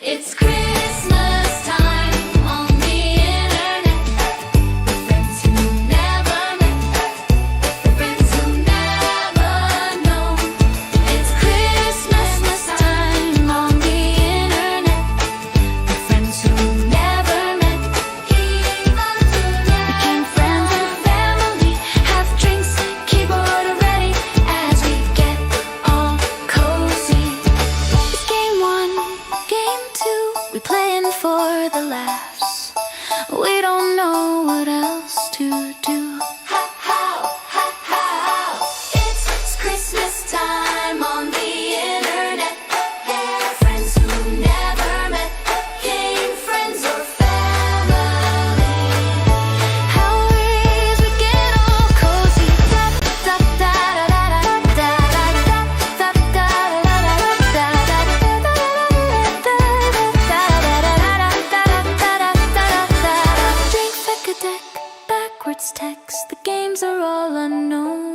It's Christmas time on the internet. Friends who never met, friends who never known. It's Christmas time on the internet. Friends who never met, became friends and family. Have drinks, keyboard ready as we get all cozy. It's game one, game two, we playing for the laughs. We don't know what else to do. It's Christmas time on the internet. Friends who never met, became friends or family. How ways we get all cozy. Da da da da da da da da da. Drink feck a deck, backwards text. The games are all unknown.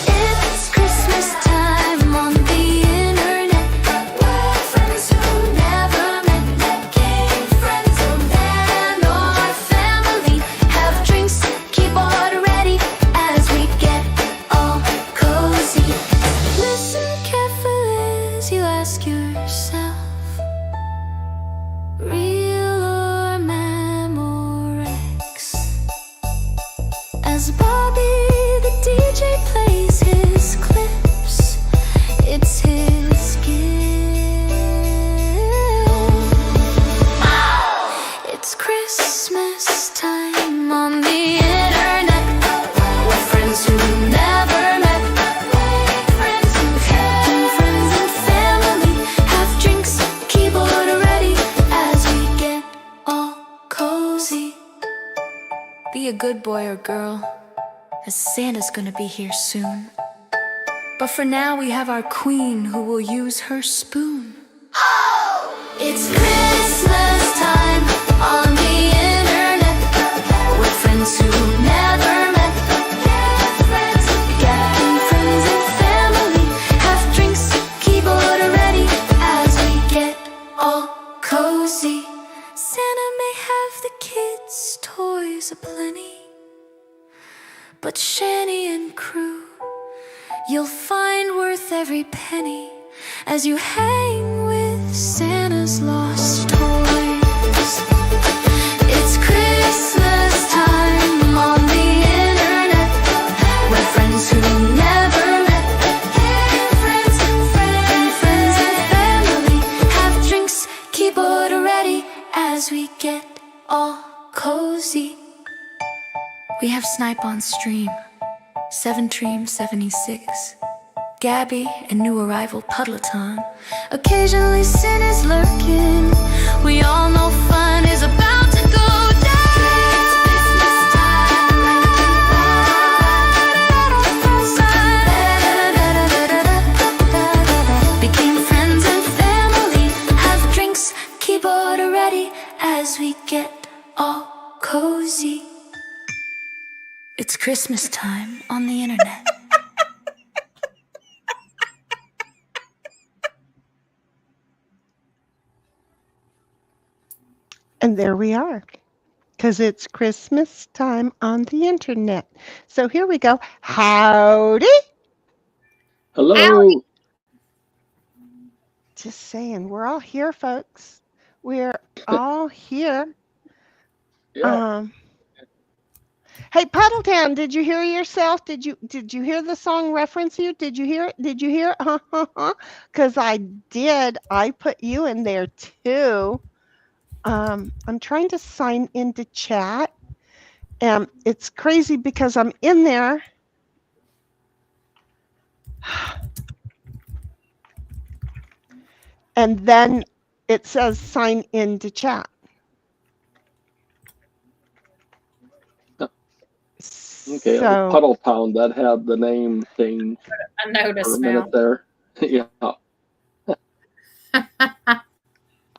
It's Christmas time on the internet. We're friends who never met, became friends or man or family. Have drinks, keyboard ready as we get all cozy. Listen carefully as you ask yourself, real or Memorex? As Bobby the DJ plays his clips, it's his gift. It's Christmas time on the internet. We're friends who never met, friends who became friends and family. Have drinks, keyboard ready as we get all cozy. Be a good boy or girl, as Santa's gonna be here soon. But for now we have our queen who will use her spoon. It's Christmas time on the internet. With friends who never met, friends who became friends and family. Have drinks, keyboard ready as we get all cozy. Santa may have the kids' toys aplenty, but Sheni and crew, you'll find worth every penny as you hang with Santa's lost toys. It's Christmas time on the internet. We're friends who never met, friends and family. Have drinks, keyboard ready as we get all cozy. We have Snipe on stream, 7Tream76, Gabby and new arrival Puddleton. Occasionally sin is lurking. We all know fun is about to go down. Became friends and family. Have drinks, keyboard ready as we get all cozy. It's Christmas time on the internet. And there we are, because it's Christmas time on the internet. So here we go. Howdy. Hello. Howdy. Just saying, we're all here, folks. We're all here. Yeah. Hey, Puddletown, did you hear yourself? Did you hear the song reference you? Did you hear it? Did you hear it? Because I did. I put you in there too. I'm trying to sign into chat. It's crazy because I'm in there. And then it says sign into chat. Okay, So, Puddle Pound, that had the name thing I for noticed a now. minute there. Yeah.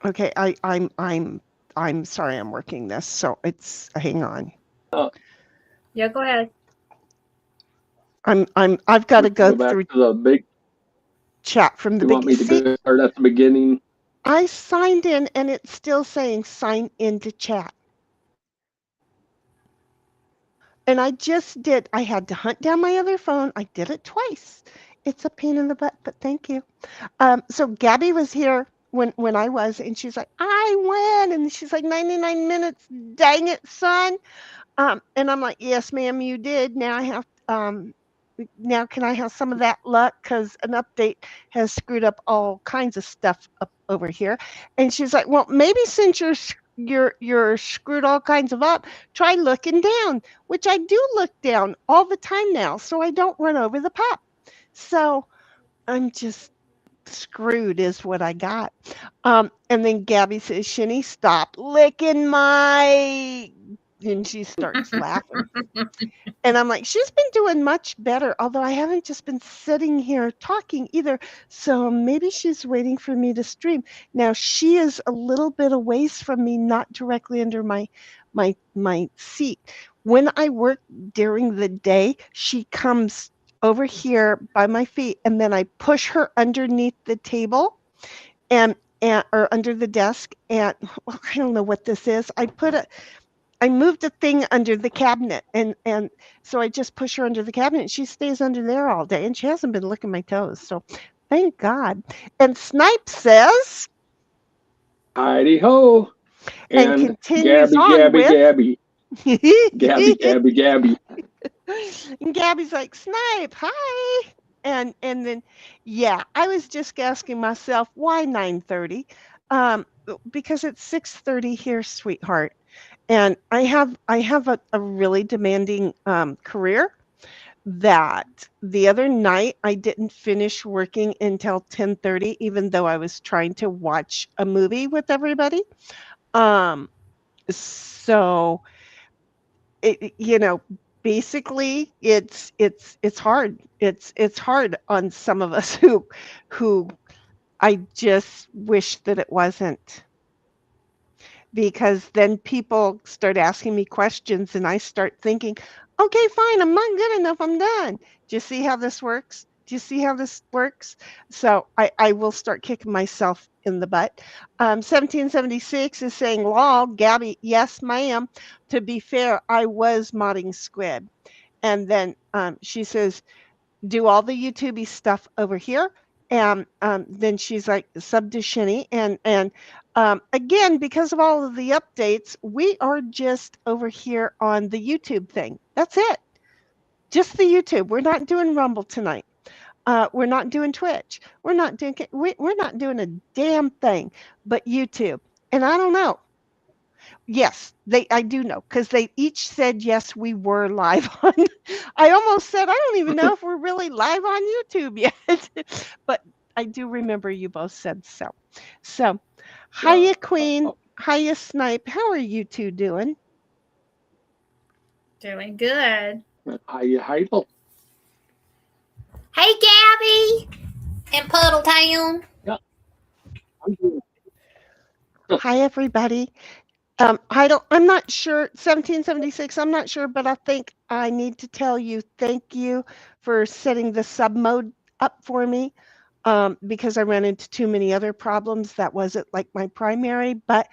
okay, I'm sorry I'm working this, so it's hang on. Yeah, go ahead. I've got to go back through. to the big. chat from the You want me beginning. to start at the beginning? I signed in and it's still saying sign into chat. And I just did. I had to hunt down my other phone. I did it twice. It's a pain in the butt, but thank you. So Gabby was here when I was, and she's like, I win. And she's like, 99 minutes. Dang it, son. And I'm like, yes, ma'am, you did. Now I have, now can I have some of that luck? Because an update has screwed up all kinds of stuff up over here. And she's like, well, maybe since you're screwed all kinds of up, try looking down, which I do look down all the time now, so I don't run over the pup. So I'm just screwed is what I got. And then Gabby says, Sheni, stop licking my, and she starts laughing. And I'm like, she's been doing much better, although I haven't just been sitting here talking either. So maybe she's waiting for me to stream. Now she is a little bit a ways from me, not directly under my seat. When I work during the day, she comes over here by my feet, and then I push her underneath the table and or under the desk, and well, I don't know what this is. I moved a thing under the cabinet, and so I just push her under the cabinet, and she stays under there all day, and she hasn't been licking my toes. So thank God. And Snipe says, Heidi ho. and And continues Gabby, on Gabby, with, Gabby. Gabby, Gabby, Gabby. and Gabby's like, Snipe, hi. And then, yeah, I was just asking myself, why 9:30? Because it's 6:30 here, sweetheart. And I have a really demanding career that the other night I didn't finish working until 10:30, even though I was trying to watch a movie with everybody. So you know, basically it's hard. It's hard on some of us who I just wish that it wasn't, because then people start asking me questions and I start thinking, okay, fine, I'm not good enough, I'm done. Do you see how this works? Do you see how this works? So I will start kicking myself in the butt. 1776 is saying, lol, Gabby, yes, ma'am. To be fair, I was modding Squid. And then she says, do all the YouTubey stuff over here. And then she's like, sub to Sheni. And again, because of all of the updates, we are just over here on the YouTube thing. That's it. Just the YouTube. We're not doing Rumble tonight. We're not doing Twitch. We're not doing a damn thing but YouTube. And I don't know. Yes, I do know, because they each said yes, we were live on. I almost said I don't even know if we're really live on YouTube yet, but I do remember you both said so. So, hiya Queen, hiya Snipe. How are you two doing? Doing good. Hiya, Heidel. Hey, Gabby in Puddle Town. Yeah. Hi everybody. I'm not sure, 1776, I'm not sure, but I think I need to tell you thank you for setting the sub mode up for me, because I ran into too many other problems. That wasn't like my primary, but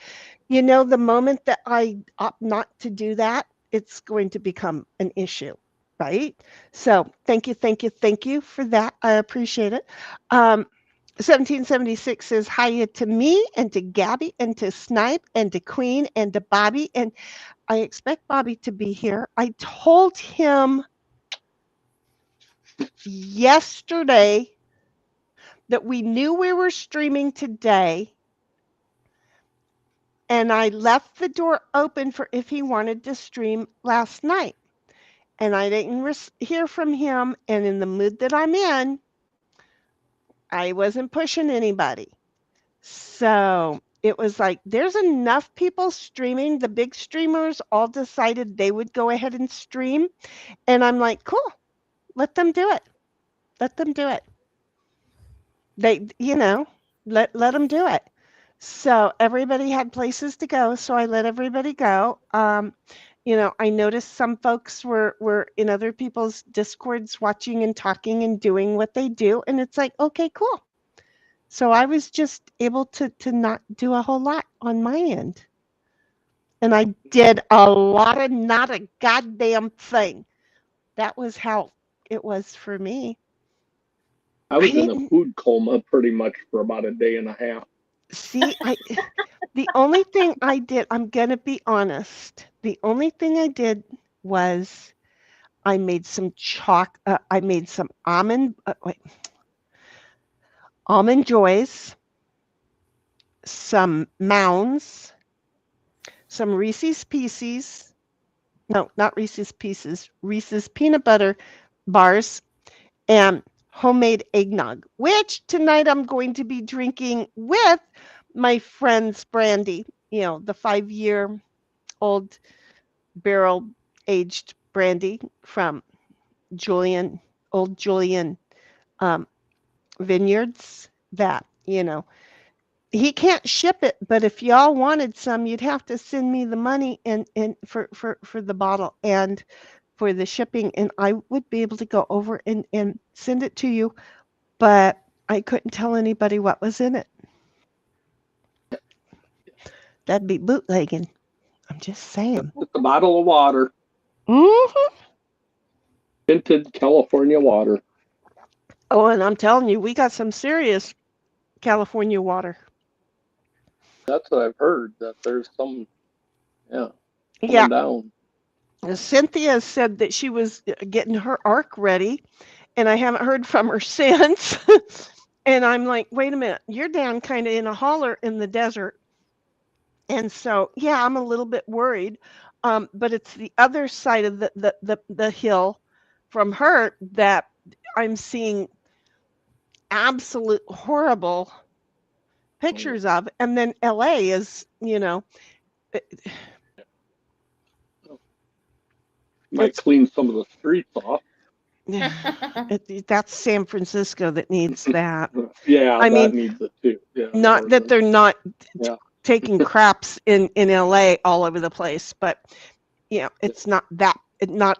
you know, the moment that I opt not to do that, it's going to become an issue, right? So thank you for that. I appreciate it. 1776 says hiya to me and to Gabby and to Snipe and to Queen and to Bobby. And I expect Bobby to be here. I told him yesterday that we knew we were streaming today. And I left the door open for if he wanted to stream last night. And I didn't hear from him. And in the mood that I'm in, I wasn't pushing anybody. So it was like, there's enough people streaming. The big streamers all decided they would go ahead and stream. And I'm like, cool, let them do it. Let them do it. They, you know, let them do it. So everybody had places to go. So I let everybody go. You know, I noticed some folks were in other people's discords watching and talking and doing what they do. And it's like, okay, cool. So I was just able to not do a whole lot on my end. And I did a lot of not a goddamn thing. That was how it was for me. I I was in a didn't food coma pretty much for about a day and a half. see the only thing I did, I'm gonna be honest. The only thing I did was I made some I made some almond joys, some mounds, some Reese's Pieces. No, not Reese's Pieces. Reese's peanut butter bars and homemade eggnog, which tonight I'm going to be drinking with my friend's brandy. You know, the 5-year old barrel aged brandy from Julian, old Julian um, Vineyards. That, you know, he can't ship it, but if y'all wanted some, you'd have to send me the money and for the bottle and for the shipping, and I would be able to go over and send it to you, but I couldn't tell anybody what was in it. That'd be bootlegging. I'm just saying. Just a bottle of water, Hmm. tinted California water. Oh, and I'm telling you, we got some serious California water. That's what I've heard. That there's some, yeah, Yeah, coming down. Cynthia said that she was getting her ark ready, and I haven't heard from her since. And I'm like, wait a minute, you're down kind of in a holler in the desert. And so, yeah, I'm a little bit worried. But it's the other side of the hill from her that I'm seeing absolute horrible pictures of. And then LA is, you know, Might it's clean some of the streets off. that's San Francisco that needs that. Yeah, I that mean, needs it too. Yeah, not that Northern. they're not Yeah, taking craps in LA all over the place, but you know, it's not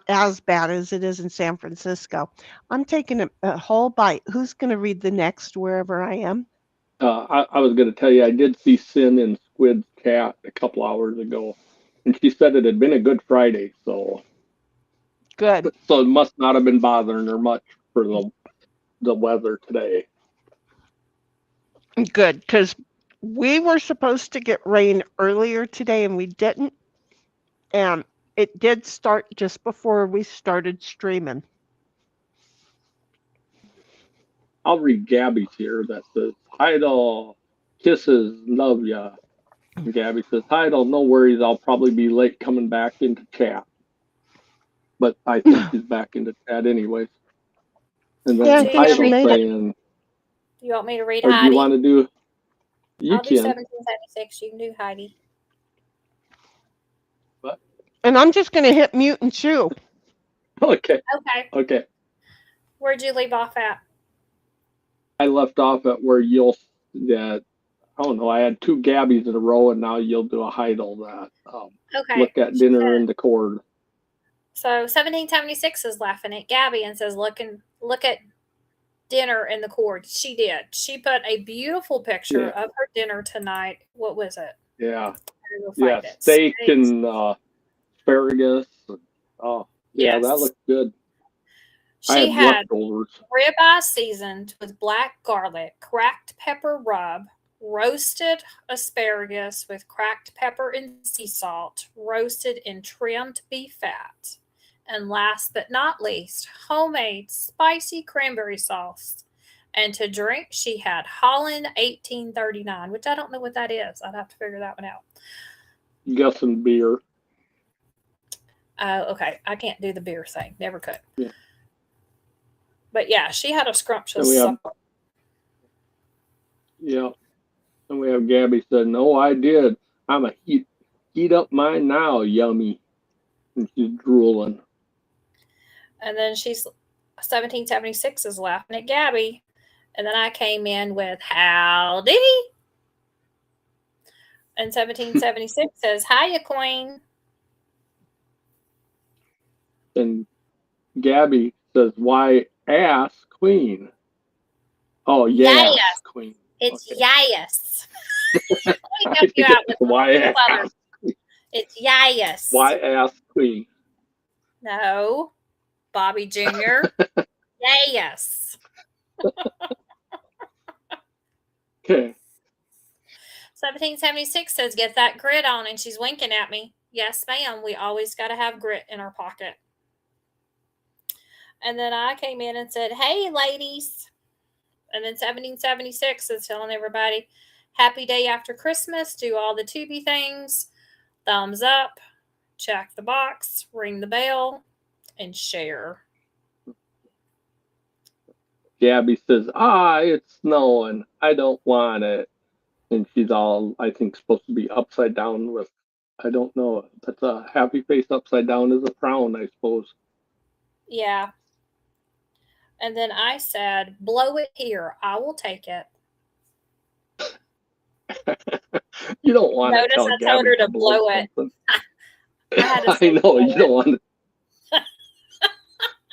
as bad as it is in San Francisco. I'm taking a whole bite. Who's going to read the next wherever I am? I was going to tell you, I did see Sin in Squid's cat a couple hours ago, and she said it had been a good Friday, so Good. it must not have been bothering her much for the weather today. Good, because we were supposed to get rain earlier today and we didn't. And it did start just before we started streaming. I'll read Gabby's here that says, Heidel, kisses, love ya. And Gabby says, Heidel, no worries, I'll probably be late coming back into chat. But I think she's back into chat anyways. And Yeah, I then think she Heidel made it. saying, Do you want me to read or do Heidi? you want to do, you I'll do can. 1776. You can do Heidi. What? And I'm just going to hit mute and chew. Okay, Okay. okay. Where'd you leave off at? I left off at where you'll, that, I don't know, I had 2 Gabbies in a row, and now you'll do a Heidel that Okay. look at dinner in the cord. So 1776 is laughing at Gabby and says, look at dinner in the cord. She did. She put a beautiful picture of her dinner tonight. What was it? Yeah. Yeah, Steak and asparagus. Oh, yeah, yes. that looked good. She had leftovers. Ribeye seasoned with black garlic, cracked pepper rub, roasted asparagus with cracked pepper and sea salt, roasted in trimmed beef fat, and last but not least, homemade spicy cranberry sauce. And to drink, she had Holland 1839, which I don't know what that is. I'd have to figure that one out. Guessing beer. Okay. I can't do the beer thing. Never could. Yeah. But yeah, she had a scrumptious. And we have Gabby said, no, I did. I'm a heat up mine now, yummy. And she's drooling. And then 1776 is laughing at Gabby. And then I came in with howdy. And 1776 says, hiya, queen. And Gabby says, why ask queen? Oh, yes, queen. It's Okay. yes. Let me I help you think out it's with why the ask? Southern. It's yes. Why ask Queen? No, Bobby Jr. Yes. Okay. 1776 says, get that grit on, and she's winking at me. Yes, ma'am. We always got to have grit in our pocket. And then I came in and said, hey, ladies. And then 1776 is telling everybody, happy day after Christmas. Do all the Tubi things. Thumbs up. Check the box. Ring the bell. And share. Gabby says, it's snowing. I don't want it. And she's all, I think, supposed to be upside down with, I don't know. That's a happy face upside down is a frown, I suppose. Yeah. And then I said, blow it here. I will take it. You don't want Notice to tell I Gabby told her to blow it. something. I had to I say know, blow you it. don't want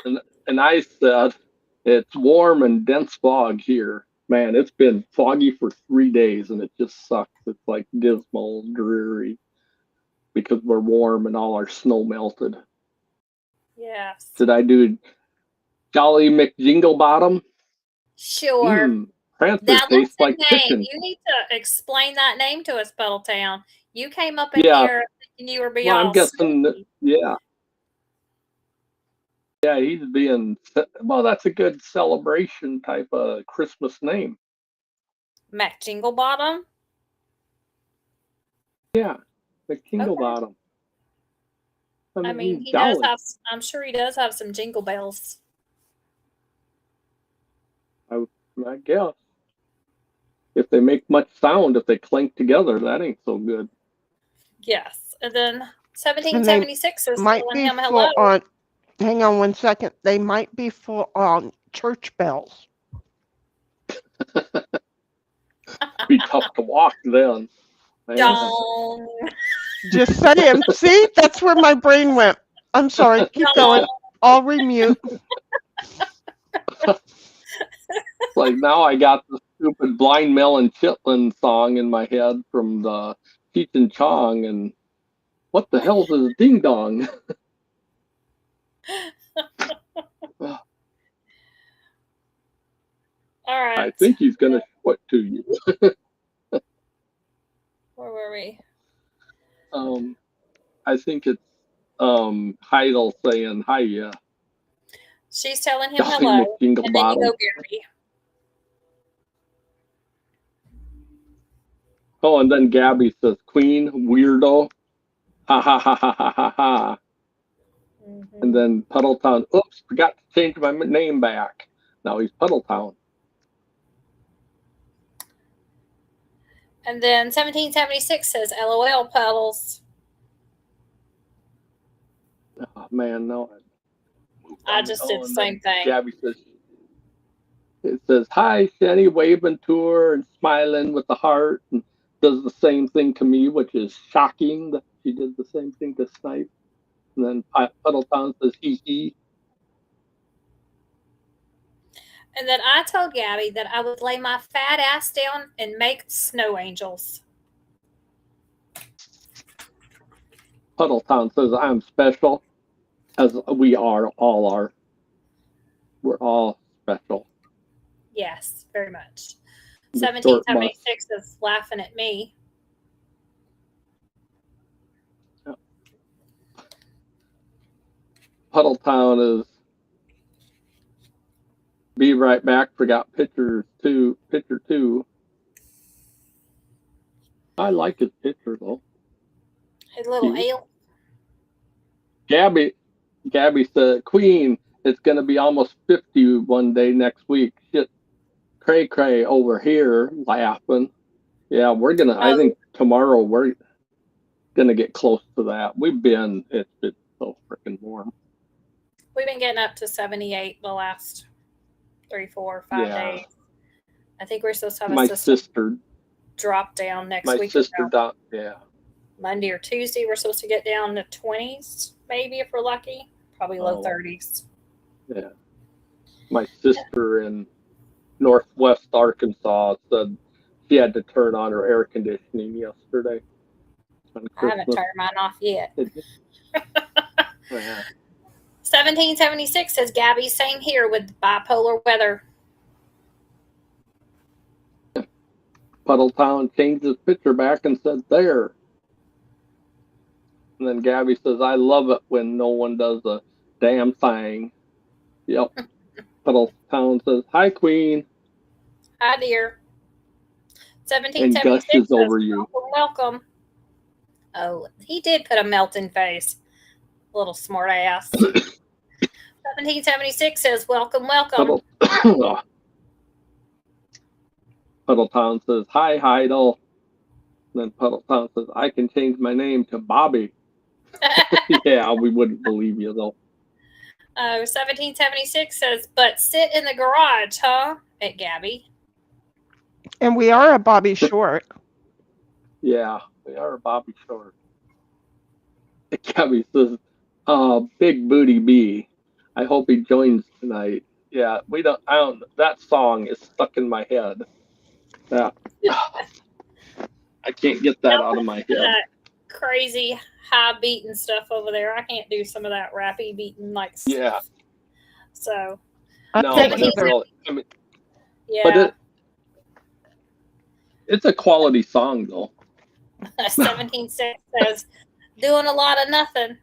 to. And I said, it's warm and dense fog here. Man, it's been foggy for 3 days and it just sucks. It's like dismal, dreary because we're warm and all our snow melted. Yes. Did I do Jolly McJinglebottom? Sure. Prancer Now tastes listen, like name. chicken. You need to explain that name to us, Puddletown. You came up in Yeah, here thinking you were being well, I'm all guessing, sneaky. yeah. Yeah, he's being, well, that's a good celebration type of Christmas name. Mac Jinglebottom? Yeah, McJinglebottom. I mean, he's he does jolly. have, I'm sure he does have some jingle bells. I guess. If they make much sound, if they clink together, that ain't so good. Yes. And then 1776 is Might telling be him hello. full on. Hang on 1 second. They might be full on church bells. Be tough to walk then. Man. Dong. Just saying. See, that's where my brain went. I'm sorry. Keep going. I'll remute. Like now I got the stupid Blind Melon Chitlin song in my head from the Cheech and Chong, and what the hell is Ding Dong? All right. I think he's gonna show it to you. Where were we? I think it's Heidel saying hiya. She's telling him Jolly hello. And then you McJinglebottom. go, Gary. Oh, and then Gabby says, Queen, weirdo. Ha ha ha ha ha ha ha. Mm-hmm. And then Puddletown, oops, forgot to change my name back. Now he's Puddletown. And then 1776 says, LOL, Puddles. Oh, man, no. I just did the same thing. Gabby says, it says, hi, Sheni, waving to her and smiling with the heart, and does the same thing to me, which is shocking that she did the same thing to Snipe. And then Puddletown says, hee hee. And then I told Gabby that I would lay my fat ass down and make snow angels. Puddletown says, I'm special, as we all are. We're all special. Yes, very much. The 1776 is laughing at me. Yeah. Puddletown is be right back. Forgot picture two. I like his picture though. His little Cute. ale. Gabby said, Queen, it's gonna be almost 50 one day next week. Shit, cray over here laughing. Yeah, we're gonna. I think tomorrow we're gonna get close to that. It's been so freaking warm. We've been getting up to 78 the last 3, 4, 5 days. I think we're supposed to have a sister drop down next week. My sister down. Yeah. Monday or Tuesday, we're supposed to get down to 20s, maybe if we're lucky. Probably low 30s. Yeah. My sister in Northwest Arkansas said She had to turn on her air conditioning yesterday on I haven't Christmas. turned mine off yet. Did you? Yeah. 1776 says, Gabby, same here with bipolar weather. Puddletown changed his picture back and said, there. And then Gabby says, I love it when no one does a damn thing. Yep. Puddletown says, hi, Queen. Hi, dear. And 1776 gushes says, over you. welcome. Oh, he did put a melting face. Little smart ass. 1776 says, welcome. Puddletown says, hi, Heidel. And then Puddletown says, I can change my name to Bobby. Yeah, we wouldn't believe you, though. 1776 says, but sit in the garage, huh? At Gabby. And we are a Bobby Short. Yeah, we are Bobby Short. Gabby says, Big Booty B. I hope he joins tonight. Yeah, I don't, that song is stuck in my head. Yeah. I can't get that out of my head. That crazy high beating stuff over there. I can't do some of that rappy beating like stuff. Yeah. So. No, but it's really, I mean, Yeah. but it's a quality song, though. 17.6 says, doing a lot of nothing.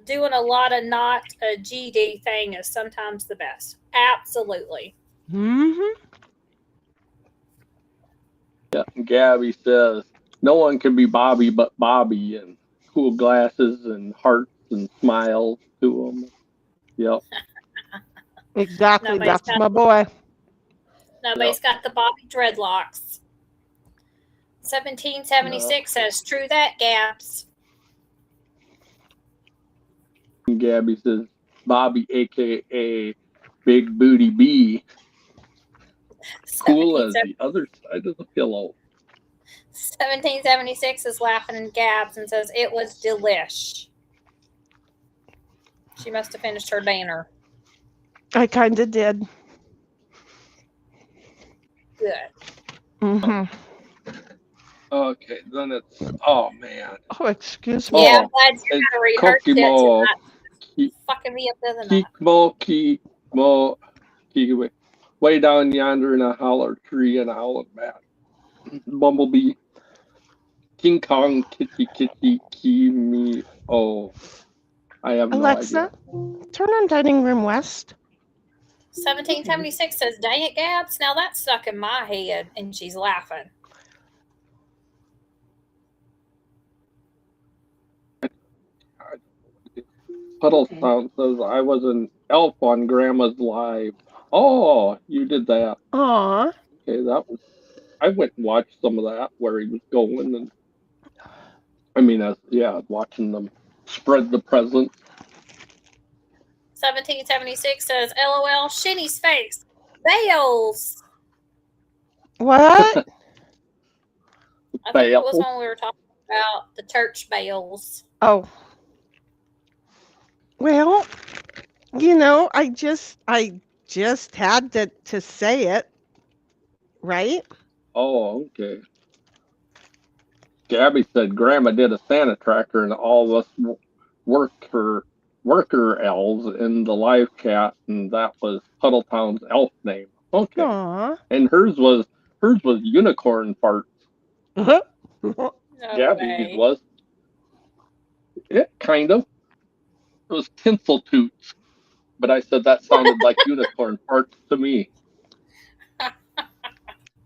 Doing a lot of not a GD thing is sometimes the best. Absolutely. Mm-hmm. Yeah, Gabby says, no one can be Bobby but Bobby, and cool glasses and hearts and smiles to him. Yep. Exactly. That's my boy. Nobody's got the Bobby dreadlocks. 1776 says, true that, Gabs. And Gabby says, Bobby, a.k.a. Big Booty B. Cool as the other side of the pillow. 1776 is laughing in Gabs and says, it was delish. She must have finished her dinner. I kind of did. Good. Mm-hmm. Okay, then it's, oh, man. Oh, excuse me. Yeah, I'm glad you got to read her shit tonight. Fucking me up the other night. Keek, way down yonder in a holler tree and owl bat. Bumblebee. King Kong, kitty, me. Oh, I have Alexa, no idea. turn on Dining Room West. 1776 says, dang it, Gabs. Now that's stuck in my head. And she's laughing. Puddletown says, I was an elf on Grandma's Live. Oh, you did that. Aw. Okay, that was, I went and watched some of that where he was going, and I mean, watching them spread the presents. 1776 says, LOL, Sheni's face. Bales. What? I think it was when we were talking about the church bales. Oh. Well, you know, I just had to say it, right? Oh, okay. Gabby said Grandma did a Santa tracker, and all of us worker elves in the live chat, and that was Puddletown's elf name. Okay. Aww. And hers was unicorn farts. No Gabby's was. It kind of. It was tinsel toots. But I said that sounded like unicorn farts to me.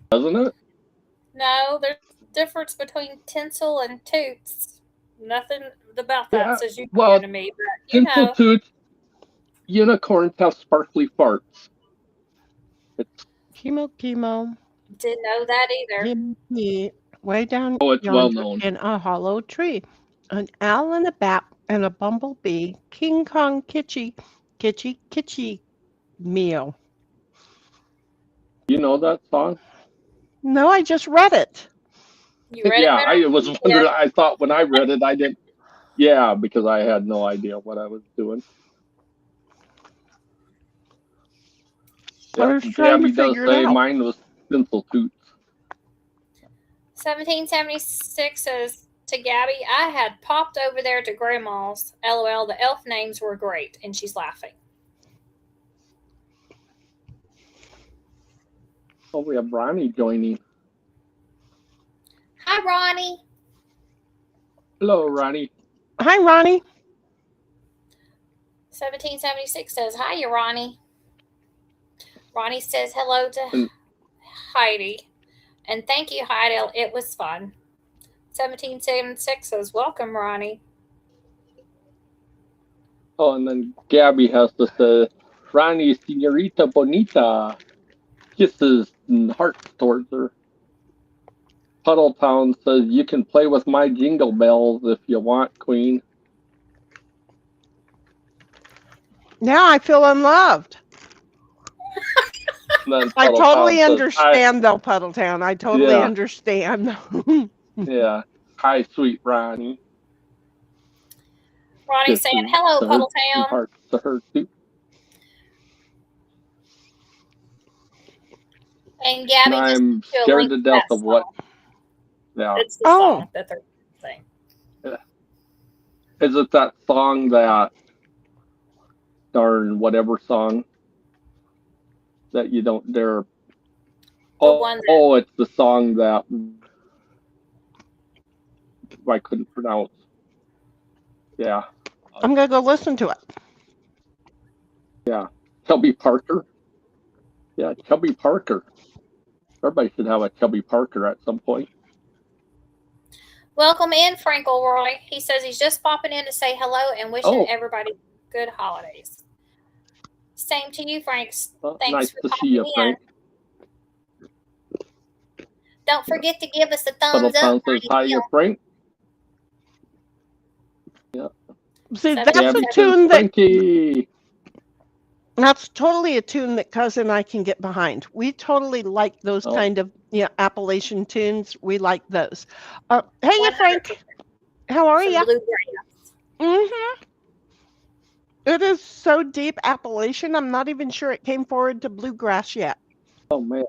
Doesn't it? No, there's a difference between tinsel and toots. Nothing about that says you can to me, but you tinsel know. Toots, unicorns have sparkly farts. It's chemo. Didn't know that either. Way down it's well known. In a hollow tree. An owl and a bat and a bumblebee. King Kong kitschy meal. You know that song? No, I just read it. You read it? I was wondering. Yeah. I thought when I read it, I didn't. Yeah, because I had no idea what I was doing. I was trying to figure it out. Mine was tinsel toots. 1776 says to Gabby, I had popped over there to Grandma's. LOL, the elf names were great. And she's laughing. Oh, we have Ronnie joining. Hi, Ronnie. Hello, Ronnie. Hi, Ronnie. 1776 says, hi, Ronnie. Ronnie says hello to And- Heidi. And thank you, Heidi. It was fun. 1776 says, welcome, Ronnie. Oh, and then Gabby has to say, Ronnie, Senorita Bonita. Kisses and hearts towards her. Puddletown says, you can play with my jingle bells if you want, Queen. Now I feel unloved. And then I totally Puddletown says, understand, though, Puddletown. I totally Yeah. understand. Yeah. Hi, sweet Ronnie. Ronnie's Kisses saying, hello, to her, and Puddletown. hearts to her, too. And Gabby And just I'm put a scared link to to death that of what. song. Yeah. It's the Oh. song that they're saying. Is it that song that, darn whatever song that you don't dare? one that- Oh, it's the song that I couldn't pronounce. Yeah. I'm going to go listen to it. Chubby Parker. Yeah, Chubby Parker. Everybody should have a Chubby Parker at some point. Welcome in, Frank Roy. He says he's just popping in to say hello and wishing everybody good holidays. Same to you, Frank. Well, Thanks nice for to popping see you, in. Frank. Don't forget to give us a thumbs Puddletown up. says, hi, you're Frank. See, Seven- that's Gabby a says, tune that Frankie. that's totally a tune that Cuz and I can get behind. We totally like those kind of Appalachian tunes. We like those. Hey, Frank. How are Some you? bluegrass. Mm-hmm. It is so deep Appalachian. I'm not even sure it came forward to bluegrass yet. Oh, man.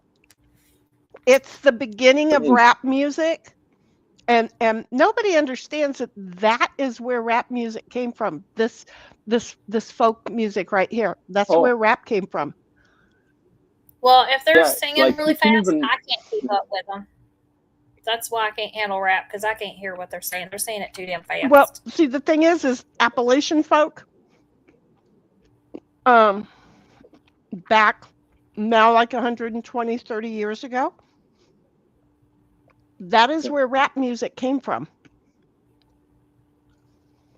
It's the beginning of rap music. And nobody understands that is where rap music came from. This folk music right here. That's where rap came from. Well, if they're Yeah, singing like, really you can fast, even- I can't keep up with them. That's why I can't handle rap, because I can't hear what they're saying. They're saying it too damn fast. Well, see, the thing is Appalachian folk, back now like 120, 30 years ago, that is where rap music came from.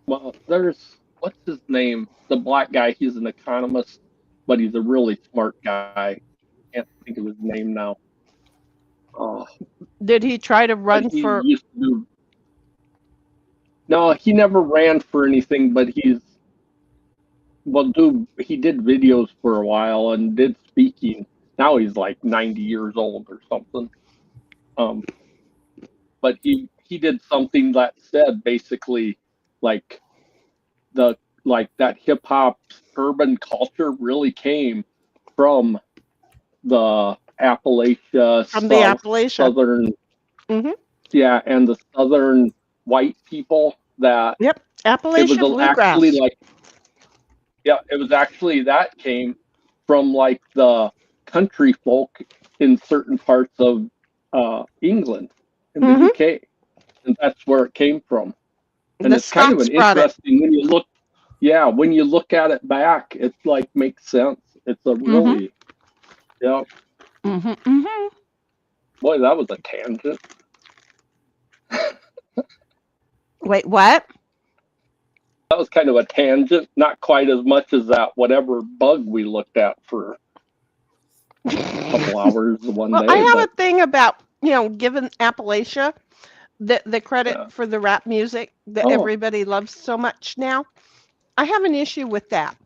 Well, there's, what's his name? The black guy, he's an economist, but he's a really smart guy. Can't think of his name now. Did he try to run He for? used to do, no, he never ran for anything, but he did videos for a while and did speaking. Now he's like 90 years old or something. But he did something that said basically like that hip hop urban culture really came from the Appalachia, southern, yeah, and the southern white people that. Yep, Appalachian bluegrass. Actually it was actually that came from like the country folk in certain parts of England in the UK, and that's where it came from. And it's kind of an interesting when you look at it back, it like makes sense. It's a really Boy, that was a tangent. Wait, what? That was kind of a tangent, not quite as much as that whatever bug we looked at for a couple hours one day. I have a thing about, giving Appalachia the credit for the rap music that everybody loves so much now. I have an issue with that.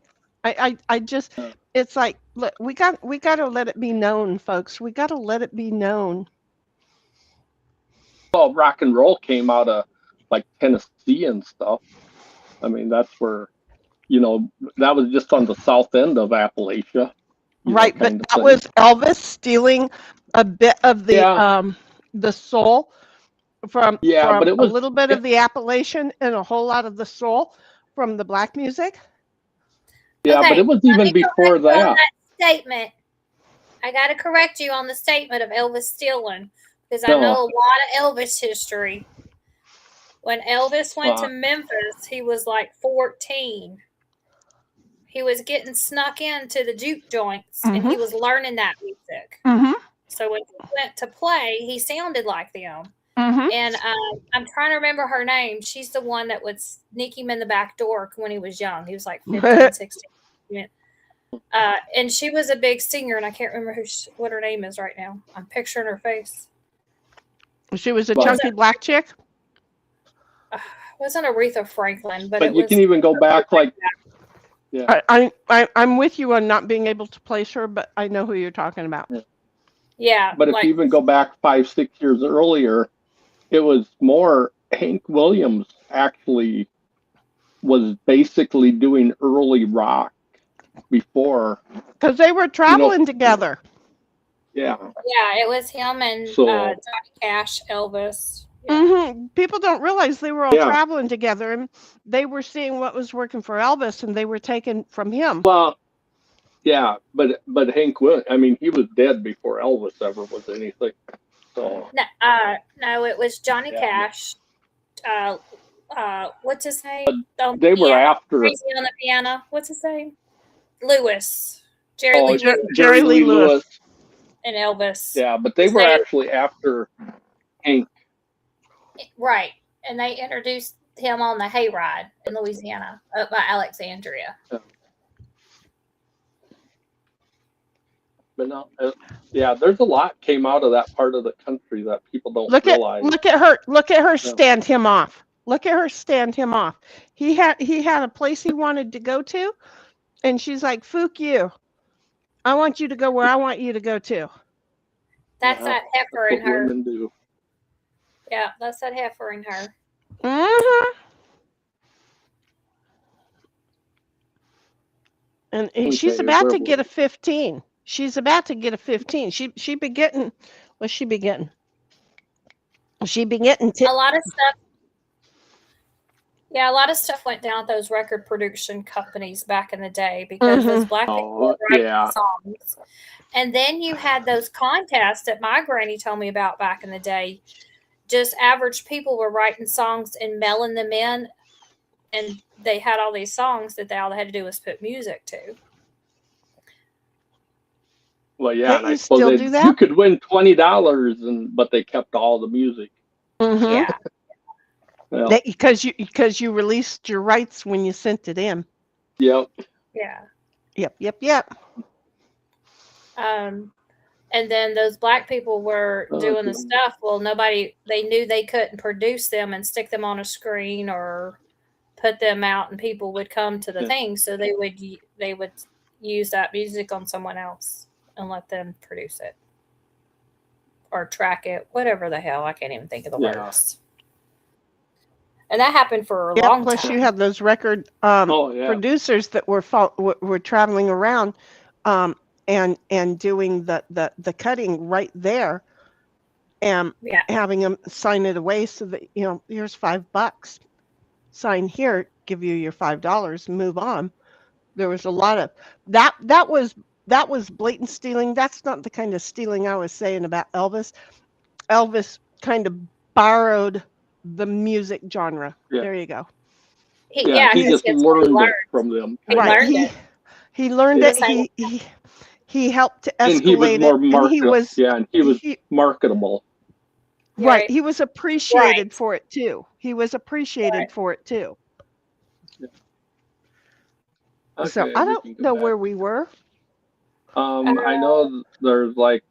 I just, it's like, look, we got to let it be known, folks. We got to let it be known. Well, rock and roll came out of like Tennessee and stuff. I mean, that's where, that was just on the south end of Appalachia. Right, but that was Elvis stealing a bit of the soul Yeah, from but it a was little bit of the Appalachian and a whole lot of the soul from the black music. yeah, but Okay, it was let even me before correct you on that. that statement. I got to correct you on the statement of Elvis stealing because I No. know a lot of Elvis history. When Elvis went to Uh, Memphis, he was like 14. He was getting snuck into the juke joints and he was learning that music. Mm-hmm. So when he went to play, he sounded like them. Mm-hmm. And I'm trying to remember her name. She's the one that would sneak him in the back door when he was young. He was like 15, 16. And she was a big singer, and I can't remember what her name is right now. I'm picturing her face. She was a Well- chunky black chick. It wasn't Aretha Franklin, but it you was. can even go back like, yeah, I'm with you on not being able to place her, but I know who you're talking about. Yeah, but if like, you even go back 5-6 years earlier, it was more Hank Williams actually was basically doing early rock before. Because they were traveling together. Yeah. yeah, it was him and So- Johnny Cash, Elvis. Yeah. Mm-hmm. People don't realize they were all Yeah. traveling together, and they were seeing what was working for Elvis, and they were taken from him. Well, yeah, but Hank Williams, I mean, he was dead before Elvis ever was anything. So No, it was Johnny Yeah. Cash. What's his name? they were after. Crazy on the piano. What's his name? Lewis. Jerry Oh, Lee Jer- Lewis Jerry Lee Lewis. and Elvis. Yeah, but they were They- actually after Hank. Right. And they introduced him on the hayride in Louisiana up by Alexandria. But no, yeah, there's a lot came out of that part of the country that people don't realize. Look at her stand him off. Look at her stand him off. He had a place he wanted to go to, and she's like, "Fook you. I want you to go where I want you to go to." That's Yeah, that heifer That's in what her. women do. Yeah, that's that heifer in her. Mm-hmm. And she's Okay, about where to were get a we? 15. She's about to get a 15. She be getting, what's she be getting? She be getting A lot of stuff. Yeah, a lot of stuff went down at those record production companies back in the day because those black people Oh, would write yeah. songs. And then you had those contests that my granny told me about back in the day. Just average people were writing songs and mailing them in, and they had all these songs that all they had to do was put music to. Well, yeah, Can't and I you suppose still do that? you could win $20, but they kept all the music. Mm-hmm. Yeah. Well, Because you released your rights when you sent it in. yep. Yeah. Yep. And then those black people were doing the Okay. stuff. Well, they knew they couldn't produce them and stick them on a screen or put them out, and people would come to the Yeah. thing. So they would use that music on someone else and let them produce it or track it, whatever the hell. I can't even think of the Yeah. words. And that happened for a Yeah. long Plus, time. you have those record Oh, yeah. producers that were traveling around and doing the cutting right there, and Yeah. having them sign it away so that here's $5. Sign here, give you your $5, move on. There was a lot of that. That was blatant stealing. That's not the kind of stealing I was saying about Elvis. Elvis kind of borrowed the music genre. Yeah. There you go. He He just it's what he learned it learned. from them. He Right. learned it. He learned Yeah. it. He helped to And he was escalate more it. And he was marketable. right. He was appreciated Right. for it too. He was appreciated Right. for it too. Okay, So I we don't can go know back. where we were. I know there's like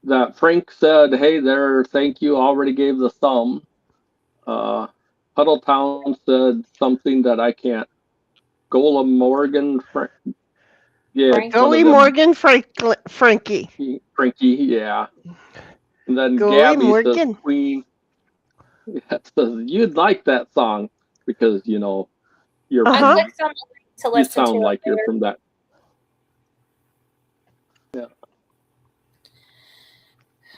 that Frank said, "Hey there, thank you. Already gave the thumb." Huddletown said something that I can't. Gola Morgan, yeah, Frank. one of Goey them. Morgan, Frankie. Frankie, yeah. And then Goey Gabby Morgan. says Queen. Yeah, says you'd like that song because you're I Uh-huh. clicked on the link to you listen sound to like it. you're from that. Yeah.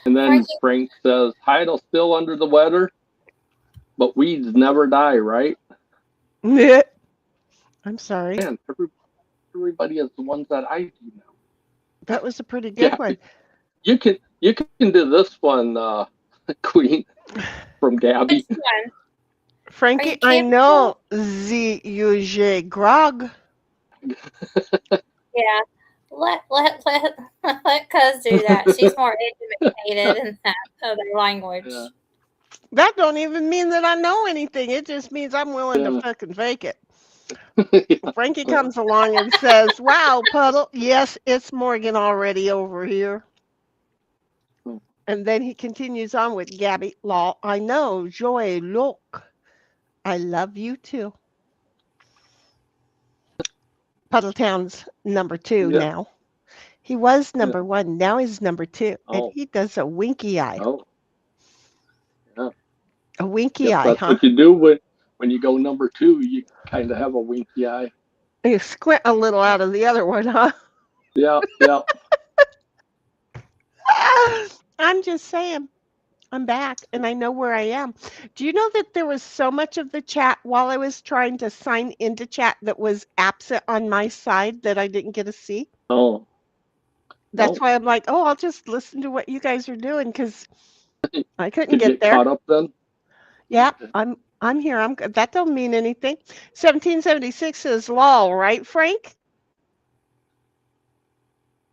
And then Frankie, Frank says, Heidel's still under the weather, but weeds never die, right? I'm sorry. Man, everybody has the ones that I do now. That was a pretty good one. You can do this one, Queen, from Gabby. which one? Frankie, I know the UJ Grog. Yeah. Let Cuz do that. She's more educated in that other language. Yeah. That don't even mean that I know anything. It just means I'm willing to fucking fake it. Frankie comes along and says, wow, Puddle, yes, it's Morgan already over here. And then he continues on with Gabby, law, I know, joy, look, I love you too. Puddletown's number 2 now. He was number 1, now he's number 2. And he does a winky eye. Oh. Yeah. A winky eye, that's what you do when you go number 2, you kind of have a winky eye. You squint a little out of the other one, huh? Yeah. I'm just saying, I'm back and I know where I am. Do you know that there was so much of the chat while I was trying to sign into chat that was absent on my side that I didn't get to see? Oh. That's why I'm like, I'll just listen to what you guys are doing because I couldn't get there. Caught up then? Yeah, I'm here. That don't mean anything. 1776 is lol, right, Frank?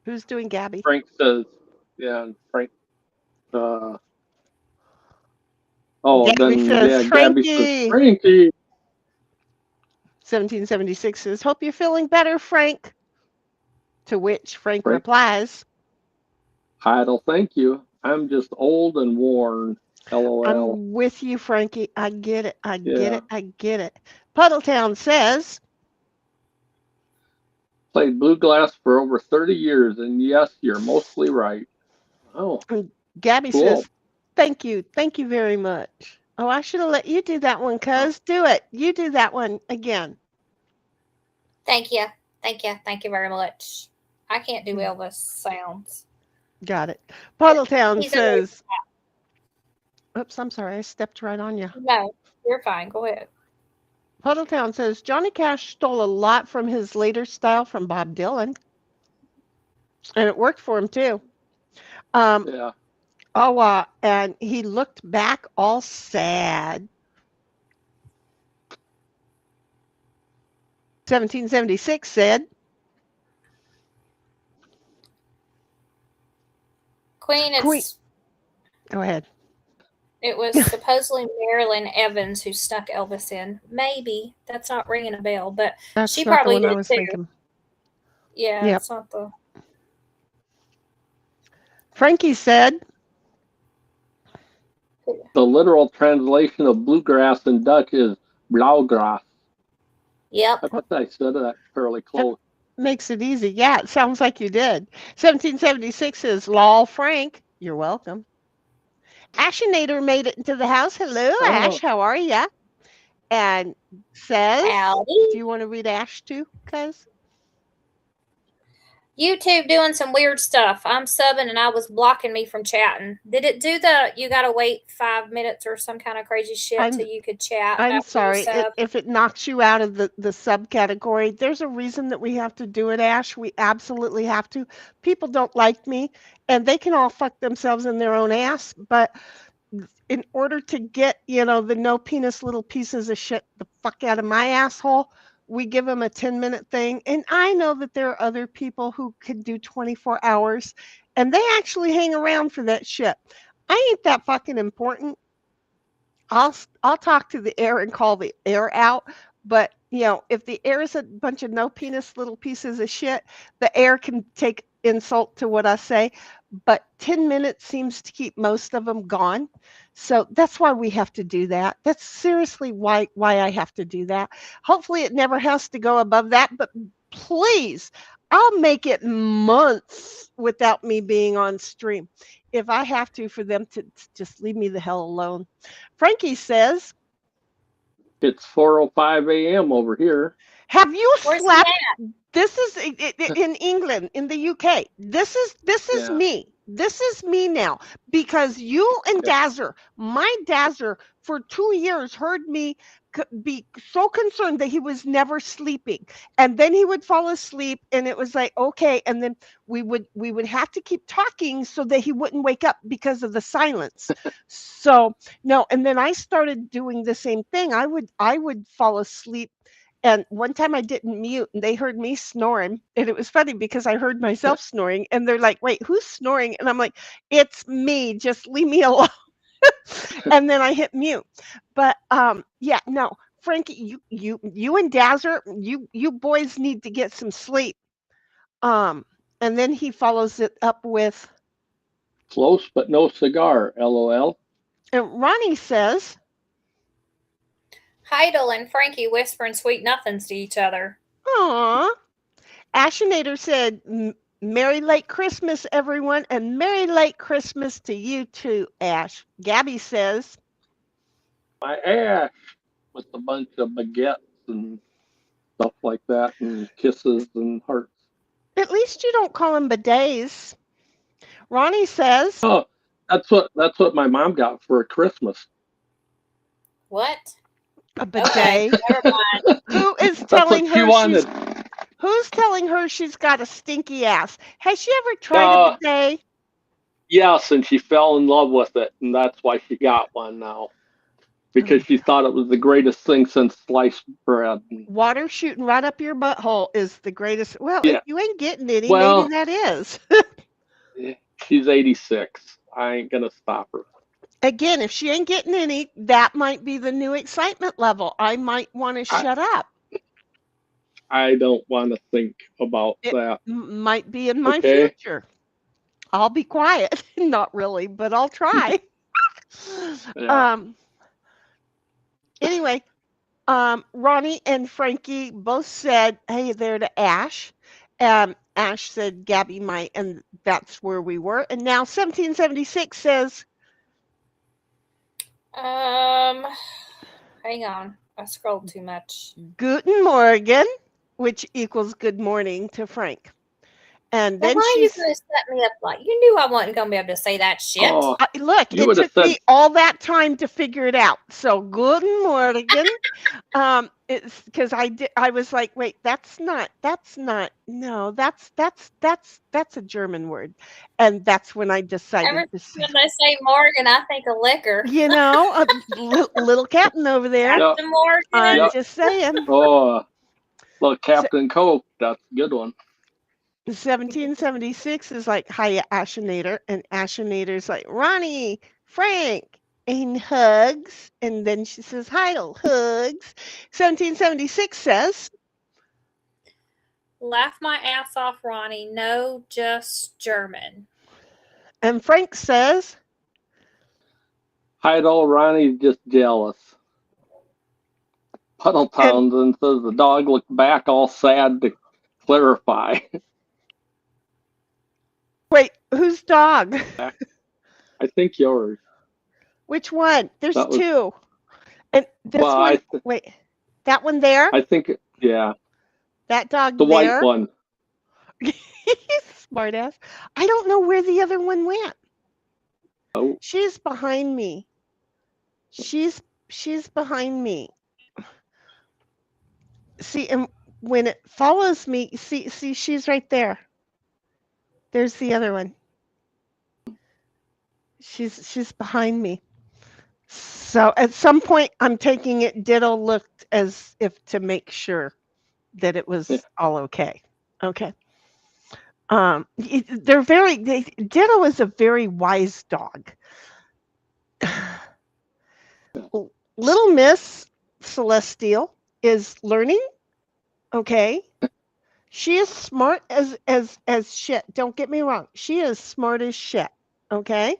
Who's doing Gabby? Frank says, yeah, Frank. Gabby says, Gabby says, Frankie. 1776 says, hope you're feeling better, Frank. To which Frank replies, Heidel, thank you. I'm just old and worn. LOL. I'm with you, Frankie. I get it. I get it. Puddletown says, played bluegrass for over 30 years, and yes, you're mostly right. Oh. Gabby says, thank you. Thank you very much. Oh, I should have let you do that one, cuz. Do it. You do that one again. Thank you. Thank you. Thank you very much. I can't do Elvis sounds. Got it. Puddletown says, oops, I'm sorry. I stepped right on you. No, you're fine. Go ahead. Puddletown says, Johnny Cash stole a lot from his later style from Bob Dylan. And it worked for him, too. Yeah. And he looked back all sad. 1776 said, Queen. Go ahead. It was supposedly Marilyn Evans who snuck Elvis in. Maybe. That's not ringing a bell, but that's she not probably the one did I was too. Thinking. Yeah, it's not the... Frankie said, the literal translation of bluegrass in Dutch is blauwgras. Yep. I bet I said that fairly close. That makes it easy. Yeah, it sounds like you did. 1776 is lol, Frank. You're welcome. Ashinator made it into the house. Hello, Ash. How are ya? And says, howdy. Do you want to read Ash too, cuz? YouTube doing some weird stuff. I'm subbing and I was blocking me from chatting. Did it do you got to wait 5 minutes or some kind of crazy shit till you could chat? I'm sorry. If it knocks you out of the subcategory, there's a reason that we have to do it, Ash. We absolutely have to. People don't like me, and they can all fuck themselves in their own ass, but in order to get, the no penis little pieces of shit the fuck out of my asshole, we give them a 10-minute thing. And I know that there are other people who could do 24 hours and they actually hang around for that shit. I ain't that fucking important. I'll talk to the air and call the air out. But, if the air is a bunch of no penis little pieces of shit, the air can take insult to what I say. But 10 minutes seems to keep most of them gone. So that's why we have to do that. That's seriously why I have to do that. Hopefully it never has to go above that. But please, I'll make it months without me being on stream if I have to, for them to just leave me the hell alone. Frankie says, it's 4:05 a.m. over here. Have you slept? This is in England, in the UK. This is me. this is me now, because you and Dazzer, my Dazzer, for 2 years heard me be so concerned that he was never sleeping, and then he would fall asleep, and it was like, okay, and then we would have to keep talking so that he wouldn't wake up because of the silence. So no, and then I started doing the same thing. I would fall asleep. And one time I didn't mute and they heard me snoring. And it was funny because I heard myself snoring and they're like, wait, who's snoring? And I'm like, it's me. Just leave me alone. And then I hit mute. But yeah, no, Frankie, you and Dazzer, you boys need to get some sleep. And then he follows it up with, Close but no cigar, LOL. and Ronnie says, Heidel and Frankie whispering sweet nothings to each other. aw. Ashinator said, Merry late Christmas, everyone, and Merry late Christmas to you too, Ash. Gabby says, My Ash with a bunch of baguettes and stuff like that, and kisses and hearts. at least you don't call them bidets. Ronnie says, Oh, that's what my mom got for Christmas. What? a bidet. Okay, never mind. Who is That's telling what she her wanted. who's telling her she's got a stinky ass? Has she ever tried a bidet? Yes, and she fell in love with it, and that's why she got one now. Because she thought it was the greatest thing since sliced bread. Water shooting right up your butthole is the greatest. Well, Yeah. if you ain't getting any, Well- maybe that is. She's 86. I ain't gonna stop her. Again, if she ain't getting any, that might be the new excitement level. I might want to shut up. I don't want to think about It that. might be in my Okay. future. I'll be quiet. Not really, but I'll try. Yeah. Anyway, Ronnie and Frankie both said, hey there to Ash. Ash said Gabby might, and that's where we were. And now 1776 says, Hang on. I scrolled too much. Guten Morgen, which equals good morning to Frank. And Well, then why are you she's, going to set me up like you knew I wasn't going to be able to say that shit? Oh, look, You it would've took me said- all that time to figure it out. So guten Morgen. It's because I was like, wait, that's not, no, that's a German word. And that's when I decided Every to say, time they say Morgan, I think of liquor. you know, little captain over there. Yeah. Captain Morgan. I'm Yep. just saying. oh, little Captain Coke. That's a good one. 1776 is like, hiya, Ashinator. And Ashinator's like, Ronnie, Frank, and hugs. And then she says, Heidel, hugs. 1776 says, Laugh my ass off, Ronnie. No, just German. and Frank says, Heidel Ronnie's just jealous. Puddle Townsend says the dog looked back all sad to clarify. wait, whose dog? I think yours. Which one? There's That was- two. And this Well, one, wait, that one there? I think, yeah, That dog the there? white one. Smart ass. I don't know where the other one went. Oh. She's behind me. She's behind me. See, and when it follows me, see, she's right there. There's the other one. She's behind me. So at some point, I'm taking it. Ditto looked as if to make sure that it was all okay. Okay. Ditto is a very wise dog. Little Miss Celestial is learning. Okay. She is smart as shit. Don't get me wrong. She is smart as shit. Okay.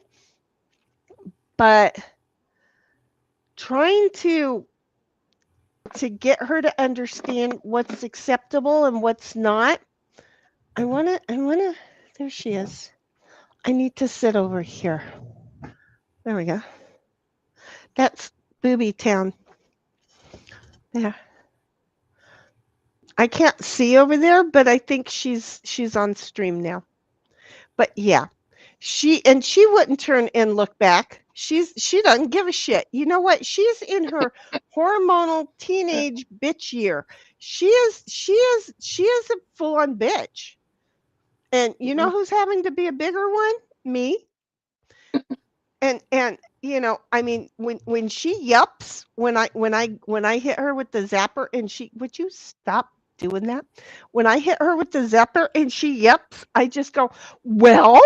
But trying to get her to understand what's acceptable and what's not. I wanna, there she is. I need to sit over here. There we go. That's Booby Town. There. I can't see over there, but I think she's on stream now. But yeah, She wouldn't turn and look back. She doesn't give a shit. You know what? She's in her hormonal teenage bitch year. She is a full-on bitch. And you know who's having to be a bigger one? Me. And you know, I mean, when she yups, when I hit her with the zapper and she, would you stop doing that? When I hit her with the zapper and she yups, I just go, well,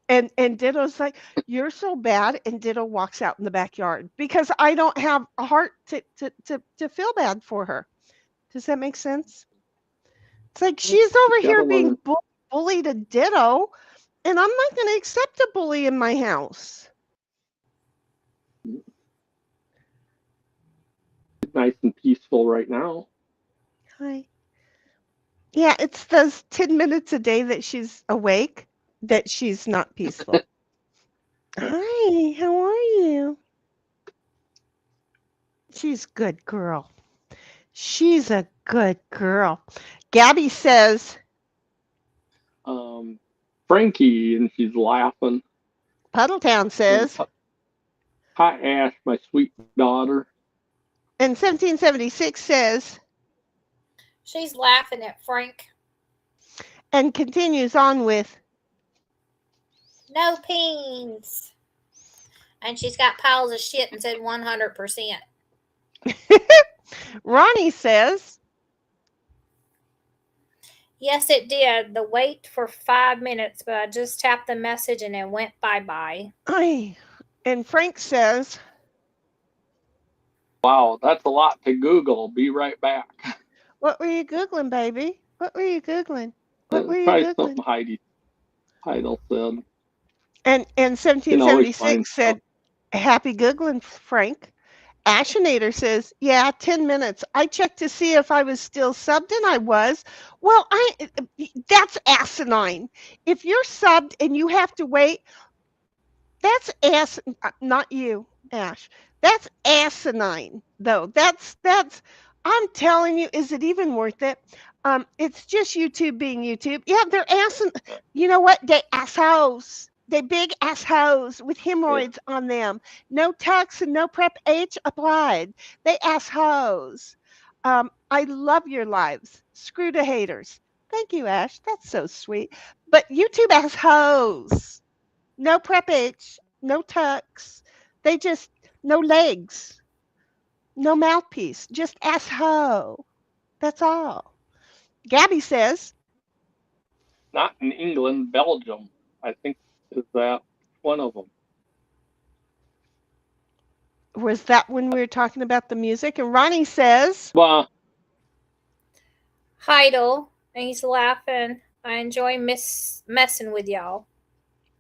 and Ditto's like, you're so bad, and Ditto walks out in the backyard because I don't have a heart to feel bad for her. Does that make sense? It's like she's over here being bullied a Ditto, and I'm not going to accept a bully in my house. Nice and peaceful right now. Hi. Yeah, it's those 10 minutes a day that she's awake that she's not peaceful. Hi, how are you? She's a good girl. She's a good girl. Gabby says, Frankie, and she's laughing. Puddletown says, hi, Ash, my sweet daughter. and 1776 says, She's laughing at Frank. and continues on with, No peens. And she's got piles of shit and said 100%. Ronnie says, Yes, it did. The wait for 5 minutes, but I just tapped the message and it went bye-bye. Aye. And Frank says, Wow, that's a lot to Google. Be right back. what were you Googling, baby? What were you Googling? What were you Probably Googling? something Heidel said. And 1776 said, happy Googling, Frank. Ashinator says, yeah, 10 minutes. I checked to see if I was still subbed, and I was. Well, that's asinine. If you're subbed and you have to wait, that's not you, Ash. That's asinine, though. That's I'm telling you, is it even worth it? It's just YouTube being YouTube. Yeah, they're you know what? They assholes. They big assholes with hemorrhoids on them. No tax and no prep H applied. They assholes. I love your lives. Screw the haters. Thank you, Ash. That's so sweet. But YouTube assholes. No prep H, no tucks. They just, no legs, no mouthpiece, just asshole. That's all. Gabby says, not in England, Belgium. I think is that one of them. Was that when we were talking about the music? And Ronnie says, well, Heidel, and he's laughing. I enjoy messing with y'all.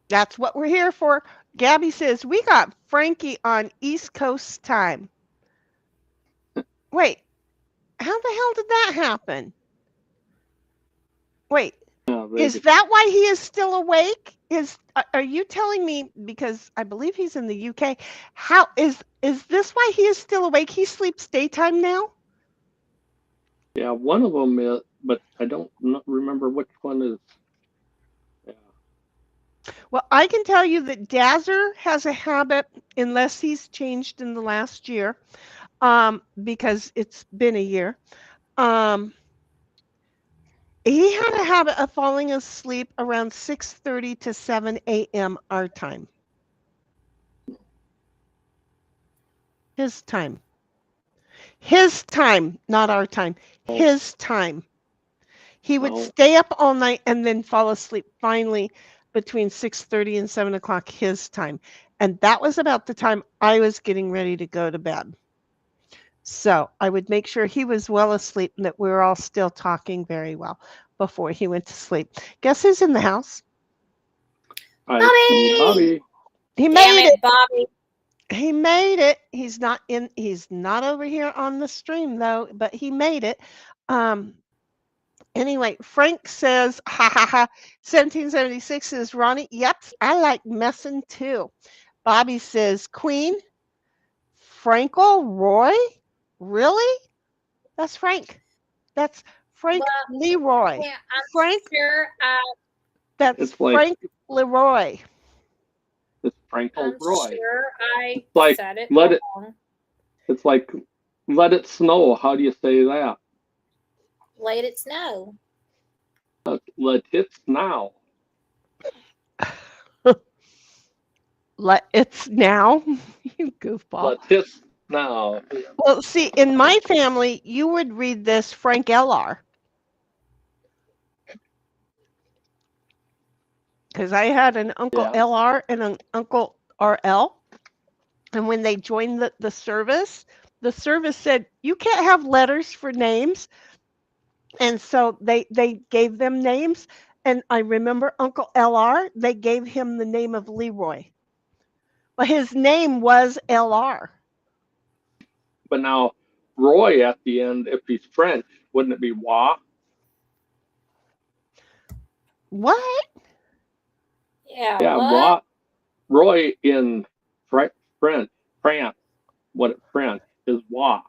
that's what we're here for. Gabby says, we got Frankie on East Coast time. Wait, how the hell did that happen? Wait, is that why he is still awake? Are you telling me, because I believe he's in the UK, how is this why he is still awake? He sleeps daytime now? Yeah, one of them is, but I don't remember which one is. Yeah. Well, I can tell you that Dazzer has a habit, unless he's changed in the last year, because it's been a year. He had a habit of falling asleep around 6:30 to 7 a.m. our time. His time. His time, not our time. His time. He would stay up all night and then fall asleep finally between 6:30 and 7 o'clock his time. And that was about the time I was getting ready to go to bed. So I would make sure he was well asleep and that we were all still talking very well before he went to sleep. Guess who's in the house? Bobby! He made it. Bobby. He made it. He's not over here on the stream though, but he made it. Anyway, Frank says, ha ha ha, 1776 says, Ronnie, yep, I like messing too. Bobby says, Queen, Frankel Roy? Really? That's Frank. That's Frank Leroy. Yeah, I'm Frank. sure That's Frank Leroy. Frank I'm Leroy. sure I Like, said it let it. wrong. It's like, let it snow. How do you say that? Let it snow. Let it snow. It's now, you goofball. Let it snow. Well, see, in my family, you would read this Frank L.R. Because I had an Uncle Yeah. L.R. and an Uncle R.L. And when they joined the service said, you can't have letters for names. And so they gave them names. And I remember Uncle L.R., they gave him the name of Leroy. But his name was L.R. But now, Roy at the end, if he's French, wouldn't it be Wa? What? Yeah, Yeah, what? Wa. Roy in France, French is Wa.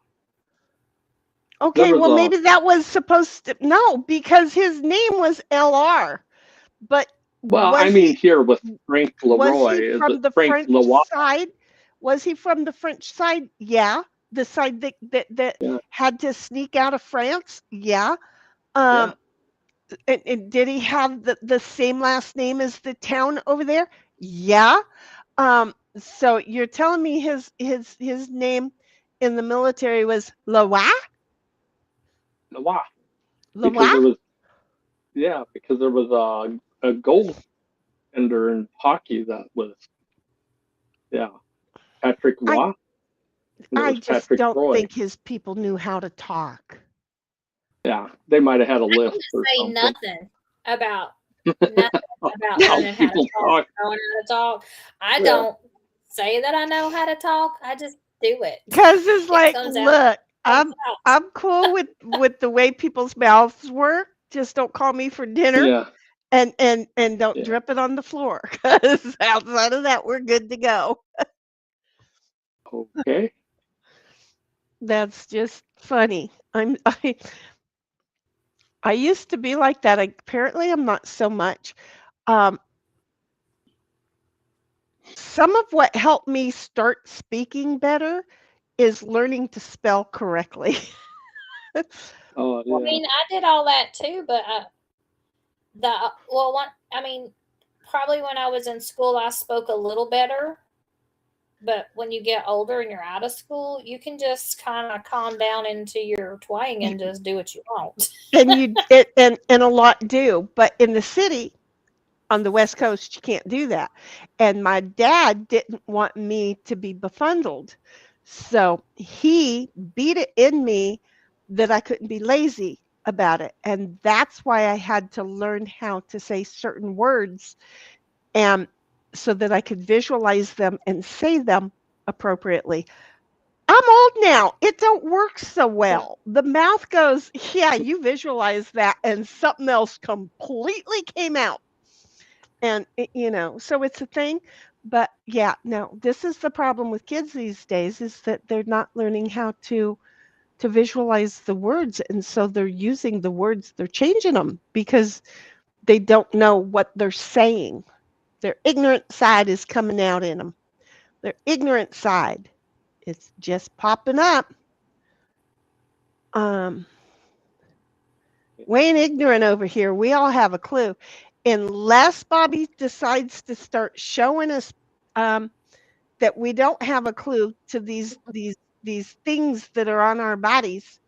Okay, Was well, maybe that was supposed to, no, because his name was L.R. But well, I mean, here with Frank was Leroy, he is from it the Frank French Leroy? side? Was he from the French side? Yeah. The side that Yeah. had to sneak out of France? Yeah. Yeah. And did he have the same last name as the town over there? Yeah. So you're telling me his name in the military was Leroy? Leroy. Leroy? Because there was a goaltender in hockey that was, Patrick Roy. And it I was just Patrick don't Roy. think his people knew how to talk. Yeah, they might have had a I list didn't or say something. nothing about about How learning how to people talk, talk. knowing how to talk. I Yeah. don't say that I know how to talk. I just do it. Because it's It like, comes out. look, Comes out. I'm cool with the way people's mouths work. Just don't call me for dinner Yeah. and don't Yeah. drip it on the floor. Because outside of that, we're good to go. Okay. That's just funny. I used to be like that. Apparently, I'm not so much. Some of what helped me start speaking better is learning to spell correctly. Oh, I yeah. mean, I did all that too, but probably when I was in school, I spoke a little better. But when you get older and you're out of school, you can just kind of calm down into your twang and just do what you want. And a lot do, but in the city on the West Coast, you can't do that. And my dad didn't want me to be befuddled, so he beat it in me that I couldn't be lazy about it, and that's why I had to learn how to say certain words, and so that I could visualize them and say them appropriately. I'm old now. It don't work so well. The mouth goes, yeah, you visualize that, and something else completely came out. And, so it's a thing. But yeah, no, this is the problem with kids these days is that they're not learning how to visualize the words. And so they're using the words, they're changing them because they don't know what they're saying. Their ignorant side is coming out in them. Their ignorant side. It's just popping up. We ain't ignorant over here. We all have a clue. Unless Bobby decides to start showing us that we don't have a clue to these things that are on our bodies.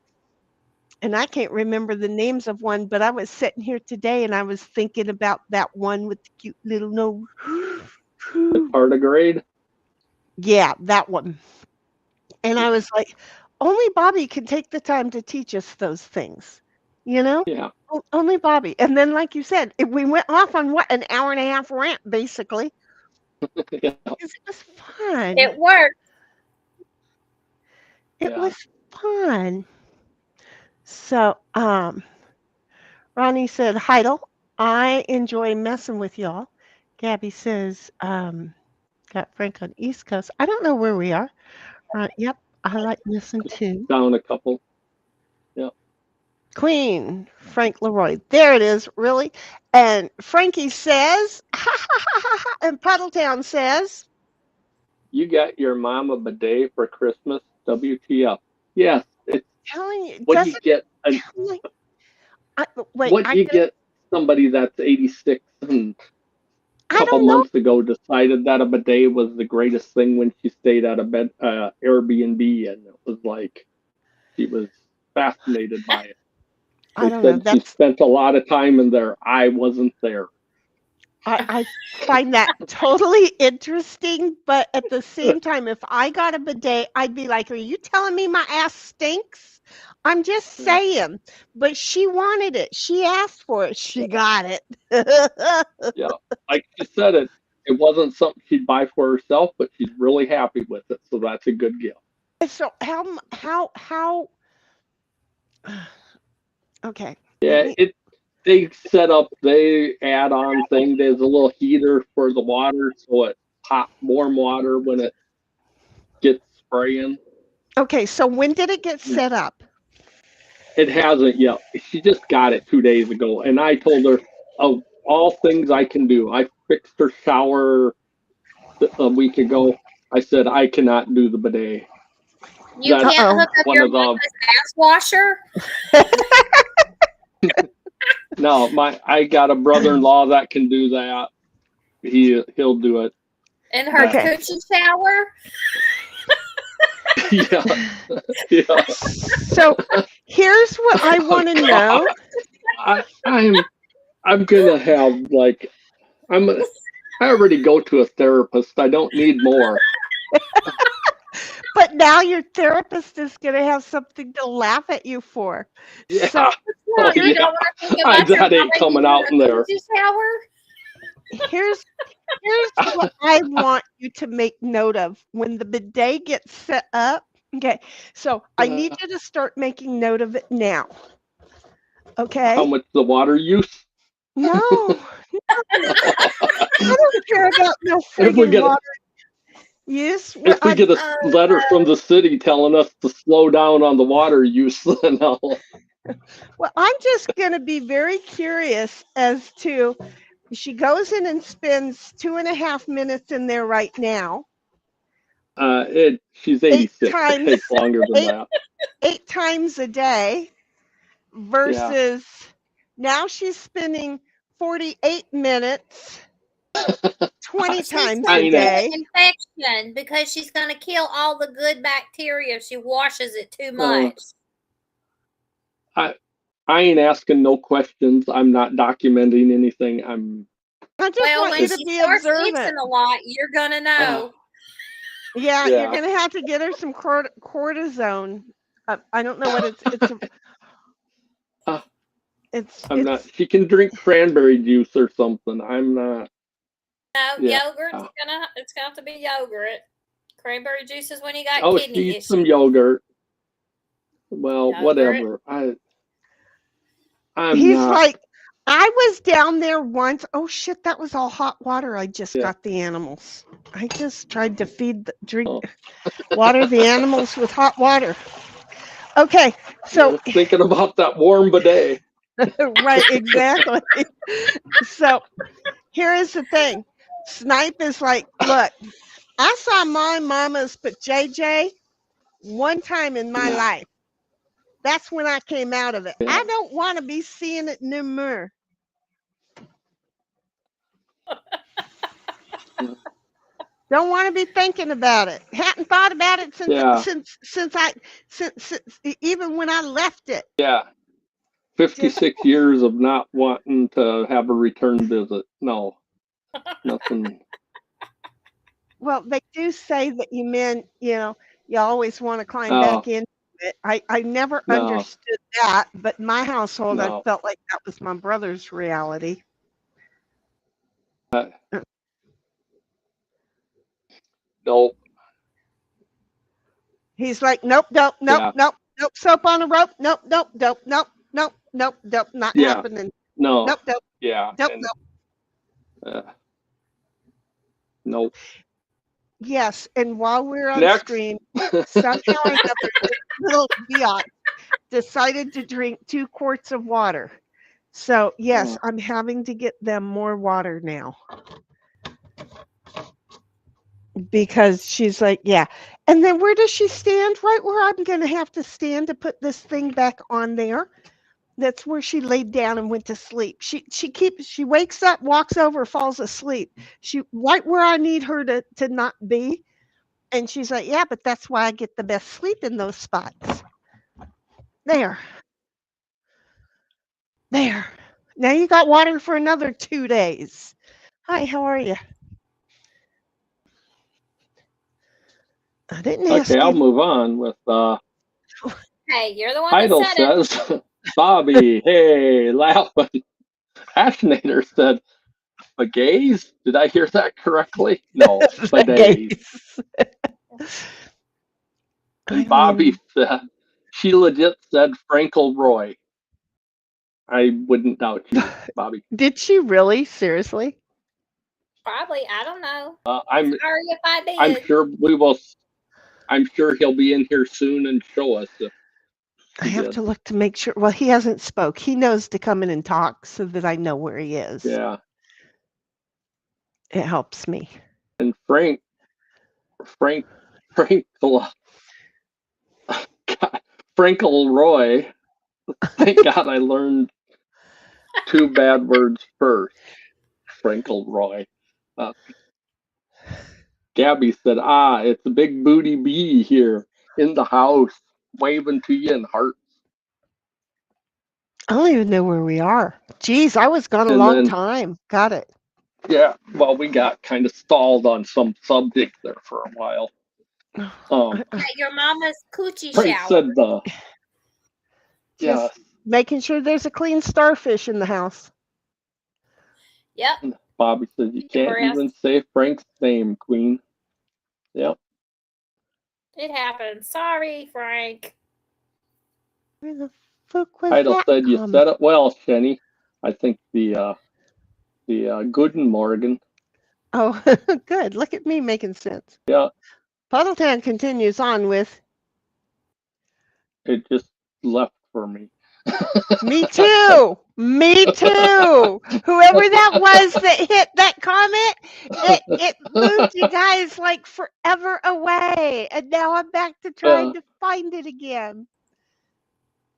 And I can't remember the names of one, but I was sitting here today and I was thinking about that one with the cute little nose. Tardigrade. Yeah, that one. And I was like, only Bobby can take the time to teach us those things, Yeah. Only Bobby. And then, like you said, we went off on an hour and a half rant, basically. Yeah. Because it was fun. It worked. It Yeah. was fun. So, Ronnie said, Heidel, I enjoy messing with y'all. Gabby says, got Frank on East Coast. I don't know where we are. Yep, I like messing too. Down a couple. Yeah. Queen, Frank Leroy. There it is, really. And Frankie says, ha ha ha ha ha. And Puddletown says, You got your mom a bidet for Christmas? WTF? Yes, it's Telling you, what you doesn't get. like, wait, What you get somebody that's 86 and a I couple don't know. months ago decided that a bidet was the greatest thing when she stayed at a bed Airbnb, and it was like she was fascinated by it. I They don't know. said she spent a lot of time in there. I wasn't there. I find that totally interesting, but at the same time, if I got a bidet, I'd be like, "Are you telling me my ass stinks?" I'm just saying. But she wanted it. She asked for it. She got it. Yeah, like she said, it wasn't something she'd buy for herself, but she's really happy with it, so that's a good gift. So how okay. Let Yeah, me they add on thing. There's a little heater for the water, so it's hot, warm water when it gets spraying. Okay, so when did it get set up? It hasn't yet. She just got it 2 days ago, and I told her of all things I can do. I fixed her shower a week ago. I said I cannot do the bidet. You That's can't Uh-oh. hook up one your of the mama's ass washer? no. I got a brother-in-law that can do that. He'll do it. In her Okay. coochie shower? Yeah, yeah. So here's what I want to know. I'm gonna have like I already go to a therapist. I don't need more. But now your therapist is going to have something to laugh at you for. Yeah. So Oh, You yeah. don't want to think about your That ain't mama coming using out a in there. coochie shower? here's what I want you to make note of when the bidet gets set up. Okay, so I need you to start making note of it now. How Okay? much the water use? No, I don't care about no If we friggin' get water use. if we get a letter from the city telling us to slow down on the water use, then Well, I'm just going to be very curious as to. She goes in and spends 2.5 minutes in there right now. she's 8 86. It times, takes longer than that. 8 times a day versus now she's spending 48 minutes 20 She's times going a to day. get an infection because she's going to kill all the good bacteria if she washes it too much. I ain't asking no questions. I'm not documenting anything. I just Well, want when you to she be starts observant. itching a lot, you're going to know. Yeah, Yeah. you're going to have to get her some cortisone. I don't know what I'm not. She can drink cranberry juice or something. I'm not. No, Yeah. yogurt's it's gonna have to be yogurt. Cranberry juice is when you got Oh, kidney she issues. eats some yogurt. Well, Yogurt. whatever. I'm He's not. like, I was down there once. Oh shit, that was all hot water I just Yeah. got the animals. I just tried to Oh. water the animals with hot water. Okay, so Just thinking about that warm bidet. right, exactly. So here is the thing. Snipe is like, look, I saw my mamas put JJ one time in my life. That's when I came out of it. Yeah. I don't want to be seeing it no more. Don't want to be thinking about it. Hadn't thought about it since even when I left it. Yeah. 56 years of not wanting to have a return visit. No. Nothing. Well, they do say that you men, you always want to climb Oh. back into it. I never understood that, but in my household, I No. felt like that was my brother's reality. Nope. He's like, nope, Yeah. soap on a rope, nope, not Yeah. happening. No. Nope. Yeah. Nope. Nope. Yes, and while we're on Next. stream, somehow or another, this little biatch decided to drink 2 quarts of water. So yes, I'm having to get them more water now. because she's like, yeah. And then where does she stand? Right where I'm going to have to stand to put this thing back on there. That's where she laid down and went to sleep. She wakes up, walks over, falls asleep. She right where I need her to not be. And she's like, yeah, but that's why I get the best sleep in those spots. There. There. Now you got water for another 2 days. Hi, how are you? I didn't Okay, ask I'll you. move on with Hey, you're the one that Idle said it. says, Bobby, hey, laughing. Ashnader said, Bagays? Did I hear that correctly? No, The bidets. gays. I And don't Bobby even. said, she legit said Frankel Roy. I wouldn't doubt you, Bobby. Did she really? Seriously? Probably. I don't know. I'm Sorry if I I'm did. sure we will. I'm sure he'll be in here soon and show us if I he have did. to look to make sure. Well, he hasn't spoke. He knows to come in and talk so that I know where he is. Yeah. It helps me. And Frank, God, Frankel Roy. Thank God I learned 2 bad words first. Frankel Roy. Uh, Gabby said, it's a big booty bee here in the house, waving to you in hearts. I don't even know where we are. Geez, I was gone a And long then, time. Got it. yeah, well, we got kind of stalled on some subject there for a while. At your mama's coochie Frank shower. said, Just making sure there's a clean starfish in the house. Yep. Bobby says, you can't even say Frank's name, Queen. Yep. It happened. Sorry, Frank. Where the fuck was Idle that said, you comment? said it well, Sheni. I think the Guten Morgen. Oh, good. Look at me making sense. Yeah, Puddletown continues on with, it just left for me. me too. Me too. Whoever that was that hit that comment, it moved you guys like forever away. And now I'm back to trying to find it again.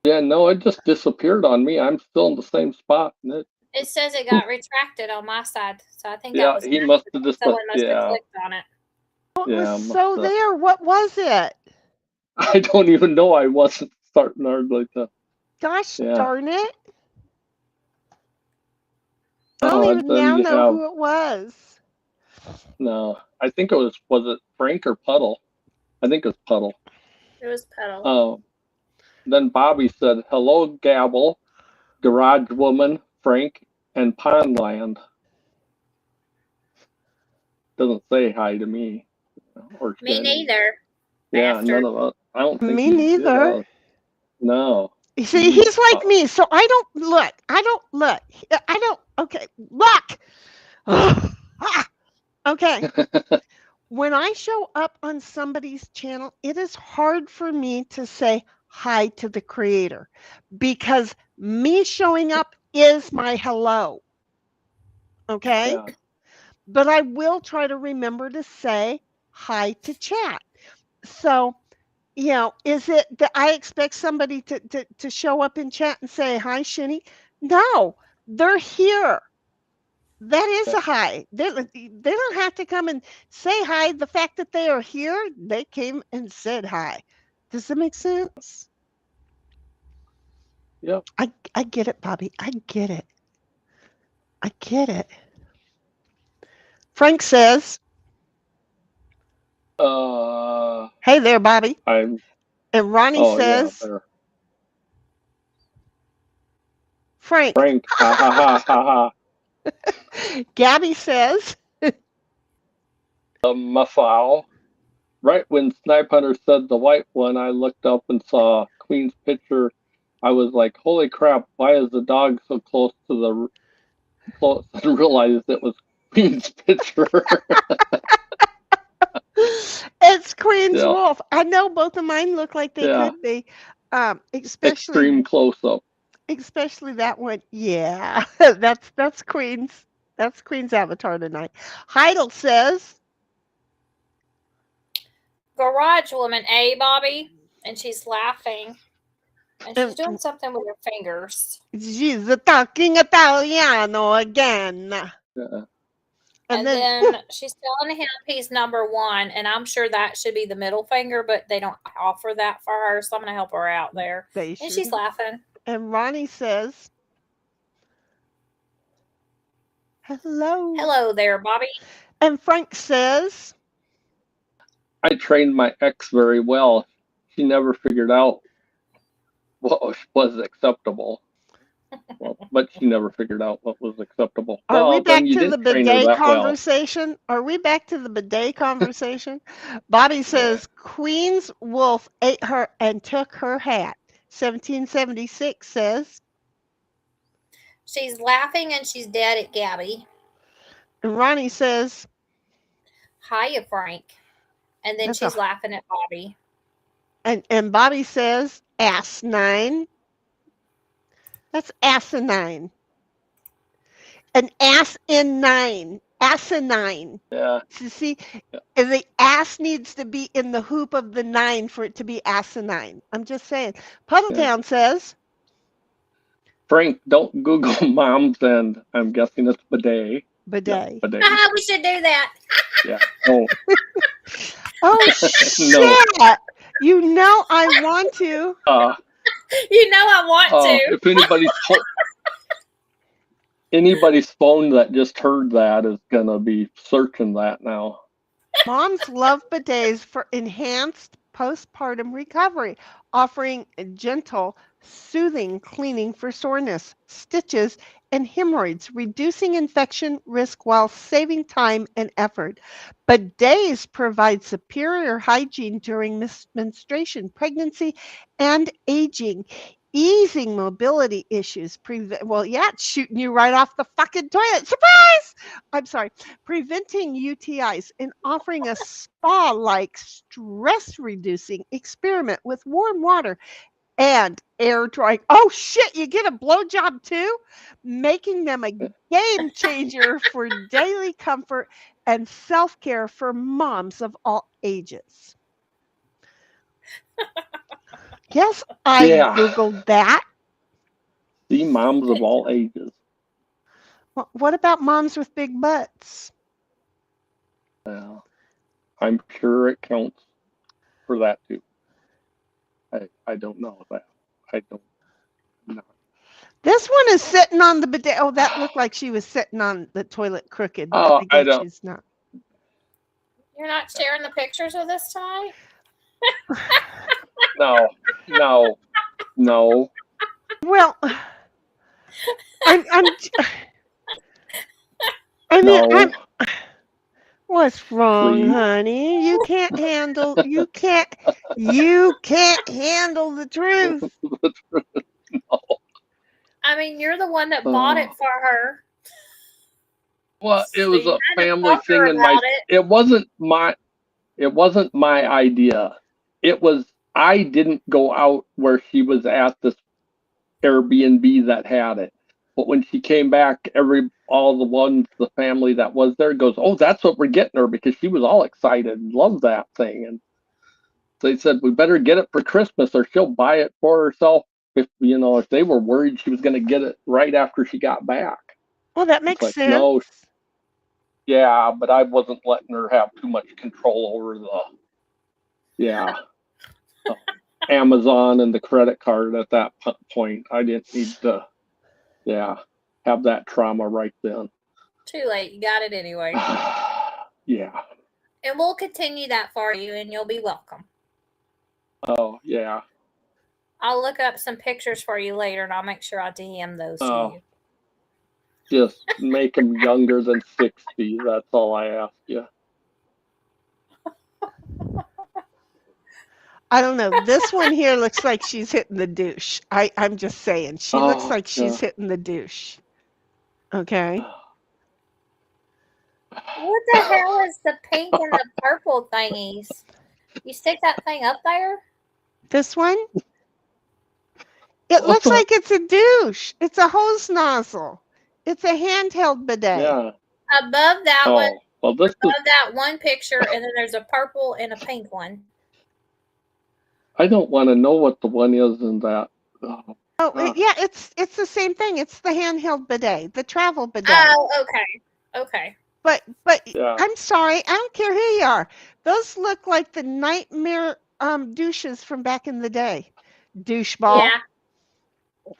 Yeah, no, it just disappeared on me. I'm still in the same spot. And It says it got retracted on my side, so I think yeah, that was he must have just someone must have yeah, clicked on it. It yeah. was so there. What was it? I don't even know. I wasn't starting hardly to. Gosh Yeah. darn it. I Oh, don't and even then now you know have who it was. no. I think it was it Frank or Puddle? I think it was Puddle. It was Pedal. Oh, then Bobby said, "Hello, Gabble, Garage Woman, Frank, and Pondland." Doesn't say hi to me or Me Sheni. neither. Yeah, Bastard. none of us. I don't think Me he neither. did. No. You see, he's like me, so I don't look. I don't look. I don't. Okay, look. Okay. When I show up on somebody's channel, it is hard for me to say hi to the creator because me showing up is my hello. Okay. Yeah. But I will try to remember to say hi to chat. So, is it that I expect somebody to show up in chat and say, hi, Sheni? No, they're here. That is a hi. They don't have to come and say hi. The fact that they are here, they came and said hi. Does that make sense? Yep. I get it, Bobby. I get it. I get it. Frank says, hey there, Bobby. I'm. And Ronnie Oh says, yeah, there. Frank. Frank. Ha ha ha ha ha. Gabby says, Mafow. Right when Snipe Hunter said the white one, I looked up and saw Queen's picture. I was like, "Holy crap! Why is the dog so close to the close?" And realized it was Queen's picture. it's Queen's Yeah. Wolf. I know both of mine look like they Yeah. could be. Extreme close up. Especially that one. Yeah. That's Queen's avatar tonight. Heidel says, garage woman, Bobby? And she's laughing. And she's doing And something with her fingers. she's talking Italiano again. Yeah. And then she's telling him he's number one, and I'm sure that should be the middle finger, but they don't offer that for her, so I'm going to help her out there. they And she's shouldn't. laughing. And Ronnie says, hello. Hello there, Bobby. And Frank says, I trained my ex very well. She never figured out what was acceptable. Well, but she never figured out what was acceptable. are we Well, back then you to the didn't train her bidet that well. conversation? Are we back to the bidet conversation? Bobby says, Queen's wolf ate her and took her hat. 1776 says, She's laughing and she's dead at Gabby. and Ronnie says, Hiya, Frank. And then That's she's a- laughing at Bobby. and Bobby says, asinine. That's asinine. An ass in nine. Asinine. Yeah. So see, the ass needs to be in the hoop of the nine for it to be asinine. I'm just saying. Puddletown says, Frank, don't Google moms, and I'm guessing it's bidet. bidet. Yeah, bidet. We should do that. Yeah. Oh, Oh, shit. You know I want to. You know I want to. If anybody's phone that just heard that is gonna be searching that now. Moms love bidets for enhanced postpartum recovery, offering a gentle, soothing cleaning for soreness, stitches, and hemorrhoids, reducing infection risk while saving time and effort. Bidets provide superior hygiene during menstruation, pregnancy, and aging. Easing mobility issues. It's shooting you right off the fucking toilet. Surprise! I'm sorry. Preventing UTIs and offering a spa-like stress-reducing experiment with warm water and air drying. Oh shit! You get a blowjob too, making them a game changer for daily comfort and self-care for moms of all ages. Yes, I Googled that. See, moms of all ages. What about moms with big butts? Well, I'm sure it counts for that too. I don't know that. I don't know. This one is sitting on the bidet. Oh, that looked like she was sitting on the toilet crooked. Oh, I don't. She's not. You're not sharing the pictures of this time? No. Well, what's wrong, Please. honey? You can't handle the truth. No. I mean, you're the one that bought it for her. Well, it was So a you had to family talk to her thing, and about it wasn't my idea. It was, I didn't go out where she was at this Airbnb that had it. But when she came back, the family that was there goes, oh, that's what we're getting her, because she was all excited and loved that thing. And they said, we better get it for Christmas or she'll buy it for herself if they were worried she was going to get it right after she got back. Well, that makes sense. No, yeah, but I wasn't letting her have too much control over the Amazon and the credit card at that point. I didn't need to, have that trauma right then. Too late. You got it anyway. Yeah. And we'll continue that for you, and you'll be welcome. Oh, yeah. I'll look up some pictures for you later, and I'll make sure I DM those to you. Just make them younger than 60. That's all I ask you. I don't know. This one here looks like she's hitting the douche. I'm just saying. She looks like she's hitting the douche. Okay. What the hell is the pink and the purple thingies? You stick that thing up there? This one? It looks like it's a douche. It's a hose nozzle. It's a handheld bidet. Yeah. Above that one. Well, Above that one picture, and then there's a purple and a pink one. I don't want to know what the one is in that. Oh, Yeah, it's the same thing. It's the handheld bidet, the travel bidet. Oh, okay. Okay. But yeah. I'm sorry, I don't care who you are. Those look like the nightmare douches from back in the day. Doucheball. Yeah.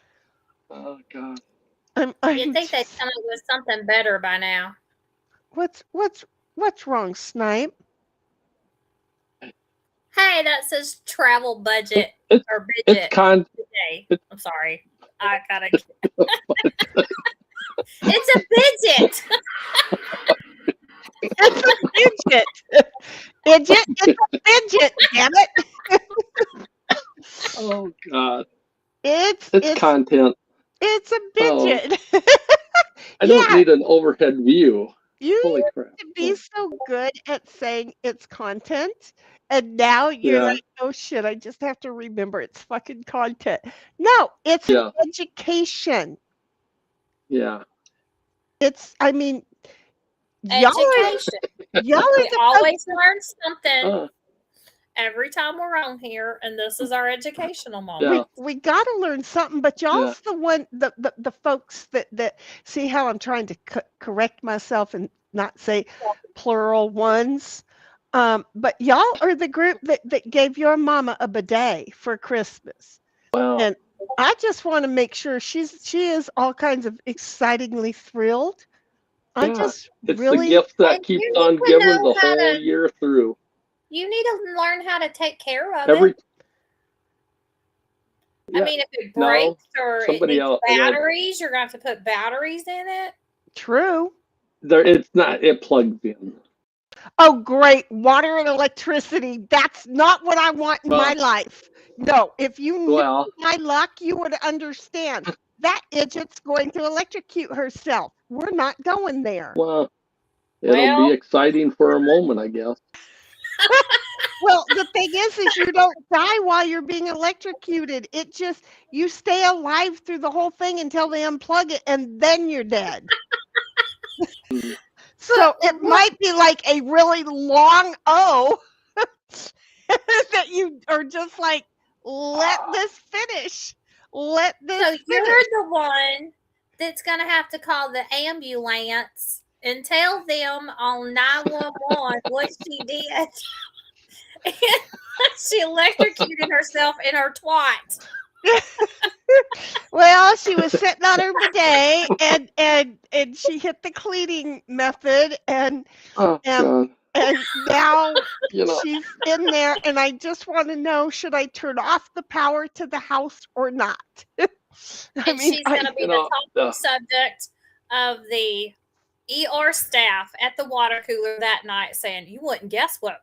Oh God. I'm You'd think they'd come up with something better by now. what's wrong, Snipe? Hey, that says travel budget It's or it's budget con. today. it's- I'm sorry. I gotta. It's a budget. It's a fidget. It's a fidget, damn it. Oh God. It's It's content. it's a Oh. fidget. I don't Yeah. need an overhead view. You Holy crap. used to be so good at saying it's content, and now you're Yeah. like, oh shit, I just have to remember it's fucking content. No, it's Yeah. an education. Yeah. It's, I mean, y'all are Education. y'all are We the always learn something Uh, every time we're on here, and this is our educational moment. Yeah. we got to learn something, but y'all's the one, the folks that see how I'm trying to correct myself and not say plural ones. But y'all are the group that gave your mama a bidet for Christmas. Well, And I just want to make sure she is all kinds of excitingly thrilled. I Yeah, just it's really the gift that And keeps you need on to giving know the how whole to- year through. You need to learn how to take care of Every it. yeah, I mean, if it no, breaks or it somebody needs else, yeah. batteries, you're going to have to put batteries in it. true. there it's not. It plugs in. Oh, great. Water and electricity. That's not what I want in my Well, life. No, if you knew well, my luck, you would understand. That idiot's going to electrocute herself. We're not going there. well. It'll Well- be exciting for a moment, I guess. Well, the thing is you don't die while you're being electrocuted. It just, you stay alive through the whole thing until they unplug it and then you're dead. Hmm. So it might be like a really long O that you are just like, let this finish. Let this So finish. you're the one that's going to have to call the ambulance and tell them on 911 what she did. She electrocuted herself in her twat. Well, she was sitting on her bidet and she hit the cleaning method and Oh God. and now You know. she's in there and I just want to know, should I turn off the power to the house or not? I And mean, she's going to be you the know, topic subject of the ER staff at the water cooler that night saying, you wouldn't guess what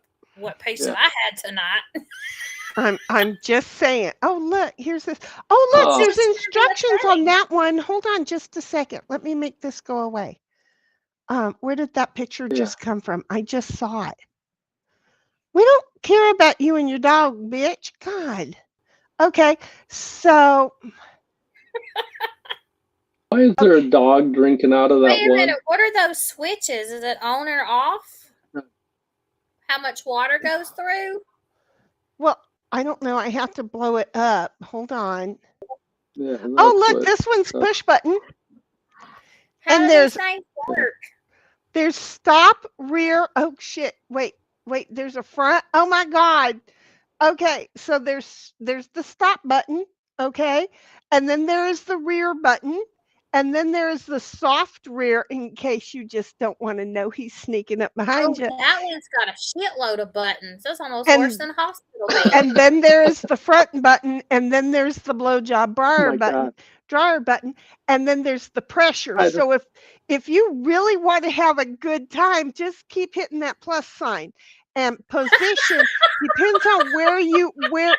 patient I had tonight. I'm just saying. Oh, look, here's this. Oh, look, Oh. there's instructions on that one. Hold on just a second. Let me make this go away. Where did that picture just come from? I just saw it. We don't care about you and your dog, bitch. God. Okay, so Why is there a dog drinking out of that Wait a one? minute. What are those switches? Is it on or off? How much water goes through? well, I don't know. I have to blow it up. Hold on. Yeah, Oh, that's look, what- this one's push button. How And do there's- these things work? There's stop, rear. Oh shit. Wait. There's a front. Oh my God. Okay. So there's the stop button. Okay. And then there is the rear button. And then there's the soft rear in case you just don't want to know he's sneaking up Oh, behind you. that one's got a shitload of buttons. That's almost And- worse than a hospital bed. And then there's the front button. And then there's the blowjob Oh dryer my button. God. Dryer button, and then there's the pressure. I So if you really want to have a good time, just keep hitting that plus sign. And position depends on where.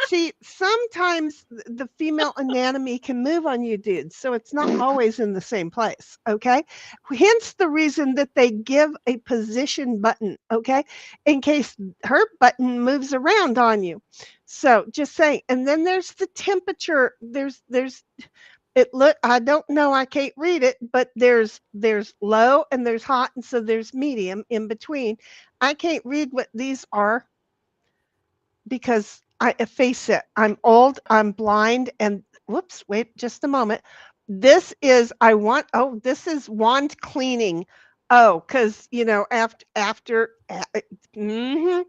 See, sometimes the female anatomy can move on you, dudes. So it's not always in the same place. Okay. Hence the reason that they give a position button. Okay, in case her button moves around on you. So just saying. And then there's the temperature. There's I don't know, I can't read it, but there's low and there's hot, and so there's medium in between. I can't read what these are because I face it. I'm old, I'm blind, and whoops, wait just a moment. This is this is wand cleaning. Oh, because mhm,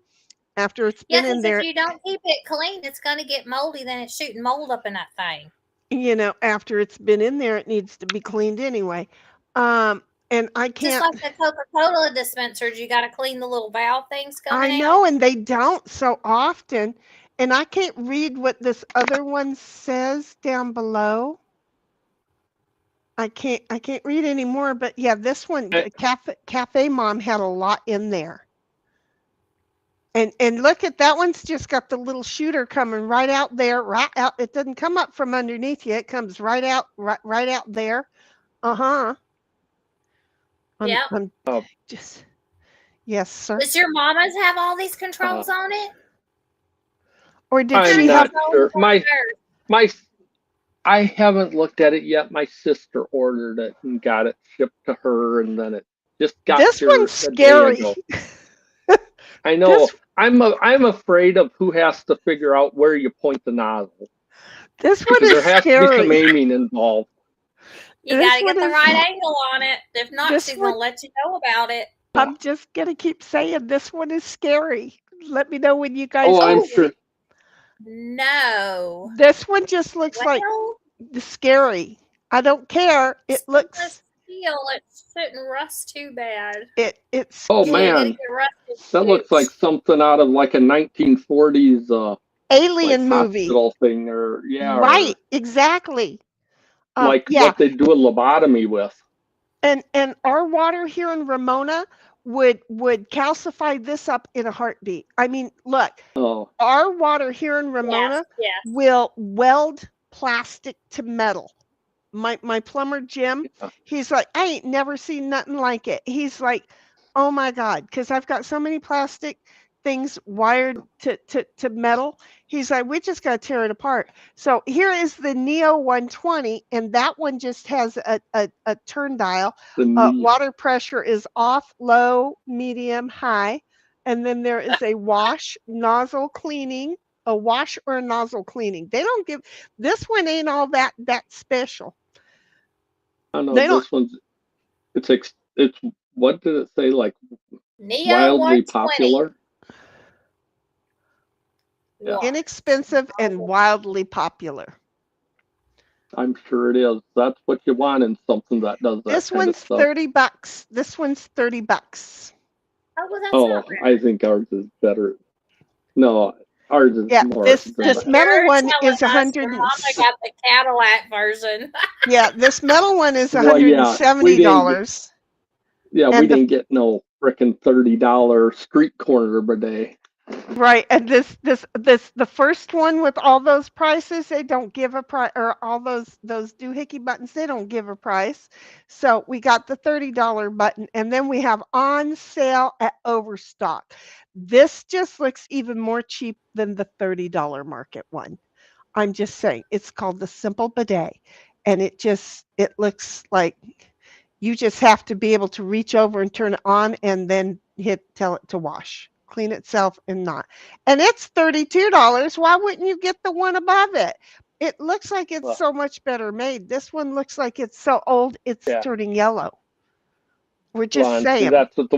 after it's Yeah, been in because if there, you don't keep it clean, it's going to get moldy. Then it's shooting mold up in that thing. after it's been in there, it needs to be cleaned anyway. And I Just can't. like the Coca-Cola dispensers, you got to clean the little valve things I coming know, out. and they don't so often. And I can't read what this other one says down below. I can't read anymore, but yeah, this one, Eh, Cafe Mom had a lot in there. And look at that one's just got the little shooter coming right out there, right out. It doesn't come up from underneath you. It comes right out there. Uh-huh. Yeah. I'm uh, just yes, sir. Does your mama's have all these controls uh, on it? Or did What kind I'm she of have not controls sure. are on hers? My I haven't looked at it yet. My sister ordered it and got it shipped to her, and then it just got this one's here a day scary. ago. I This know. I'm afraid of who has to figure out where you point the nozzle this one because is there has to be some scary. aiming involved. You got This to one get the is right angle on it. If not, this she's one going to let you know about it. I'm just gonna keep saying this one is scary. Let me know when you guys Oh, I'm Oh, can sure. see. no. This one just looks like Well, scary. I don't care. It stainless looks steel, it shouldn't rust too bad. it's Oh You ain't scary. going to man, get rusted that looks like boots. something out of like a 1940s like Alien movie. hospital thing, or yeah, or Right, exactly. like Yeah, what they do a lobotomy with. and our water here in Ramona would calcify this up in a heartbeat. I mean, look, Oh, our water here in Yes, Ramona yes. will weld plastic to metal. My plumber Jim, yeah. he's like, I ain't never seen nothing like it. He's like, oh my God, because I've got so many plastic things wired to metal. He's like, we just got to tear it apart. So here is the Neo 120, and that one just has a turn dial. The knee. Water pressure is off, low, medium, high. And then there is a wash nozzle cleaning, a wash or a nozzle cleaning. They don't give this one ain't all that special. I don't know. They don't This one's it's what did it say? Like Neo wildly 120 popular. Yeah, wash. inexpensive and wildly popular. I'm sure it is. That's what you want in something that does that This kind of one's stuff. $30. This one's $30. Oh, well, that's Oh, not I bad. think ours is better. No, ours is Yeah, more this than this that. metal You're one telling is a us hundred your and mama got the Cadillac version. yeah, this metal one is Well, $170. yeah, we And the didn't get no frickin' $30 street corner bidet. right, and the first one with all those prices, they don't give a price, or all those doohickey buttons, they don't give a price. So we got the $30 button, and then we have on sale at Overstock. This just looks even more cheap than the $30 market one. I'm just saying, it's called the Simple Bidet, and it looks like you just have to be able to reach over and turn it on and then tell it to wash, clean itself and not. And it's $32. Why wouldn't you get the one above it? It looks like it's Well, so much better made. This one looks like it's so old it's yeah. turning yellow. We're Well, just and see, saying. that's what the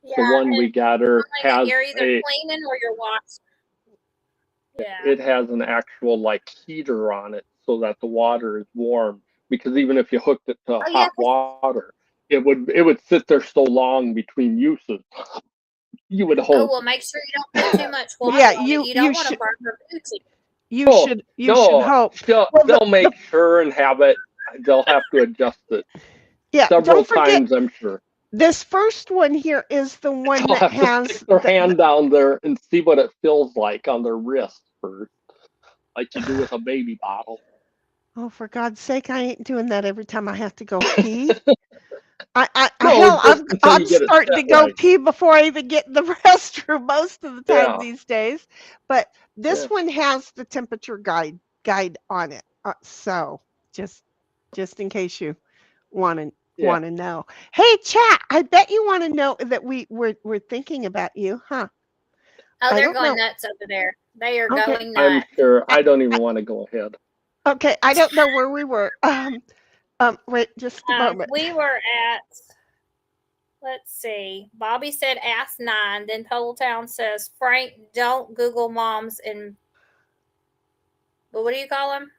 Yeah, one we and got her knowing that has you're either a cleaning or you're washing. Yeah. it has an actual like heater on it so that the water is warm. Because even if you hooked it to Oh, yeah. hot water, it would sit there so long between uses. You would Oh, hope. well, make sure you don't put too much water Yeah, on it. you You you don't want to should burn your booty. Oh you should no, hope. Well, they'll make sure and have it. They'll have to adjust it yeah, several don't forget times, I'm sure. this first one here is the one They'll that have to has stick their hand down there and see what it feels like on their wrist first, like you do with a baby bottle. oh, for God's sake, I ain't doing that every time I have to go pee. No, Hell, just until I'm you get it starting to set go right. pee before I even get in the restroom most of the time Yeah, these days. But yeah. this one has the temperature guide on it. So just in case you want to Yeah. know. Hey, chat, I bet you want to know that we're thinking about you, huh? Oh, I they're don't going know. nuts over there. They are Okay. going I'm nuts. sure. I, I don't even want to go ahead. okay, I don't know where we were. Wait just a moment. We were at, let's see. Bobby said ask 9. Then Town says, Frank, don't Google moms and, what do you call them?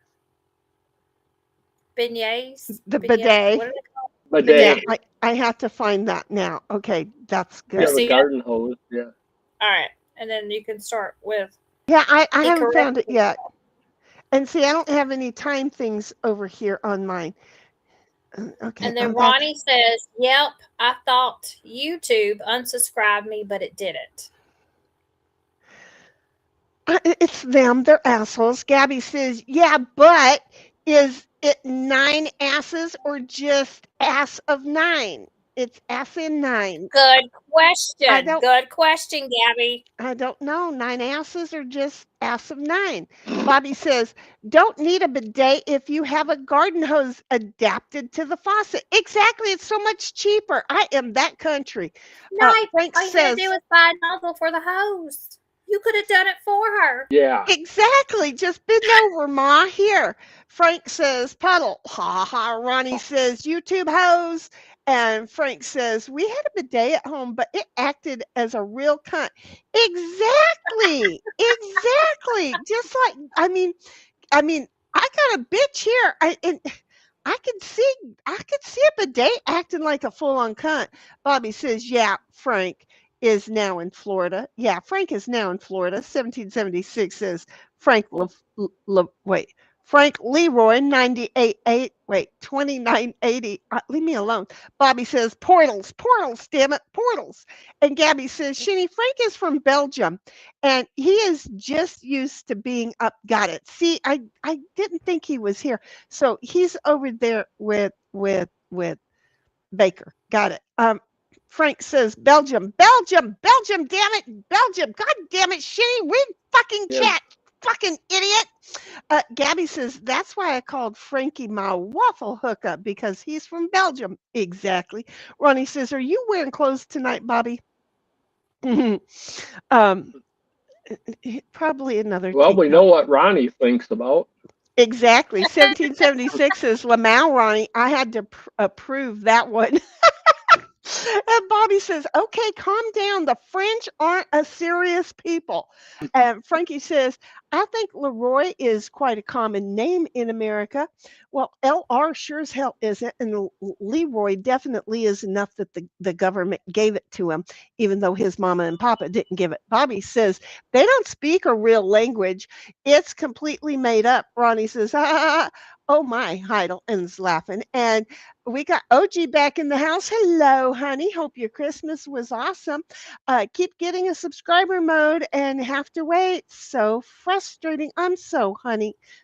Beignets? The Beignets? What bidet. are they called? Yeah, Bidet. Bidet. I have to find that now. Okay, that's You good. have a see it? garden hose. Yeah. All right. And then you can start with, Yeah, I he haven't found corrected it yet. himself. And see, I don't have any time things over here on mine. Okay, And then I'm back. Ronnie says, yep, I thought YouTube unsubscribed me, but it didn't. It's them. They're assholes. Gabby says, yeah, but is it 9 asses or just ass of 9? It's ass in 9. Good I question. don't Good question, Gabby. I don't know. 9 asses or just ass of 9? Bobby says, don't need a bidet if you have a garden hose adapted to the faucet. Exactly. It's so much cheaper. I am that country. No, Frank all you had to do says, was buy a nozzle for the hose. You could have done it for her. Yeah. exactly. Just bend over, Ma. Here. Frank says, puddle. Ha ha. Ronnie says, YouTube hose. And Frank says, we had a bidet at home, but it acted as a real cunt. Exactly. Exactly. Just like, I mean, I got a bitch here. I could see a bidet acting like a full-on cunt. Bobby says, yeah, Frank is now in Florida. Yeah, Frank is now in Florida. 1776 says Frank Leroy 98 wait 2980. Leave me alone. Bobby says portals, damn it, portals. And Gabby says Sheni, Frank is from Belgium and he is just used to being up. Got it. See, I didn't think he was here. So he's over there with Baker. Got it. Frank says Belgium, Belgium, Belgium, damn it, Belgium. God damn it, Shitty, read fucking Yeah. chat, fucking idiot. Gabby says that's why I called Frankie my waffle hookup because he's from Belgium. Exactly. Ronnie says, are you wearing clothes tonight, Bobby? um, probably another Well, tank we top. know what Ronnie thinks about. Exactly. 1776 is Lamau, Ronnie. I had to approve that one. And Bobby says, okay, calm down. The French aren't a serious people. And Frankie says, I think Leroy is quite a common name in America. Well, LR sure as hell isn't. And Leroy definitely is enough that the government gave it to him, even though his mama and papa didn't give it. Bobby says, they don't speak a real language. It's completely made up. Ronnie says, oh my, Heidel, and is laughing. And we got OG back in the house. Hello, honey. Hope your Christmas was awesome. Keep getting a subscriber mode and have to wait. So frustrating. I'm so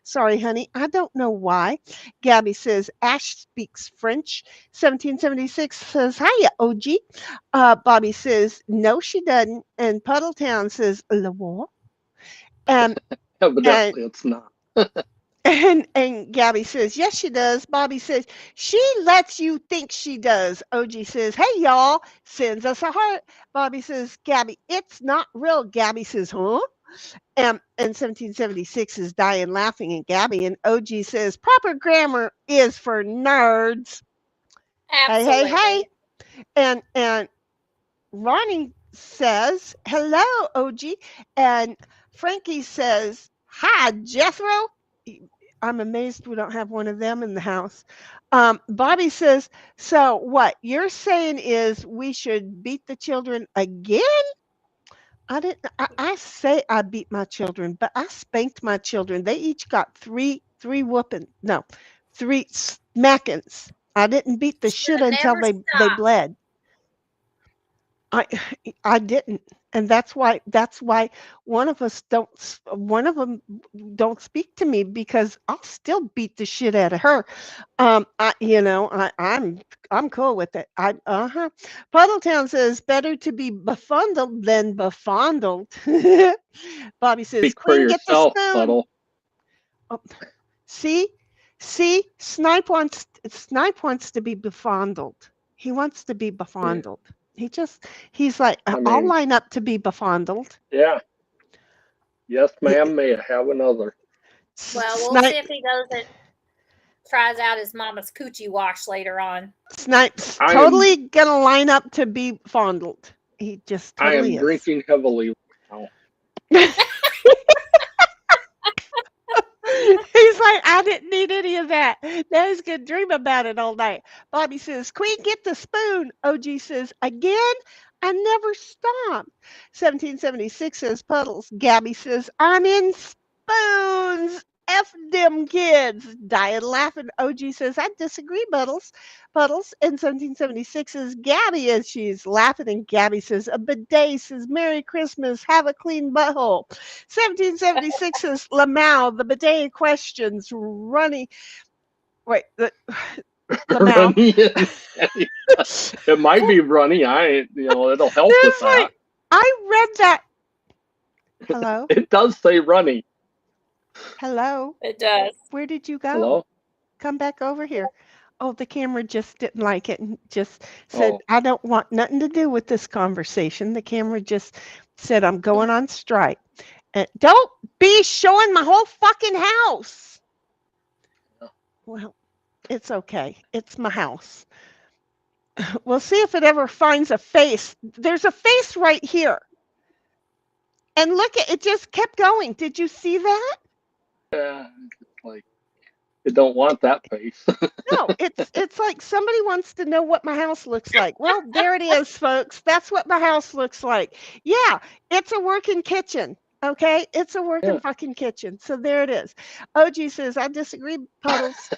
sorry, honey. I don't know why. Gabby says Ash speaks French. 1776 says hiya, OG. Bobby says no, she doesn't. And Puddletown says le what? Evidently, it's not. And Gabby says, yes, she does. Bobby says, she lets you think she does. OG says, hey, y'all, sends us a heart. Bobby says, Gabby, it's not real. Gabby says, huh? And 1776 is dying laughing at Gabby. And OG says, proper grammar is for nerds. Absolutely. Hey. And Ronnie says, hello, OG. And Frankie says, hi, Jethro. I'm amazed we don't have one of them in the house. Bobby says, so what you're saying is we should beat the children again? I say I beat my children, but I spanked my children. They each got three whooping. No, 3 smackings. I didn't beat the shit until Never they stop. bled. I didn't. And that's why one of them don't speak to me because I'll still beat the shit out of her. I'm cool with it. Puddletown says better to be befundled than befondled. Bobby says, Speak for Queen, get the yourself, spoon. Puddle. Oh, see, Snipe wants to be befondled. He wants to be befondled. He's like, I I'll mean- line up to be befondled. Yeah. Yes, ma'am. May I have another? Well, we'll Snipe, see if he goes and tries out his mama's coochie wash later on. Snipe's I am- totally gonna line up to be fondled. He just I totally am is. drinking heavily now. He's like, I didn't need any of that. Now he's gonna dream about it all night. Bobby says, Queen, get the spoon. OG says, again? I never stopped. 1776 says Puddles. Gabby says, I'm in spoons. F them kids. Dying laughing. OG says, I disagree, Puddles. Puddles. And 1776 says Gabby, as she's laughing. And Gabby says, a bidet says, Merry Christmas. Have a clean butthole. 1776 says Lamau, the bidet questions. Runny. Wait, Lamau. Runny it might be runny. It'll help with There's that. like, I read that. Hello? It does say runny. Hello? It does. Where did you go? Hello? Come back over here. Oh, the camera just didn't like it and just said, Oh. I don't want nothing to do with this conversation. The camera just said, I'm going on strike. And don't be showing my whole fucking house. Well, it's okay. It's my house. We'll see if it ever finds a face. There's a face right here. And look, it just kept going. Did you see that? Yeah, it's like it don't want that face. No, it's like somebody wants to know what my house looks like. Well, there it is, folks. That's what my house looks like. Yeah, it's a working kitchen. Okay, it's a working fucking kitchen. So there it is. OG says, I disagree, Puddles.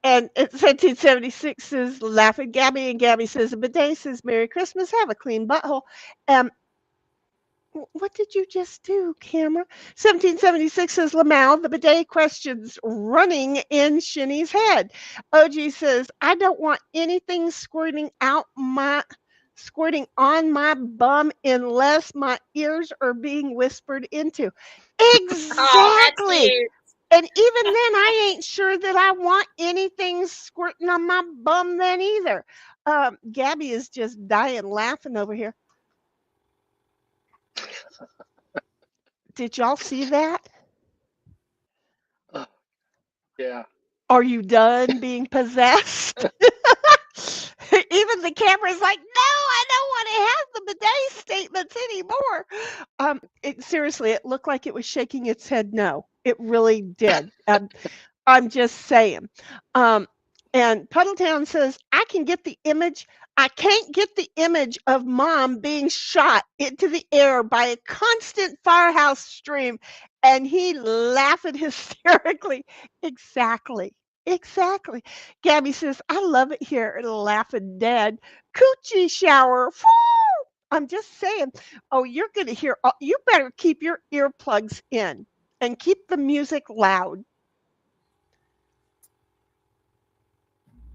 And it's 1776 says, laughing Gabby. And Gabby says, a bidet says, Merry Christmas. Have a clean butthole. What did you just do, camera? 1776 says Lamau, the bidet questions running in Sheni's head. OG says, I don't want anything squirting on my bum unless my ears are being whispered into. Exactly. Oh, And even then, I ain't sure that I want anything squirting on my bum then either. Gabby is just dying laughing over here. Did y'all see that? Yeah. Are you done being possessed? Even the camera's like, no, I don't want to have the bidet statements anymore. Seriously, it looked like it was shaking its head no. It really did. I'm just saying. And Puddletown says, I can't get the image of mom being shot into the air by a constant firehouse stream. And he laughed hysterically. Exactly. Gabby says, I love it here. Laughing dead. Coochie shower. Woo! I'm just saying. Oh, you're going to hear. You better keep your earplugs in and keep the music loud.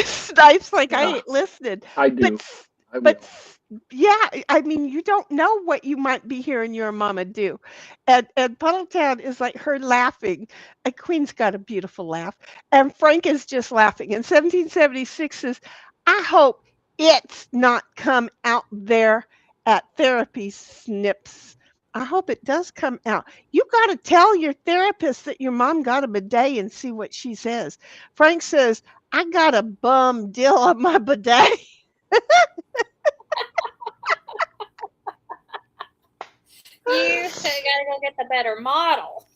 Snipes like I ain't listening. I do. But yeah, I mean, you don't know what you might be hearing your mama do. And Puddletown is like her laughing. And Queen's got a beautiful laugh. And Frank is just laughing. And 1776 says, I hope it's not come out there at therapy, Snips. I hope it does come out. You got to tell your therapist that your mom got a bidet and see what she says. Frank says, I got a bum deal on my bidet. You gotta go get the better model.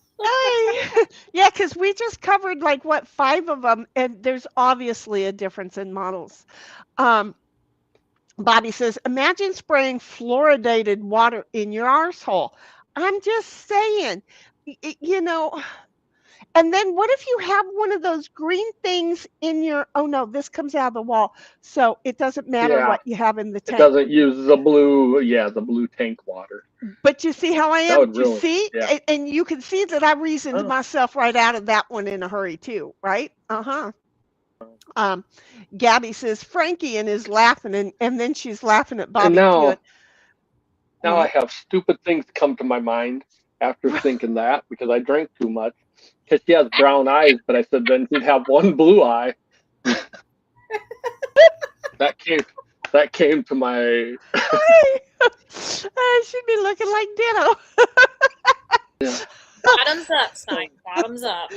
Yeah, because we just covered like 5 of them, and there's obviously a difference in models. Bobby says, imagine spraying fluoridated water in your arsehole. I'm just saying, you know. And then what if you have one of those green things in your, oh no, this comes out of the wall. So it doesn't matter what you have in the tank. It doesn't use the blue tank water. But you see how I am? You see? Yeah. And you can see that I reasoned myself right out of that one in a hurry too, right? Gabby says, Frankie, and is laughing, and then she's laughing at Bobby too. Now I have stupid things come to my mind after thinking that, because I drank too much. Because she has brown eyes, but I said then she'd have one blue eye. That came to my She'd be looking like ditto. Yeah. Bottoms up, Snipe. Bottoms up.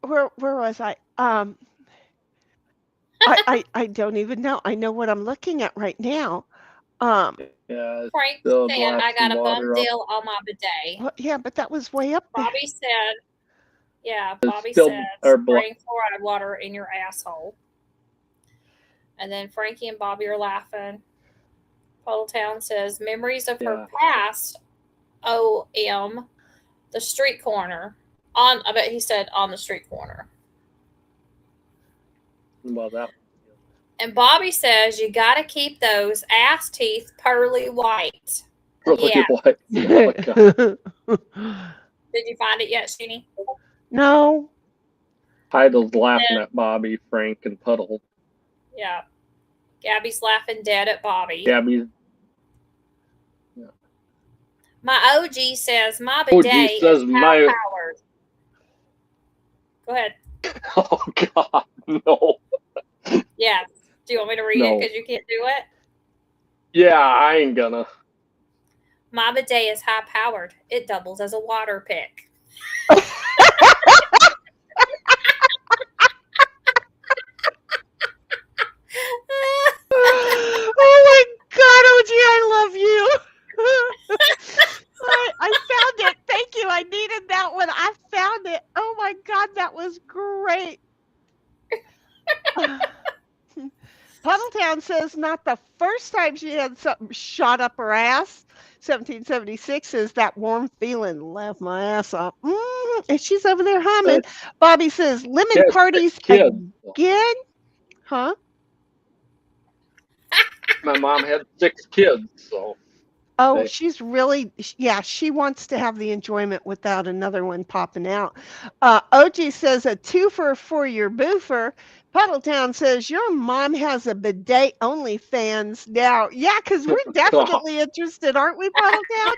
Where was I? I don't even know. I know what I'm looking at right now. Yeah. Frank Still said, glass I got a of bum water up. deal on my bidet. well, yeah, but that was way up there. Bobby said, yeah, It's Bobby still- said, or spraying fluoride water in your asshole. And then Frankie and Bobby are laughing. Puddletown says, memories of her past, OM, the street corner. I bet he said on the street corner. Well, that. And Bobby says, you got to keep those ass teeth pearly white. Really Yeah. white. Oh, God. Did you find it yet, Sheni? No. Heidel's laughing at Bobby, Frank, and Puddle. Yeah. Gabby's laughing dead at Bobby. Gabby's. My OG says my OG bidet says is my- powered. Go ahead. Oh, God. No. Yeah. Do you want me to read it No. because you can't do it? Yeah, I ain't gonna. My bidet is high powered. It doubles as a water pick. Oh my God, OG, I love you. I found it. Thank you. I needed that one. I found it. Oh my God, that was great. Puddletown says not the first time she had something shot up her ass. 1776 is that warm feeling left my ass up. And she's over there humming. Bobby says lemon Yes, parties kids. again. Huh? My mom had 6 kids, so. Oh, Hey. she's really, yeah, she wants to have the enjoyment without another one popping out. OG says a twofer for your boofer. Puddletown says your mom has a bidet OnlyFans now. Yeah, because we're definitely interested, aren't we, Puddletown?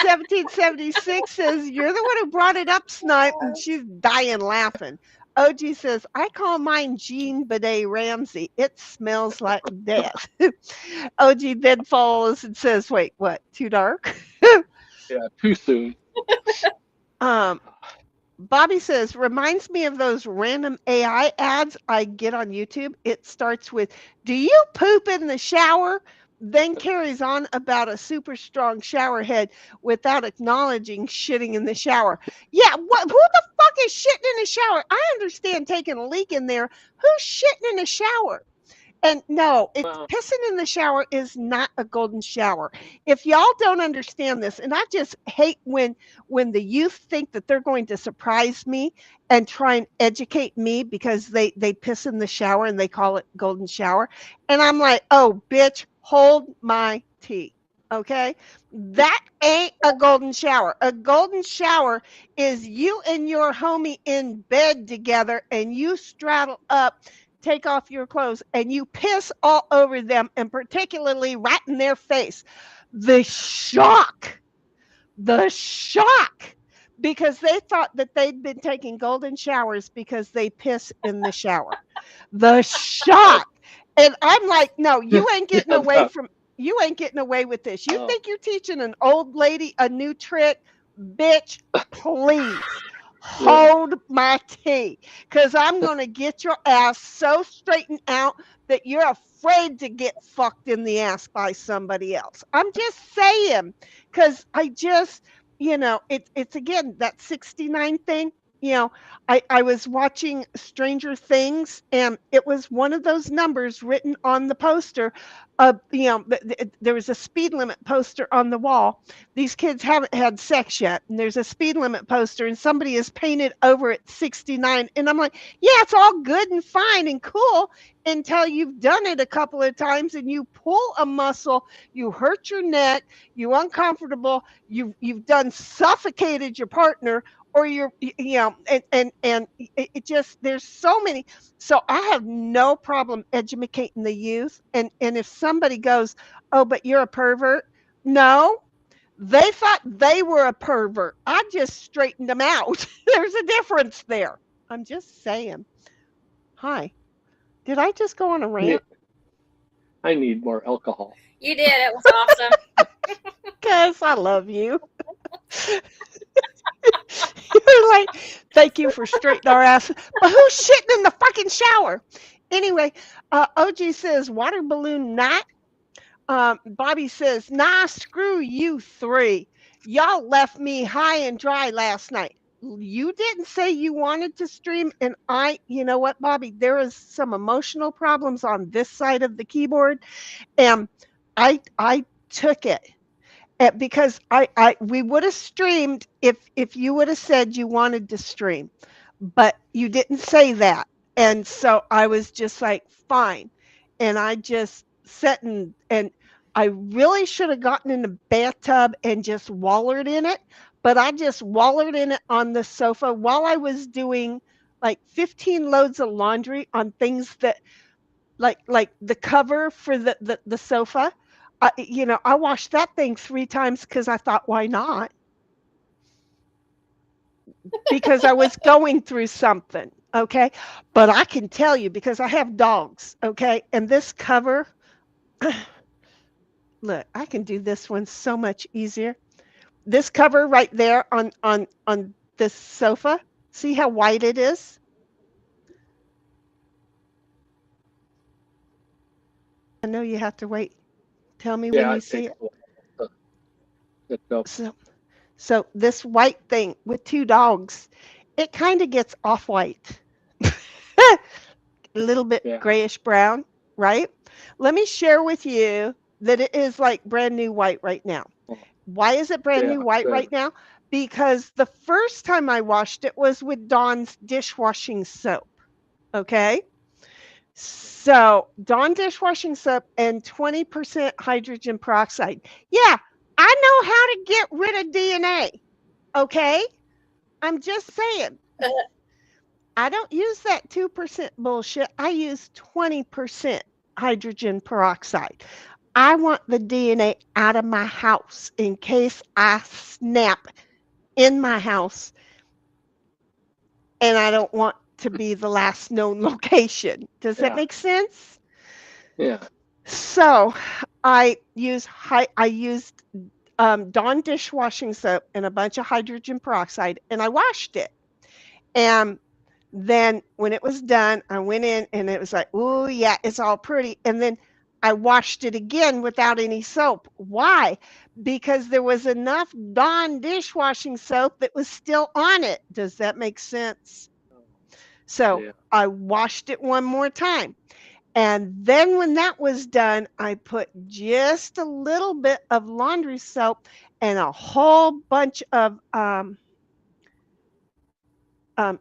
1776 says you're the one who brought it up, Snipe, and she's dying laughing. OG says, I call mine Jean Bidet Ramsey. It smells like death. OG then follows and says, wait, what? Too dark? Yeah, too soon. Bobby says, reminds me of those random AI ads I get on YouTube. It starts with, do you poop in the shower? Then carries on about a super strong shower head without acknowledging shitting in the shower. Yeah, who the fuck is shitting in the shower? I understand taking a leak in there. Who's shitting in the shower? And no, pissing in the shower is not a golden shower. If y'all don't understand this, and I just hate when the youth think that they're going to surprise me and try and educate me because they piss in the shower and they call it golden shower. And I'm like, oh, bitch, hold my tea. Okay? That ain't a golden shower. A golden shower is you and your homie in bed together and you straddle up, take off your clothes, and you piss all over them, and particularly right in their face. The shock, because they thought that they'd been taking golden showers because they piss in the shower. The shock. And I'm like, no, you ain't getting away with this. You think you're teaching an old lady a new trick? Bitch, please. Hold my tea, because I'm going to get your ass so straightened out that you're afraid to get fucked in the ass by somebody else. I'm just saying, because I just, it's again, that 69 thing. I was watching Stranger Things, and it was one of those numbers written on the poster. There was a speed limit poster on the wall. These kids haven't had sex yet, and there's a speed limit poster, and somebody has painted over it 69. And I'm like, yeah, it's all good and fine and cool until you've done it a couple of times and you pull a muscle, you hurt your neck, you uncomfortable, you've done suffocated your partner, or you're, and it just, there's so many. So I have no problem educating the youth. And if somebody goes, oh, but you're a pervert. No, they thought they were a pervert. I just straightened them out. There's a difference there. I'm just saying. Hi. Did I just go on a rant? I need more alcohol. You did. It was awesome. Because I love you. You're like, thank you for straightening our ass. But who's shitting in the fucking shower? Anyway, OG says water balloon not. Bobby says, nah, screw you three. Y'all left me high and dry last night. You didn't say you wanted to stream, and you know what, Bobby? There is some emotional problems on this side of the keyboard, and I took it. Because we would have streamed if you would have said you wanted to stream, but you didn't say that, and so I was just like, fine, and I just sat and I really should have gotten in the bathtub and just wallered in it, but I just wallered in it on the sofa while I was doing like 15 loads of laundry on things that like the cover for the sofa. I washed that thing 3 times because I thought, why not? Because I was going through something, okay? But I can tell you, because I have dogs, okay? And this cover, look, I can do this one so much easier. This cover right there on this sofa, see how white it is? I know you have to wait. Tell me when you see it. So this white thing with 2 dogs, it kind of gets off-white. A little bit grayish brown, right? Let me share with you that it is like brand new white right now. Why is it brand new white right now? Because the first time I washed it was with Dawn's dishwashing soap, okay? So Dawn dishwashing soap and 20% hydrogen peroxide. Yeah, I know how to get rid of DNA, okay? I'm just saying. I don't use that 2% bullshit. I use 20% hydrogen peroxide. I want the DNA out of my house in case I snap in my house, and I don't want to be the last known location. Does that make sense? Yeah. So I used Dawn dishwashing soap and a bunch of hydrogen peroxide, and I washed it. And then when it was done, I went in and it was like, oh yeah, it's all pretty. And then I washed it again without any soap. Why? Because there was enough Dawn dishwashing soap that was still on it. Does that make sense? So I washed it one more time. And then when that was done, I put just a little bit of laundry soap and a whole bunch of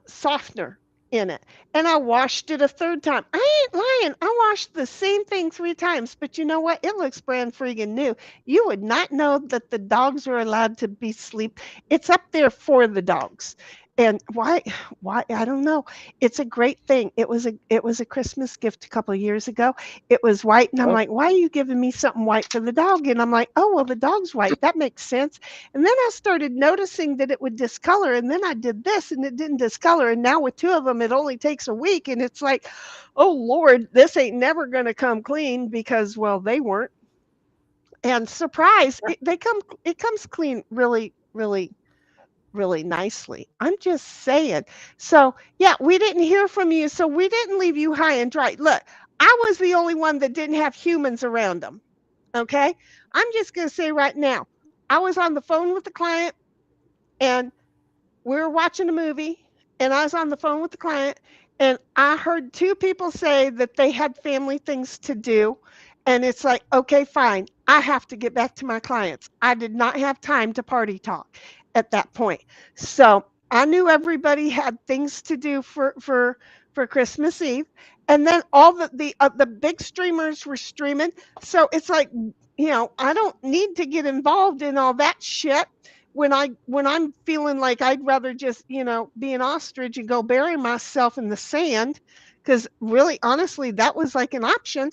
softener in it, and I washed it a 3rd time. I ain't lying. I washed the same thing 3 times, but you know what? It looks brand friggin' new. You would not know that the dogs are allowed to be sleep. It's up there for the dogs. And why I don't know. It's a great thing. It was a Christmas gift a couple of years ago. It was white, and I'm like, why are you giving me something white for the dog? And I'm like, oh well, the dog's white. That makes sense. And then I started noticing that it would discolor, and then I did this and it didn't discolor, and now with 2 of them it only takes a week, and it's like, oh Lord, this ain't never going to come clean, because well, they weren't. And surprise, it comes clean really nicely. I'm just saying. So yeah, we didn't hear from you, so we didn't leave you high and dry. Look, I was the only one that didn't have humans around them. Okay, I'm just going to say right now, I was on the phone with the client, and we were watching a movie, and I was on the phone with the client, and I heard 2 people say that they had family things to do, and it's like, okay, fine, I have to get back to my clients. I did not have time to party talk at that point. So I knew everybody had things to do for Christmas Eve, and then all the big streamers were streaming. So it's like, I don't need to get involved in all that shit when I'm feeling like I'd rather just, be an ostrich and go bury myself in the sand, because really, honestly, that was like an option.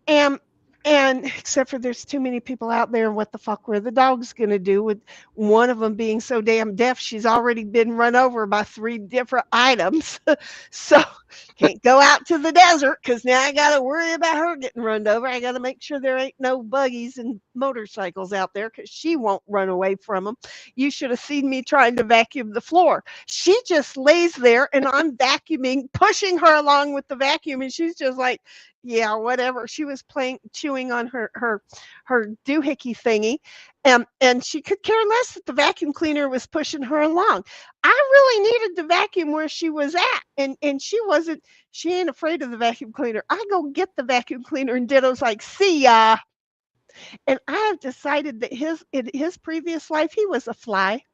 And And except for there's too many people out there, what the fuck were the dogs going to do with one of them being so damn deaf? She's already been run over by 3 different items. So can't go out to the desert because now I got to worry about her getting run over. I got to make sure there ain't no buggies and motorcycles out there because she won't run away from them. You should have seen me trying to vacuum the floor. She just lays there and I'm vacuuming, pushing her along with the vacuum. And she's just like, yeah, whatever. She was chewing on her doohickey thingy, and she could care less that the vacuum cleaner was pushing her along. I really needed the vacuum where she was at, and she wasn't. She ain't afraid of the vacuum cleaner. I go get the vacuum cleaner, and Ditto's like, "See ya." And I have decided that in his previous life he was a fly.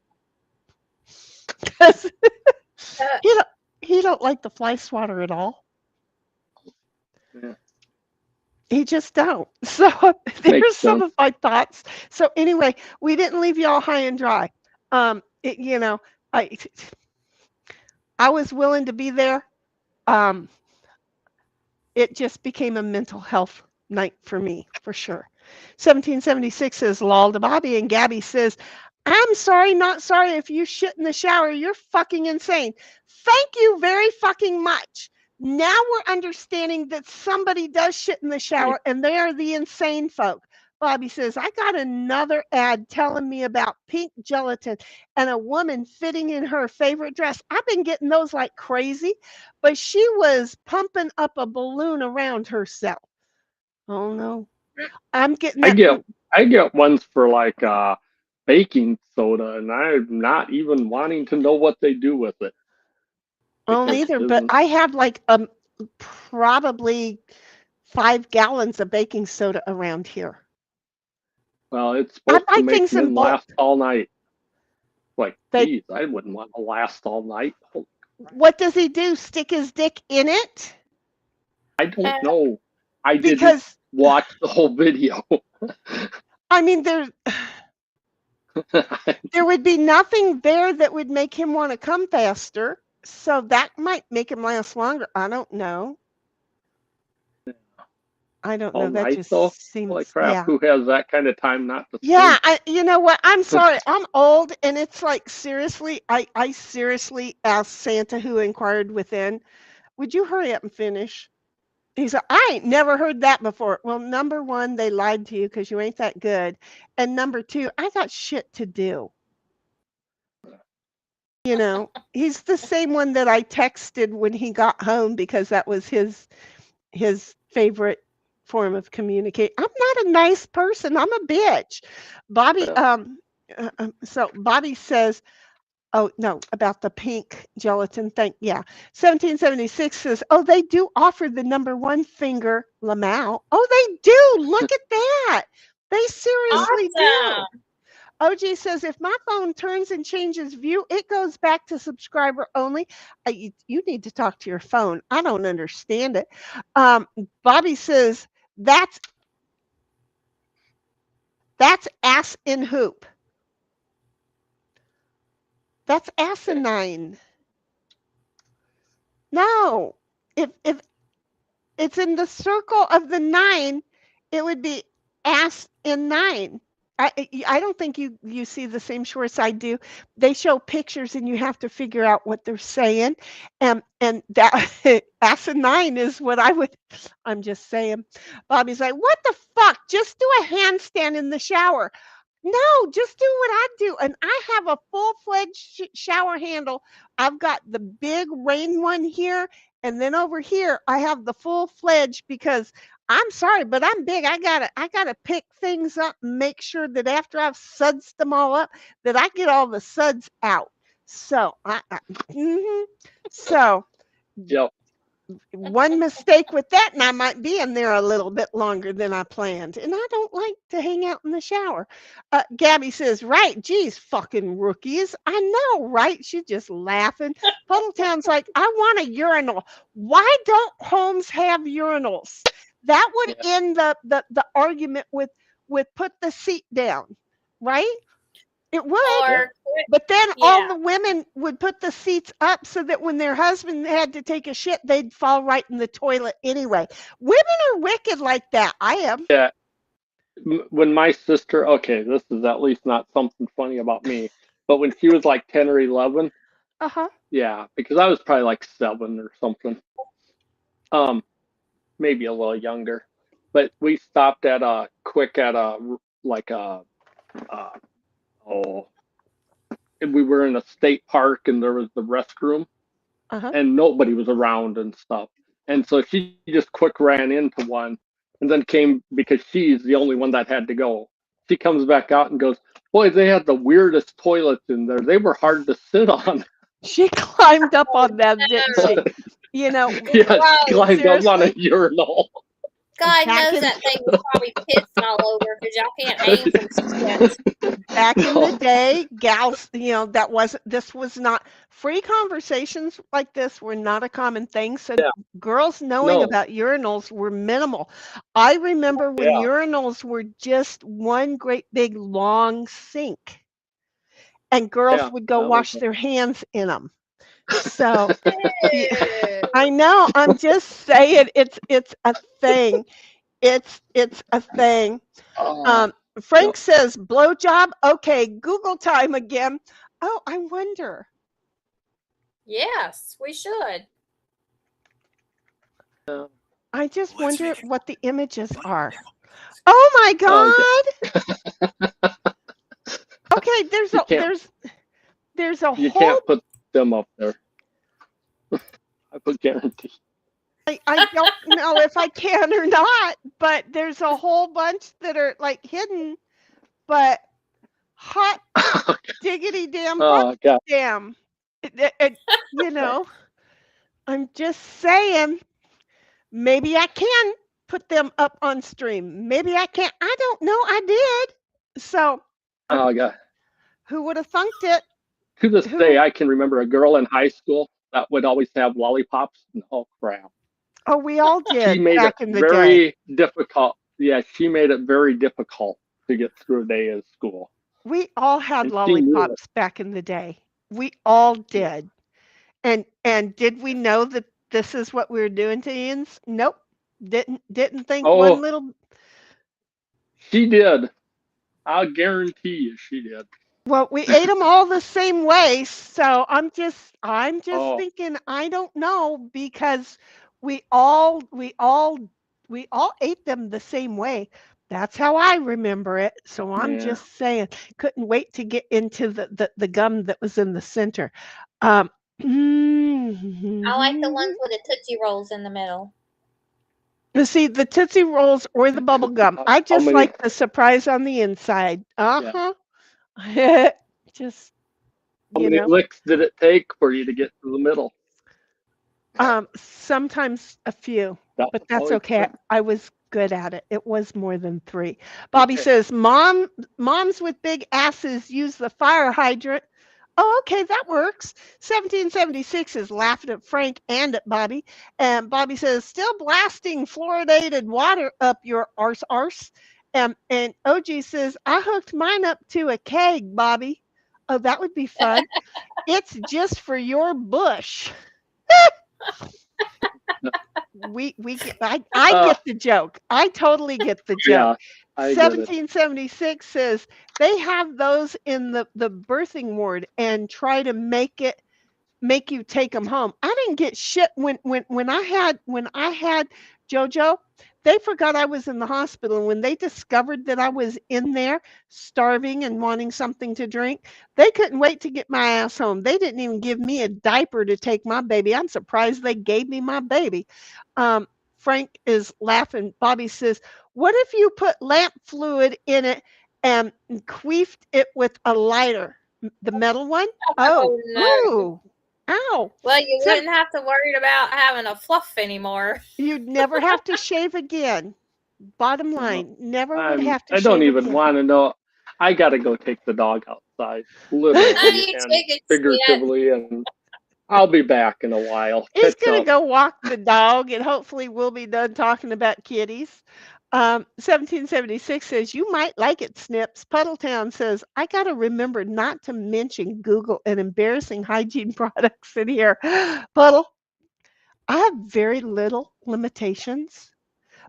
'Cause he don't like the fly swatter at all. Yeah. He just don't. So there's some of my thoughts. So anyway, we didn't leave y'all high and dry. You know, I was willing to be there. It just became a mental health night for me, for sure. 1776 says, lol to Bobby, and Gabby says, I'm sorry, not sorry if you shit in the shower. You're fucking insane. Thank you very fucking much. Now we're understanding that somebody does shit in the shower and they are the insane folk. Bobby says, I got another ad telling me about pink gelatin and a woman fitting in her favorite dress. I've been getting those like crazy, but she was pumping up a balloon around herself. Oh no. I'm getting that. I get ones for like baking soda, and I'm not even wanting to know what they do with it. Oh, neither, but I have like probably 5 gallons of baking soda around here. Well, it's supposed to make them last all night. Like, geez, I wouldn't want to last all night. What does he do? Stick his dick in it? I don't know. I didn't watch the whole video. I mean, there would be nothing there that would make him want to come faster. So that might make him last longer. I don't know. I don't know. That just seems like crap. Yeah. Who has that kind of time not to sleep? Yeah, you know what? I'm sorry. I'm old, and it's like seriously. I seriously asked Santa, who inquired within, would you hurry up and finish? He said, I ain't never heard that before. Well, number one, they lied to you because you ain't that good, and number two, I got shit to do. You know, he's the same one that I texted when he got home because that was his favorite form of communicate. I'm not a nice person. I'm a bitch. Bobby, so Bobby says, oh no, about the pink gelatin thing. Yeah. 1776 says, oh, they do offer the number 1 finger Lamau. Oh, they do. Look at that. They seriously do. OG says, if my phone turns and changes view, it goes back to subscriber only. You need to talk to your phone. I don't understand it. Bobby says, that's ass in hoop. That's asinine. No. If it's in the circle of the 9, it would be ass in 9. I don't think you see the same shorts I do. They show pictures and you have to figure out what they're saying. And that asinine is what I'm just saying. Bobby's like, what the fuck? Just do a handstand in the shower. No, just do what I do. And I have a full-fledged shower handle. I've got the big rain one here. And then over here, I have the full-fledged because I'm sorry, but I'm big. I gotta pick things up and make sure that after I've sudsed them all up, that I get all the suds out. So so yep. One mistake with that, and I might be in there a little bit longer than I planned. And I don't like to hang out in the shower. Gabby says, right, geez, fucking rookies. I know, right? She's just laughing. Puddletown's like, I want a urinal. Why don't homes have urinals? That would end the argument with put the seat down, right? It would. But then all the women would put the seats up so that when their husband had to take a shit, they'd fall right in the toilet anyway. Women are wicked like that. I am. Yeah, when my sister, okay, this is at least not something funny about me, but when she was like 10 or 11, Uh-huh. yeah, because I was probably like 7 or something, um, maybe a little younger, but we stopped at like a, uh, oh, we were in a state park and there was the restroom Uh-huh. and nobody was around and stuff. And so she just quick ran into one and then came because she's the only one that had to go. She comes back out and goes, "Boy, they had the weirdest toilets in there. They were hard to sit on." She climbed up Oh, on them, didn't no. she? You know, Yeah, she Gross. climbed up on a seriously, urinal. God back knows in that thing was probably pissed all over because y'all can't aim from shit. back in the No. day, gals, this was not free conversations like this were not a common thing. So Yeah, girls knowing no, about urinals were minimal. I remember when yeah, urinals were just one great big long sink and girls yeah, would go that was wash their hands in them. So yeah, Ew. I know. I'm just saying it's a thing. It's a thing. oh, Um, Frank no, says blowjob. Okay, Google time again. Oh, I wonder. Yes, we should. no. I just wonder what the images are. Oh my Oh, yeah, God. Okay, you can't, there's a you whole can't put them up there. I put guarantee. I don't know if I can or not, but there's a whole bunch that are like hidden, but hot diggity damn butt Oh God, damn. You know, I'm just saying, maybe I can put them up on stream. Maybe I can't. I don't know. I did. So, oh God. who would have thunked it? To this day, Who? I can remember a girl in high school that would always have lollipops. And oh crap, Oh, we all she did made it back in the day. very difficult. Yeah, she made it very difficult to get through a day of school, We all had and she knew it. lollipops back in the day. We all Yeah. did. And did we know that this is what we were doing to Ian's? Nope. Didn't think one Oh, little. she did. I'll guarantee you, she did. Well, we ate them all the same way, so I'm just Oh, thinking I don't know because we all we all we all ate them the same way. That's how I remember it. So I'm yeah. just saying, couldn't wait to get into the gum that was in the center. Um, I like the ones with the Tootsie Rolls in the middle. see the Tootsie Rolls or the bubble gum. I How just many? like the surprise on the inside. Yeah. Uh-huh. Just, How you many know. licks did it take for you to get to the middle? Sometimes a few, That but was that's always okay. good. I was good at it. It was more than 3. Bobby Okay. says, moms with big asses use the fire hydrant. Oh, okay, that works. 1776 is laughing at Frank and at Bobby. And Bobby says, still blasting fluoridated water up your arse. And OG says, I hooked mine up to a keg, Bobby. Oh, that would be fun. It's just for your bush. We get I Uh, get the joke. I totally get the joke. yeah, I get it. 1776 says they have those in the birthing ward and try to make you take them home. I didn't get shit when I had JoJo. They forgot I was in the hospital, and when they discovered that I was in there starving and wanting something to drink, they couldn't wait to get my ass home. They didn't even give me a diaper to take my baby. I'm surprised they gave me my baby. Frank is laughing. Bobby says, "What if you put lamp fluid in it and queefed it with a lighter, the metal one?" Oh, Oh no. ooh, ow! Well, you So wouldn't have to worry about having a fluff anymore. you'd never have to shave again. Bottom No, line, never would have to I don't shave even again. want to know. I got to go take the dog outside, I literally need and chicken shit. figuratively, and I'll be back in a while. He's Catch gonna up. go walk the dog, and hopefully we'll be done talking about kitties. 1776 says, you might like it, Snips. Puddletown says, I got to remember not to mention Google and embarrassing hygiene products in here. Puddle, I have very little limitations,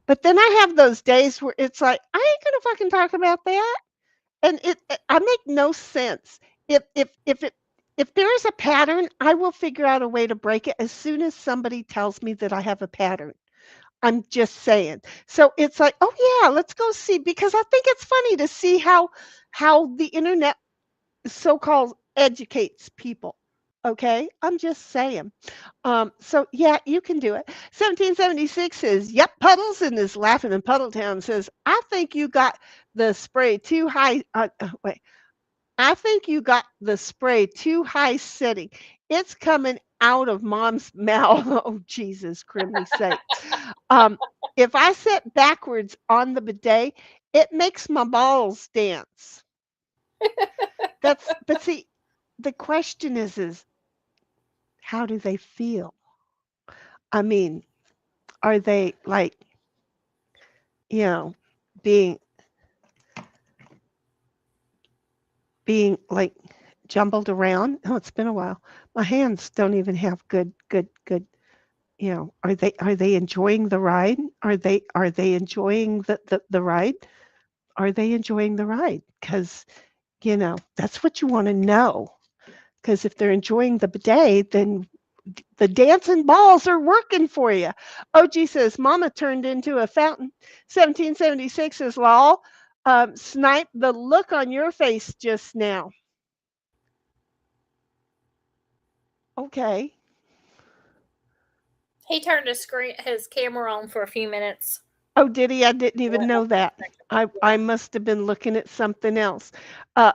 But then I have those days where it's like, I ain't gonna fucking talk about that. And I make no sense. If there is a pattern, I will figure out a way to break it as soon as somebody tells me that I have a pattern. I'm just saying. So it's like, oh yeah, let's go see, because I think it's funny to see how the internet so-called educates people. Okay? I'm just saying. So yeah, you can do it. 1776 says, "Yep, Puddles," and is laughing in Puddletown says, "I think you got the spray too high." Wait, I think you got the spray too high setting. It's coming out of mom's mouth. Oh, Jesus, criminy sake. Um, if I sit backwards on the bidet, it makes my balls dance. But see, the question is how do they feel? I mean, are they like, you know, being like jumbled around? Oh, it's been a while. My hands don't even have good. Are they enjoying the ride? Are they enjoying the ride? Are they enjoying the ride? Because that's what you want to know. Because if they're enjoying the bidet, then the dancing balls are working for you. OG says, "Mama turned into a fountain." 1776 is lol. Snipe, the look on your face just now. Okay. He turned his camera on for a few minutes. Oh, did he? I didn't even know that. I must have been looking at something else.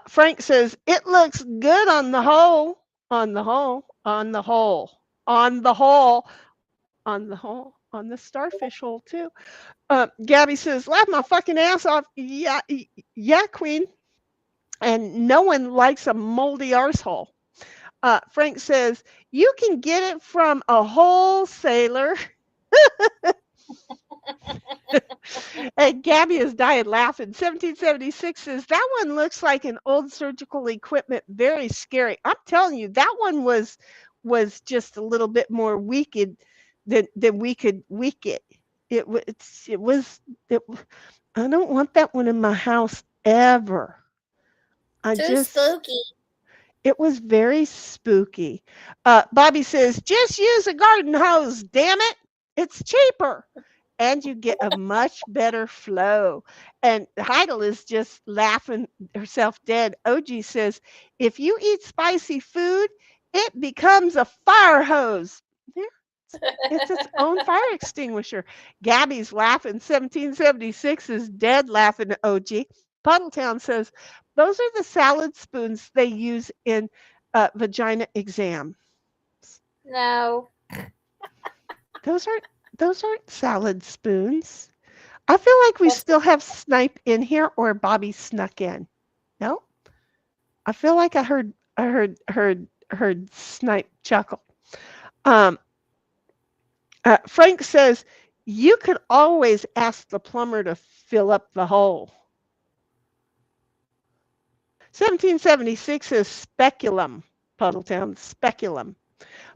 Frank says, "It looks good on the whole. On the whole. On the whole. On the whole. On the whole. On the starfish hole, too." Gabby says, "Laugh my fucking ass off." Yeah, yeah, Queen. And no one likes a moldy arsehole. Frank says, "You can get it from a wholesaler." And Gabby is dying laughing. 1776 says, "That one looks like an old surgical equipment. Very scary." I'm telling you, that one was just a little bit more wicked than we could weak it. It was it. I don't want that one in my house ever. I Too just spooky. It was very spooky. Bobby says, "Just use a garden hose, damn it. It's cheaper. And you get a much better flow." And Heidel is just laughing herself dead. OG says, "If you eat spicy food, it becomes a fire hose." Yeah, it's its own fire extinguisher. Gabby's laughing. 1776 is dead laughing at OG. Puddletown says, "Those are the salad spoons they use in vagina exam." No. Those aren't those aren't salad spoons. I feel like we still have Snipe in here, or Bobby snuck in. No? I feel like I heard Snipe chuckle. Um, Frank says, "You could always ask the plumber to fill up the hole." 1776 is speculum. Puddletown, speculum.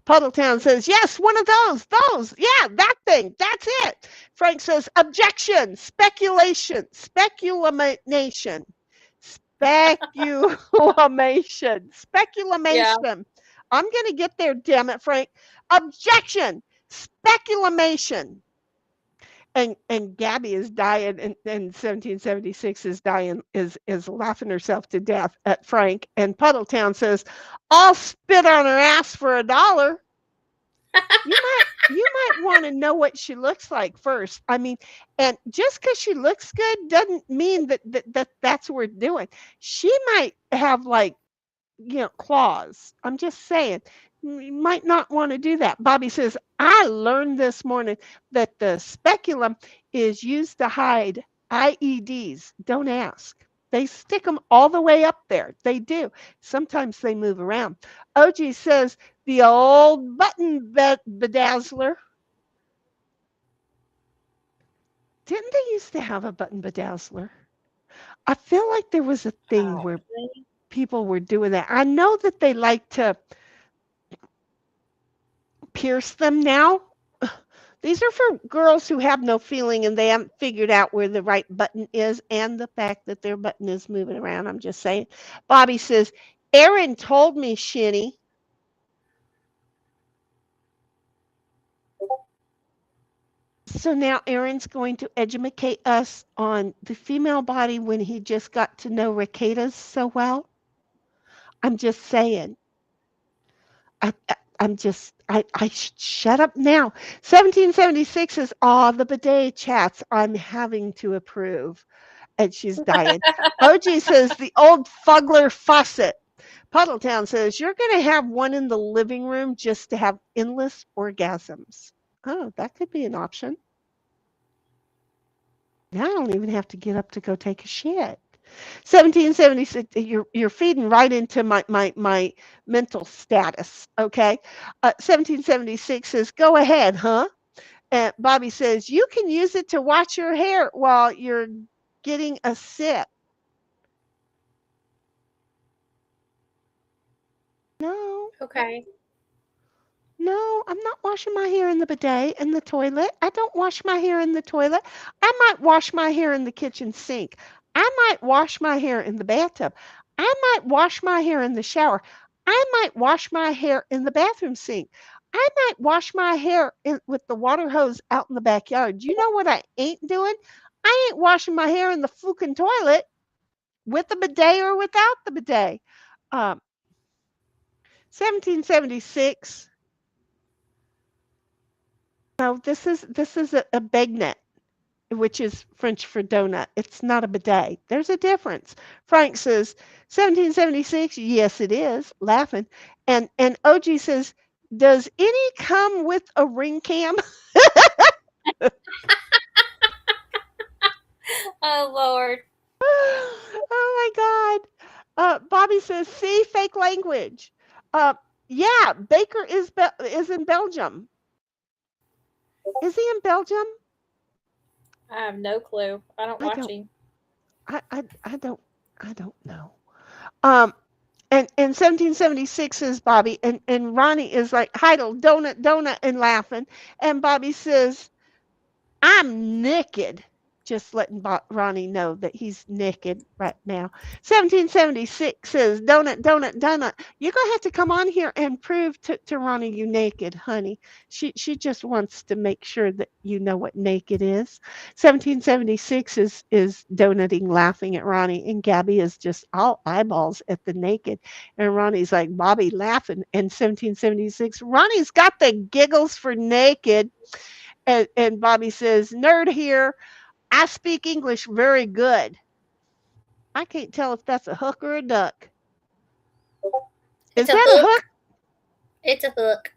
Puddletown says, "Yes, one of those. Yeah, that thing. That's it." Frank says, "Objection. Speculation. Speculation. Speculation. Yeah. Speculation." I'm going to get there, damn it, Frank. Objection. Speculation. And Gabby is dying, and 1776 is dying, is laughing herself to death at Frank. And Puddletown says, "I'll spit on her ass for $1." You might want to know what she looks like first. I mean, and just because she looks good doesn't mean that's worth doing. She might have like claws. I'm just saying. You might not want to do that. Bobby says, "I learned this morning that the speculum is used to hide IEDs. Don't ask. They stick them all the way up there. They do. Sometimes they move around." OG says, "The old button bedazzler." Didn't they used to have a button bedazzler? I feel like there was a thing where people were doing that. I know that they like to pierce them now. These are for girls who have no feeling and they haven't figured out where the right button is and the fact that their button is moving around. I'm just saying. Bobby says, Aaron told me, Sheni. So now Aaron's going to educate us on the female body when he just got to know Ricada's so well. I'm just saying. I'm just, shut up now. 1776 is all the bidet chats I'm having to approve. And she's dying. OG says the old Fugler faucet. Puddletown says you're going to have one in the living room just to have endless orgasms. Oh, that could be an option. Now I don't even have to get up to go take a shit. 1776, you're feeding right into my mental status, okay? 1776 says, go ahead, huh? And Bobby says, you can use it to wash your hair while you're getting a sip. No. Okay. No, I'm not washing my hair in the bidet in the toilet. I don't wash my hair in the toilet. I might wash my hair in the kitchen sink. I might wash my hair in the bathtub. I might wash my hair in the shower. I might wash my hair in the bathroom sink. I might wash my hair with the water hose out in the backyard. You know what I ain't doing? I ain't washing my hair in the fucking toilet with the bidet or without the bidet. 1776. No, this is a bagnet, which is French for donut. It's not a bidet. There's a difference. Frank says 1776. Yes, it is. Laughing, and OG says, does any come with a ring cam? Oh Lord. Oh my God. Bobby says, see, fake language. Yeah, Baker is in Belgium. Is he in Belgium? I have no clue. I don't watch him. I don't know. And 1776 is Bobby, and Ronnie is like, Heidel, donut, and laughing. And Bobby says, I'm naked. Just letting Ronnie know that he's naked right now. 1776 says, donut. You're going to have to come on here and prove to Ronnie you naked, honey. She just wants to make sure that you know what naked is. 1776 is donuting, laughing at Ronnie, and Gabby is just all eyeballs at the naked. And Ronnie's like, Bobby laughing. And 1776, Ronnie's got the giggles for naked. And Bobby says, nerd here. I speak English very good. I can't tell if that's a hook or a duck. Is that a hook? It's a hook.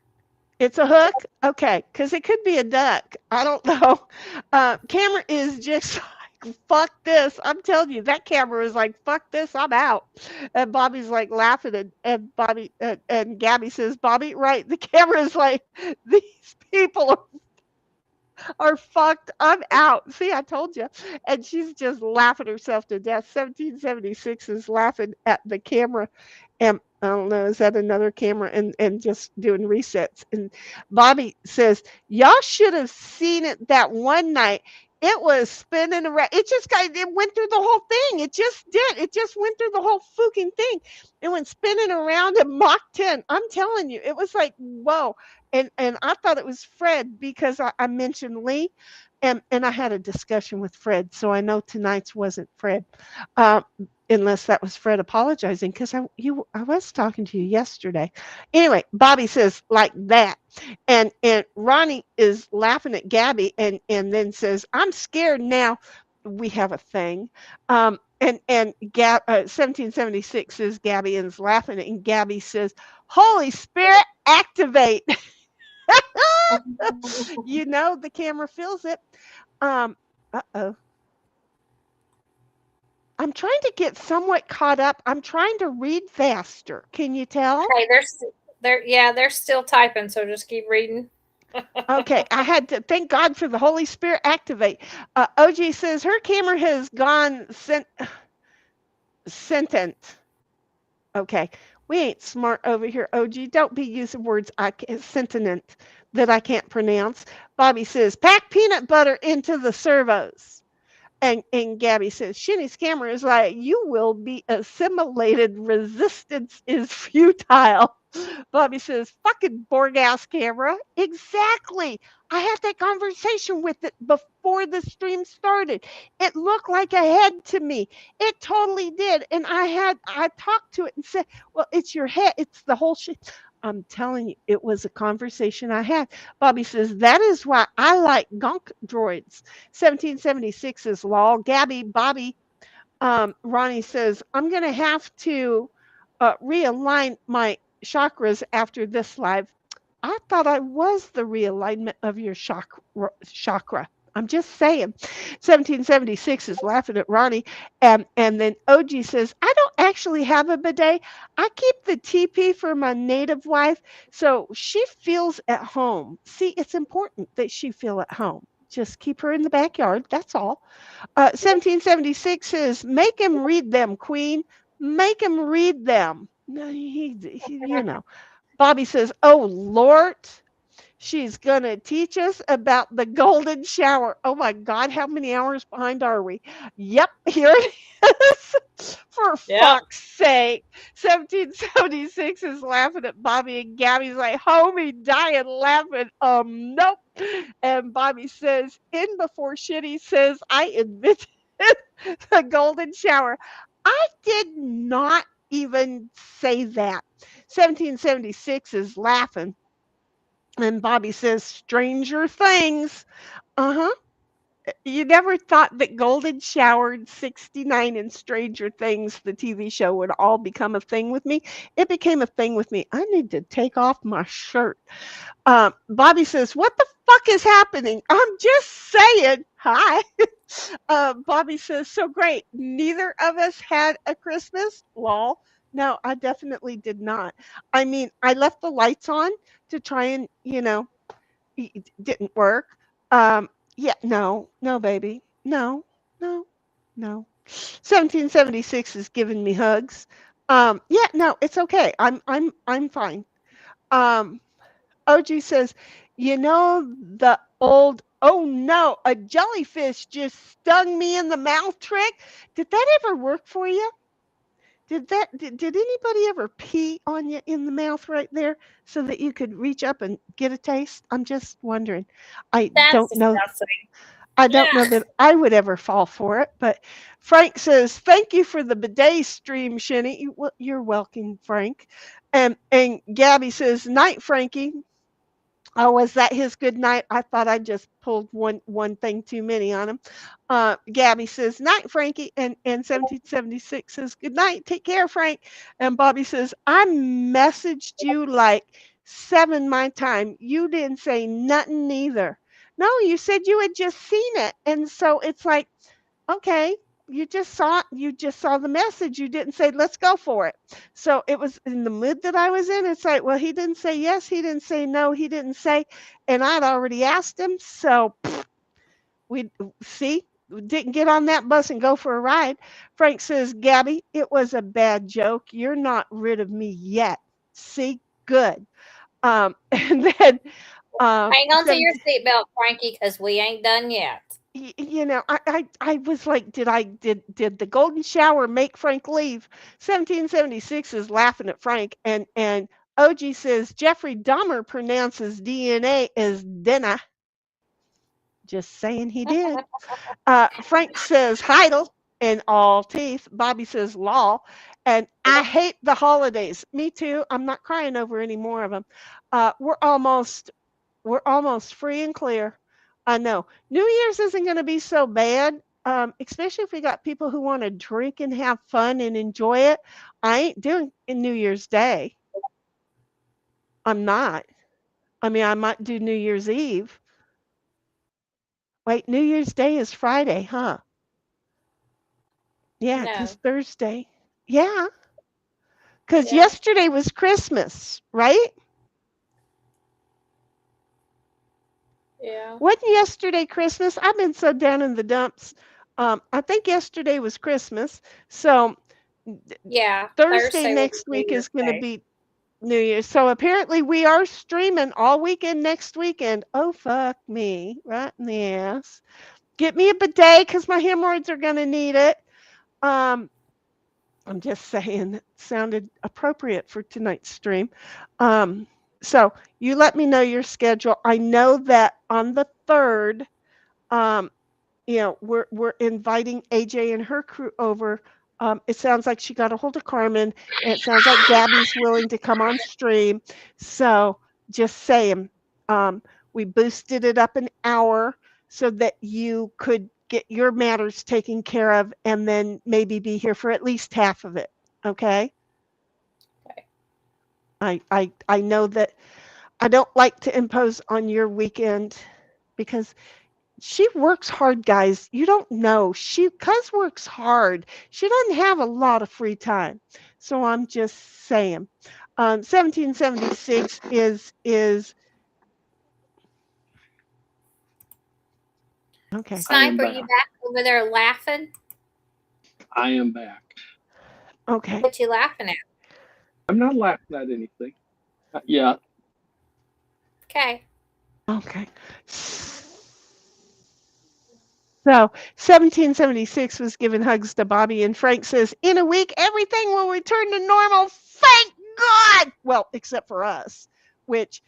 It's a hook? Okay, because it could be a duck. I don't know. Camera is just like, fuck this. I'm telling you, that camera is like, fuck this, I'm out. And Bobby's like laughing, and Bobby and Gabby says, Bobby, right? The camera is like, these people are fucked. I'm out. See, I told you. And she's just laughing herself to death. 1776 is laughing at the camera. And I don't know, is that another camera? And just doing resets. And Bobby says, y'all should have seen it that one night. It was spinning around. It went through the whole thing. It just did. It just went through the whole fucking thing. It went spinning around in Mach 10. I'm telling you, it was like, whoa. And I thought it was Fred because I mentioned Lee, and I had a discussion with Fred, so I know tonight's wasn't Fred, unless that was Fred apologizing, because I was talking to you yesterday. Anyway, Bobby says like that, and Ronnie is laughing at Gabby, and then says, I'm scared now. We have a thing. And 1776 says Gabby is laughing, and Gabby says, Holy Spirit, activate. You know, the camera feels it. Uh-oh. I'm trying to get somewhat caught up. I'm trying to read faster. Can you tell? Okay, they're still typing, so just keep reading. Okay, I had to thank God for the Holy Spirit activate. OG says her camera has gone sentient. Okay, We ain't smart over here, OG. Don't be using words sentient that I can't pronounce. Bobby says, pack peanut butter into the servos. And Gabby says, Shinny's camera is like, you will be assimilated. Resistance is futile. Bobby says, fucking Borgas camera. Exactly. I had that conversation with it before the stream started. It looked like a head to me. It totally did. And I talked to it and said, well, it's your head. It's the whole shit. I'm telling you, it was a conversation I had. Bobby says, that is why I like gonk droids. 1776 is law. Gabby, Bobby, Ronnie says, I'm going to have to realign my chakras after this live. I thought I was the realignment of your chakra. I'm just saying. 1776 is laughing at Ronnie. And then OG says, I don't actually have a bidet. I keep the TP for my native wife so she feels at home. See, it's important that she feel at home. Just keep her in the backyard. That's all. 1776 says, make him read them, Queen. Make him read them. No, you know. Bobby says, oh, Lord, she's going to teach us about the golden shower. Oh, my God, how many hours behind are we? Yep, here it is. For fuck's sake. 1776 is laughing at Bobby, and Gabby's like, homie, dying laughing. Nope. And Bobby says, in before Shitty says, I invented the golden shower. I did not even say that. 1776 is laughing. And Bobby says, Stranger Things. Uh huh. You never thought that Golden Showered 69 and Stranger Things, the TV show, would all become a thing with me. It became a thing with me. I need to take off my shirt. Bobby says, what the fuck is happening? I'm just saying. Hi. Bobby says, so great. Neither of us had a Christmas. Lol. No, I definitely did not. I mean, I left the lights on to try and, it didn't work. Yeah, no, baby. No, no, no. 1776 is giving me hugs. Yeah, no, it's okay. I'm fine. Um, OG says, the old, oh no, a jellyfish just stung me in the mouth trick. Did that ever work for you? Did anybody ever pee on you in the mouth right there so that you could reach up and get a taste? I'm just wondering. I That's don't know. disgusting. I don't know that I would ever fall for it, but Frank says, thank you for the bidet stream, Shenny. You're welcome, Frank. And Gabby says, night, Frankie. Oh, was that his good night? I thought I just pulled one thing too many on him. Gabby says, night, Frankie. And 1776 says, good night. Take care, Frank. And Bobby says, I messaged you like 7 my time. You didn't say nothing either. No, you said you had just seen it. And so it's like, okay, you just saw the message. You didn't say, let's go for it. So it was in the mood that I was in. It's like, well, he didn't say yes, he didn't say no, he didn't say, and I'd already asked him. So we didn't get on that bus and go for a ride. Frank says, Gabby, it was a bad joke. You're not rid of me yet. See, good. And then Hang on to your 17 seatbelt, Frankie, because we ain't done yet. I was like, did the golden shower make Frank leave? 1776 is laughing at Frank, and OG says Jeffrey Dahmer pronounces DNA as dinner. Just saying he did. Frank says Heidel in all teeth. Bobby says law. And I hate the holidays. Me too. I'm not crying over any more of them. We're almost free and clear. I know. New Year's isn't going to be so bad, especially if we got people who want to drink and have fun and enjoy it. I ain't doing New Year's Day. I'm not. I mean, I might do New Year's Eve. Wait, New Year's Day is Friday, huh? Yeah, No. because Thursday. Yeah, because Yeah. yesterday was Christmas, right? Yeah. Wasn't yesterday Christmas? I've been so down in the dumps. I think yesterday was Christmas. So Yeah. Thursday will next be New week Year's is going to Day. be New Year's. So apparently we are streaming all weekend next weekend. Oh, fuck me. Right in the ass. Get me a bidet because my hemorrhoids are going to need it. I'm just saying it sounded appropriate for tonight's stream. Um, so you let me know your schedule. I know that on the 3rd, um, we're inviting AJ and her crew over. It sounds like she got a hold of Carmen, and it sounds like Gabby's willing to come on stream. So just saying, um, we boosted it up an hour so that you could get your matters taken care of, and then maybe be here for at least half of it. Okay. Okay. I know that I don't like to impose on your weekend because she works hard, guys. You don't know. Cuz works hard. She doesn't have a lot of free time. So I'm just saying. 1776 is okay. I am Sniper, you back. back over there laughing? I am back. Okay. What you laughing at? I'm not laughing at anything. Not yet. Okay. Okay. So 1776 was giving hugs to Bobby, and Frank says, in a week, everything will return to normal. Thank God! Well, except for us, which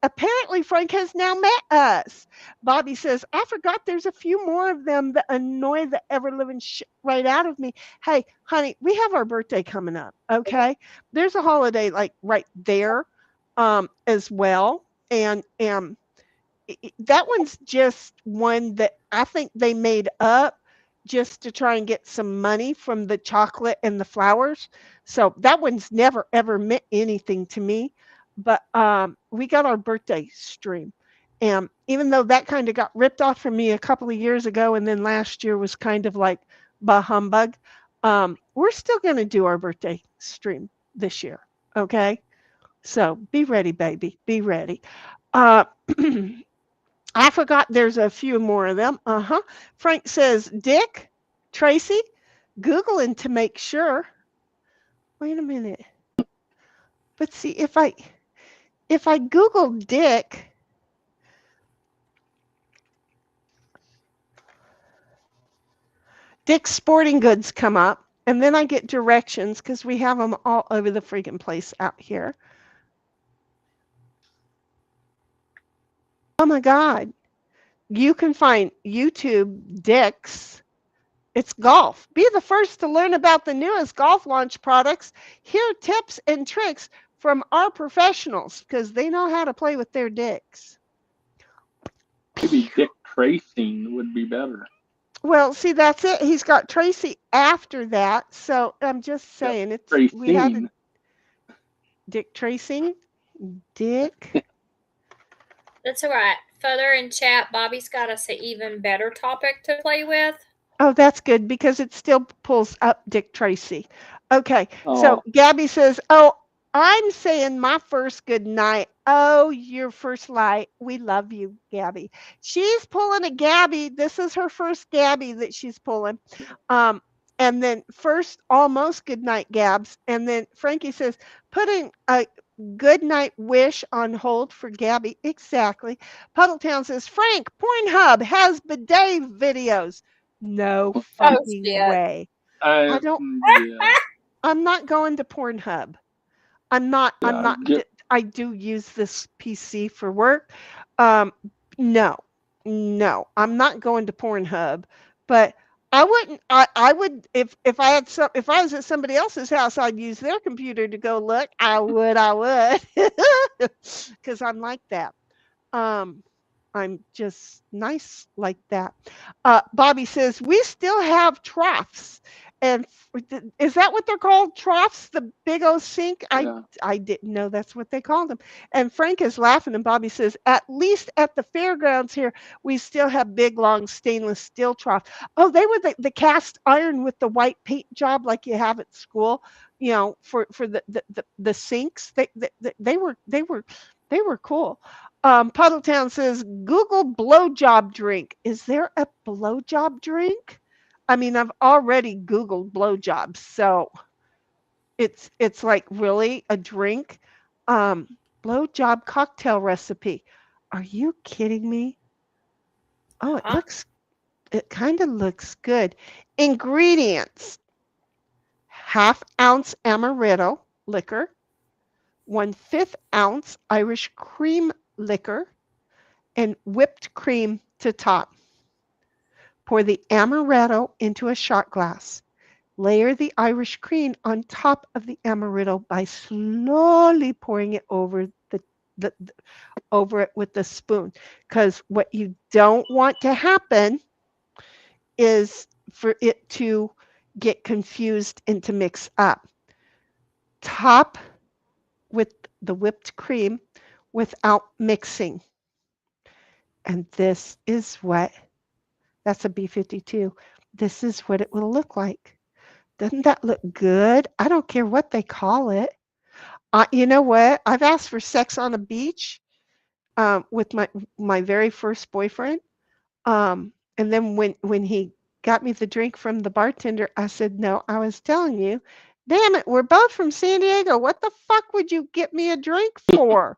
apparently Frank has now met us. Bobby says, I forgot there's a few more of them that annoy the ever living shit right out of me. Hey, honey, we have our birthday coming up, okay? There's a holiday like right there as well. And that one's just one that I think they made up just to try and get some money from the chocolate and the flowers. So that one's never ever meant anything to me. But we got our birthday stream. And even though that kind of got ripped off from me a couple of years ago, and then last year was kind of like bah humbug, we're still going to do our birthday stream this year. Okay. So be ready, baby. Be ready. Uh, I forgot there's a few more of them. Frank says, Dick, Tracy, Googling to make sure. Wait a minute. But see, if I Google Dick, Dick's Sporting Goods come up, and then I get directions because we have them all over the freaking place out here. Oh my God. You can find YouTube Dick's. It's golf. Be the first to learn about the newest golf launch products. Hear tips and tricks from our professionals because they know how to play with their dicks. Maybe Dick Tracing would be better. Well, see, that's it. He's got Tracy after that. So I'm just saying, we had Tracing. a Dick Tracing. Dick. That's all right. Further in chat, Bobby's got us an even better topic to play with. Oh, that's good because it still pulls up Dick Tracy. Okay, so Oh, Gabby says, oh, I'm saying my first good night. Oh, your first light. We love you, Gabby. She's pulling a Gabby. This is her first Gabby that she's pulling. And then first almost good night, Gabs. And then Frankie says, putting a good night wish on hold for Gabby. Exactly. Puddletown says, Frank, Pornhub has bidet videos. No fucking shit. way. I don't. yeah. I'm not going to Pornhub. I'm not. Yeah, I do use this PC for work. No, I'm not going to Pornhub. But I wouldn't. I would if I had some. If I was at somebody else's house, I'd use their computer to go look. I would, because I'm like that. I'm just nice like that. Bobby says, we still have troughs. And is that what they're called? Troughs? The big old sink? yeah. I didn't know that's what they called them. And Frank is laughing, and Bobby says, at least at the fairgrounds here, we still have big, long stainless steel troughs. Oh, they were the cast iron with the white paint job like you have at school, for the sinks. They were cool. Puddletown says, Google blowjob drink. Is there a blowjob drink? I mean, I've already Googled blowjobs, so It's like really a drink. Blowjob cocktail recipe. Are you kidding me? Oh, Uh-huh. it kind of looks good. Ingredients: half ounce amaretto liquor, 1/5 ounce Irish cream liquor, and whipped cream to top. Pour the amaretto into a shot glass. Layer the Irish cream on top of the amaretto by slowly pouring it the over it with the spoon. Because what you don't want to happen is for it to get confused and to mix up. Top with the whipped cream without mixing. And this is what, that's a B52. This is what it will look like. Doesn't that look good? I don't care what they call it. You know what? I've asked for sex on a beach with my very first boyfriend. And then when he got me the drink from the bartender, I said, "No, I was telling you, damn it, we're both from San Diego. What the fuck would you get me a drink for?"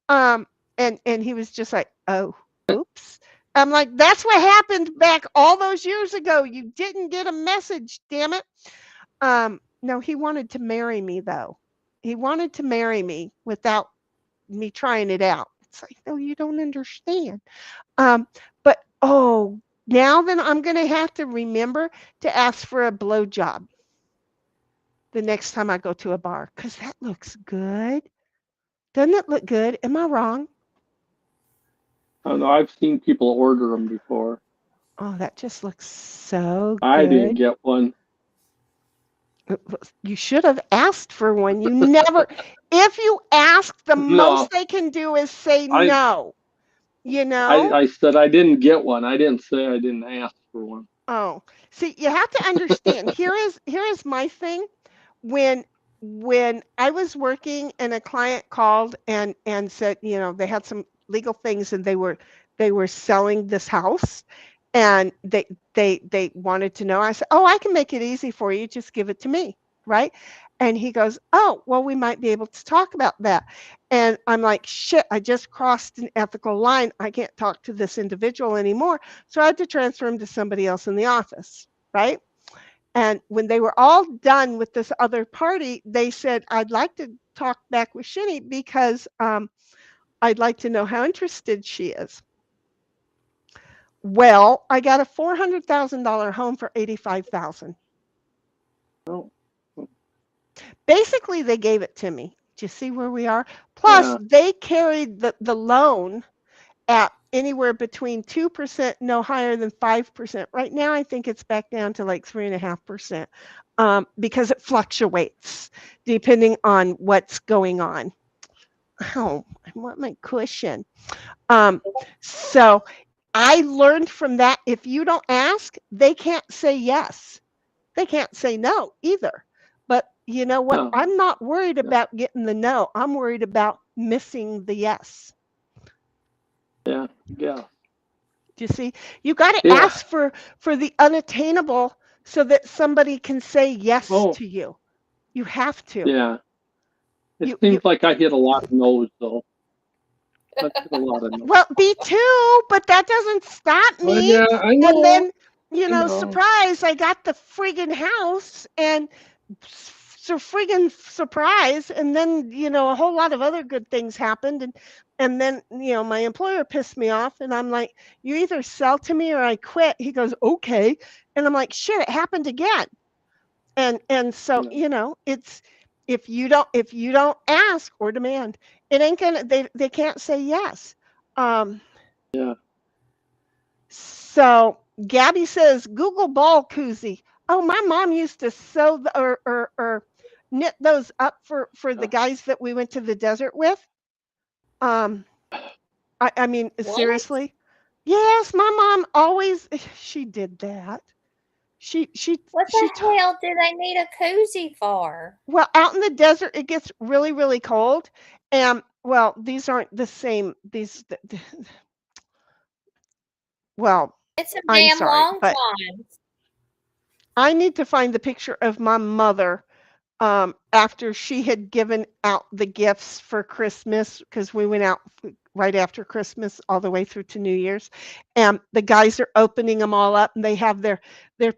Um, and he was just like, "Oh, oops." I'm like, "That's what happened back all those years ago. You didn't get a message, damn it." No, he wanted to marry me though. He wanted to marry me without me trying it out. It's like, no, you don't understand. But oh, now then I'm gonna have to remember to ask for a blowjob the next time I go to a bar because that looks good. Doesn't it look good? Am I wrong? I don't know. I've seen people order them before. Oh, that just looks so I didn't good. get one. You should have asked for one. You never, if you ask, the No, most they can do is say I, no, you I, know? I said I didn't get one. I didn't say I didn't ask for one. Oh, see, you have to understand. Here is my thing. When when I was working and a client called and said, they had some legal things and they were selling this house and they wanted to know. I said, "Oh, I can make it easy for you. Just give it to me." Right? And he goes, "Oh, well, we might be able to talk about that." And I'm like, "Shit, I just crossed an ethical line. I can't talk to this individual anymore." So I had to transfer him to somebody else in the office, right? And when they were all done with this other party, they said, "I'd like to talk back with Sheni because I'd like to know how interested she is." Well, I got a $400,000 home for $85,000. Oh, Basically, they gave it to me. Do you see where we are? Plus, yeah. they carried the loan at anywhere between 2%, no higher than 5%. Right now, I think it's back down to like 3.5%, because it fluctuates depending on what's going on. Oh, I want my cushion. So I learned from that, if you don't ask, they can't say yes. They can't say no either. But you know what? Oh, I'm not worried yeah. about getting the no. I'm worried about missing the yes. Yeah. Yeah. Do you see? You got to Yeah. ask for the unattainable so that somebody can say yes Oh, to you. You have to. yeah. It You seems like I hit a lot of no's though. I've hit a lot of no's. Well, me too, but that doesn't stop Well, me. yeah, I And know. then, I know. surprise, I got the friggin' house and so friggin' surprise. And then, a whole lot of other good things happened. And then, my employer pissed me off and I'm like, "You either sell to me or I quit." He goes, "Okay." And I'm like, "Shit, it happened again." And so, Yeah. it's, if you don't ask or demand, it ain't gonna, they can't say yes. Um, Yeah. so Gabby says, "Google ball koozie." Oh, my mom used to sew or knit those up for the guys that we went to the desert with. Um, I mean, What? seriously. Yes, my mom always she did that. She she What she the hell do they need a koozie for? Well, out in the desert, it gets really, really cold. And well, these aren't the same. Well, It's a I'm damn sorry, long but john. I need to find the picture of my mother after she had given out the gifts for Christmas, because we went out right after Christmas all the way through to New Year's, and the guys are opening them all up, and they have their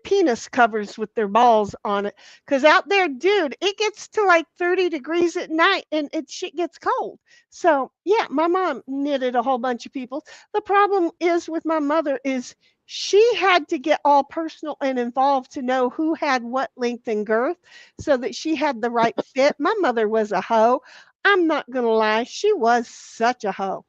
penis covers with their balls on it. Because out there, dude, it gets to like 30 degrees at night, and shit gets cold. So yeah, my mom knitted a whole bunch of people. The problem is with my mother is she had to get all personal and involved to know who had what length and girth so that she had the right fit. My mother was a hoe. I'm not going to lie. She was such a hoe.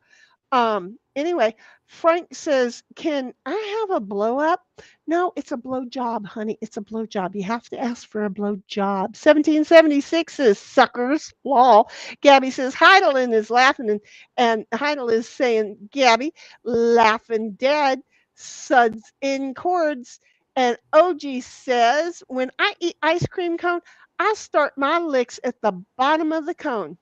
Anyway, Frank says, "Can I have a blow up?" No, it's a blow job, honey. It's a blow job. You have to ask for a blow job. 1776 is suckers. Lol. Gabby says, Heidelin is laughing, and Heidel is saying, Gabby, laughing dead, suds in chords. And OG says, when I eat ice cream cone, I start my licks at the bottom of the cone.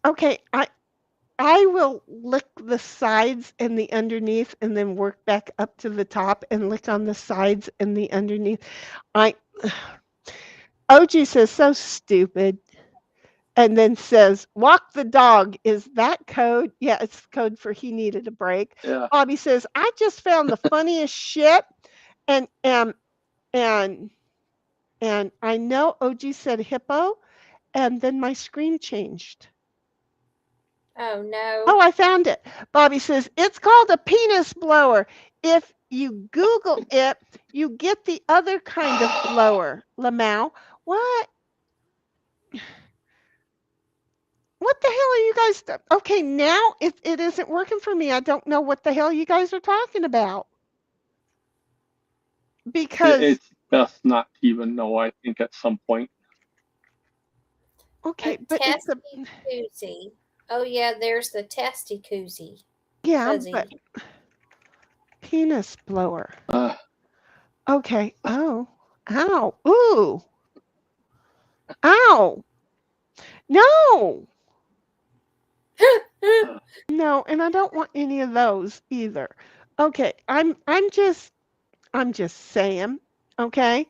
Okay, I will lick the sides and the underneath and then work back up to the top and lick on the sides and the underneath. OG says, so stupid. And then says, walk the dog. Is that code? Yeah, it's code for he needed a break. Yeah. Bobby says, I just found the funniest shit. And I know OG said hippo, and then my screen changed. Oh no. Oh, I found it. Bobby says, it's called a penis blower. If you Google it, you get the other kind of blower. Lamau, what? What the hell are you guys? Okay, now it isn't working for me. I don't know what the hell you guys are talking about. Because it's best not to even know, I think, at some point. Okay, but it's a koozie. Oh yeah, there's the testy koozie. Yeah, Fuzzy. but penis blower. Okay. Oh. Ow. Ooh. Ow. No. No, and I don't want any of those either. Okay, I'm just saying, okay?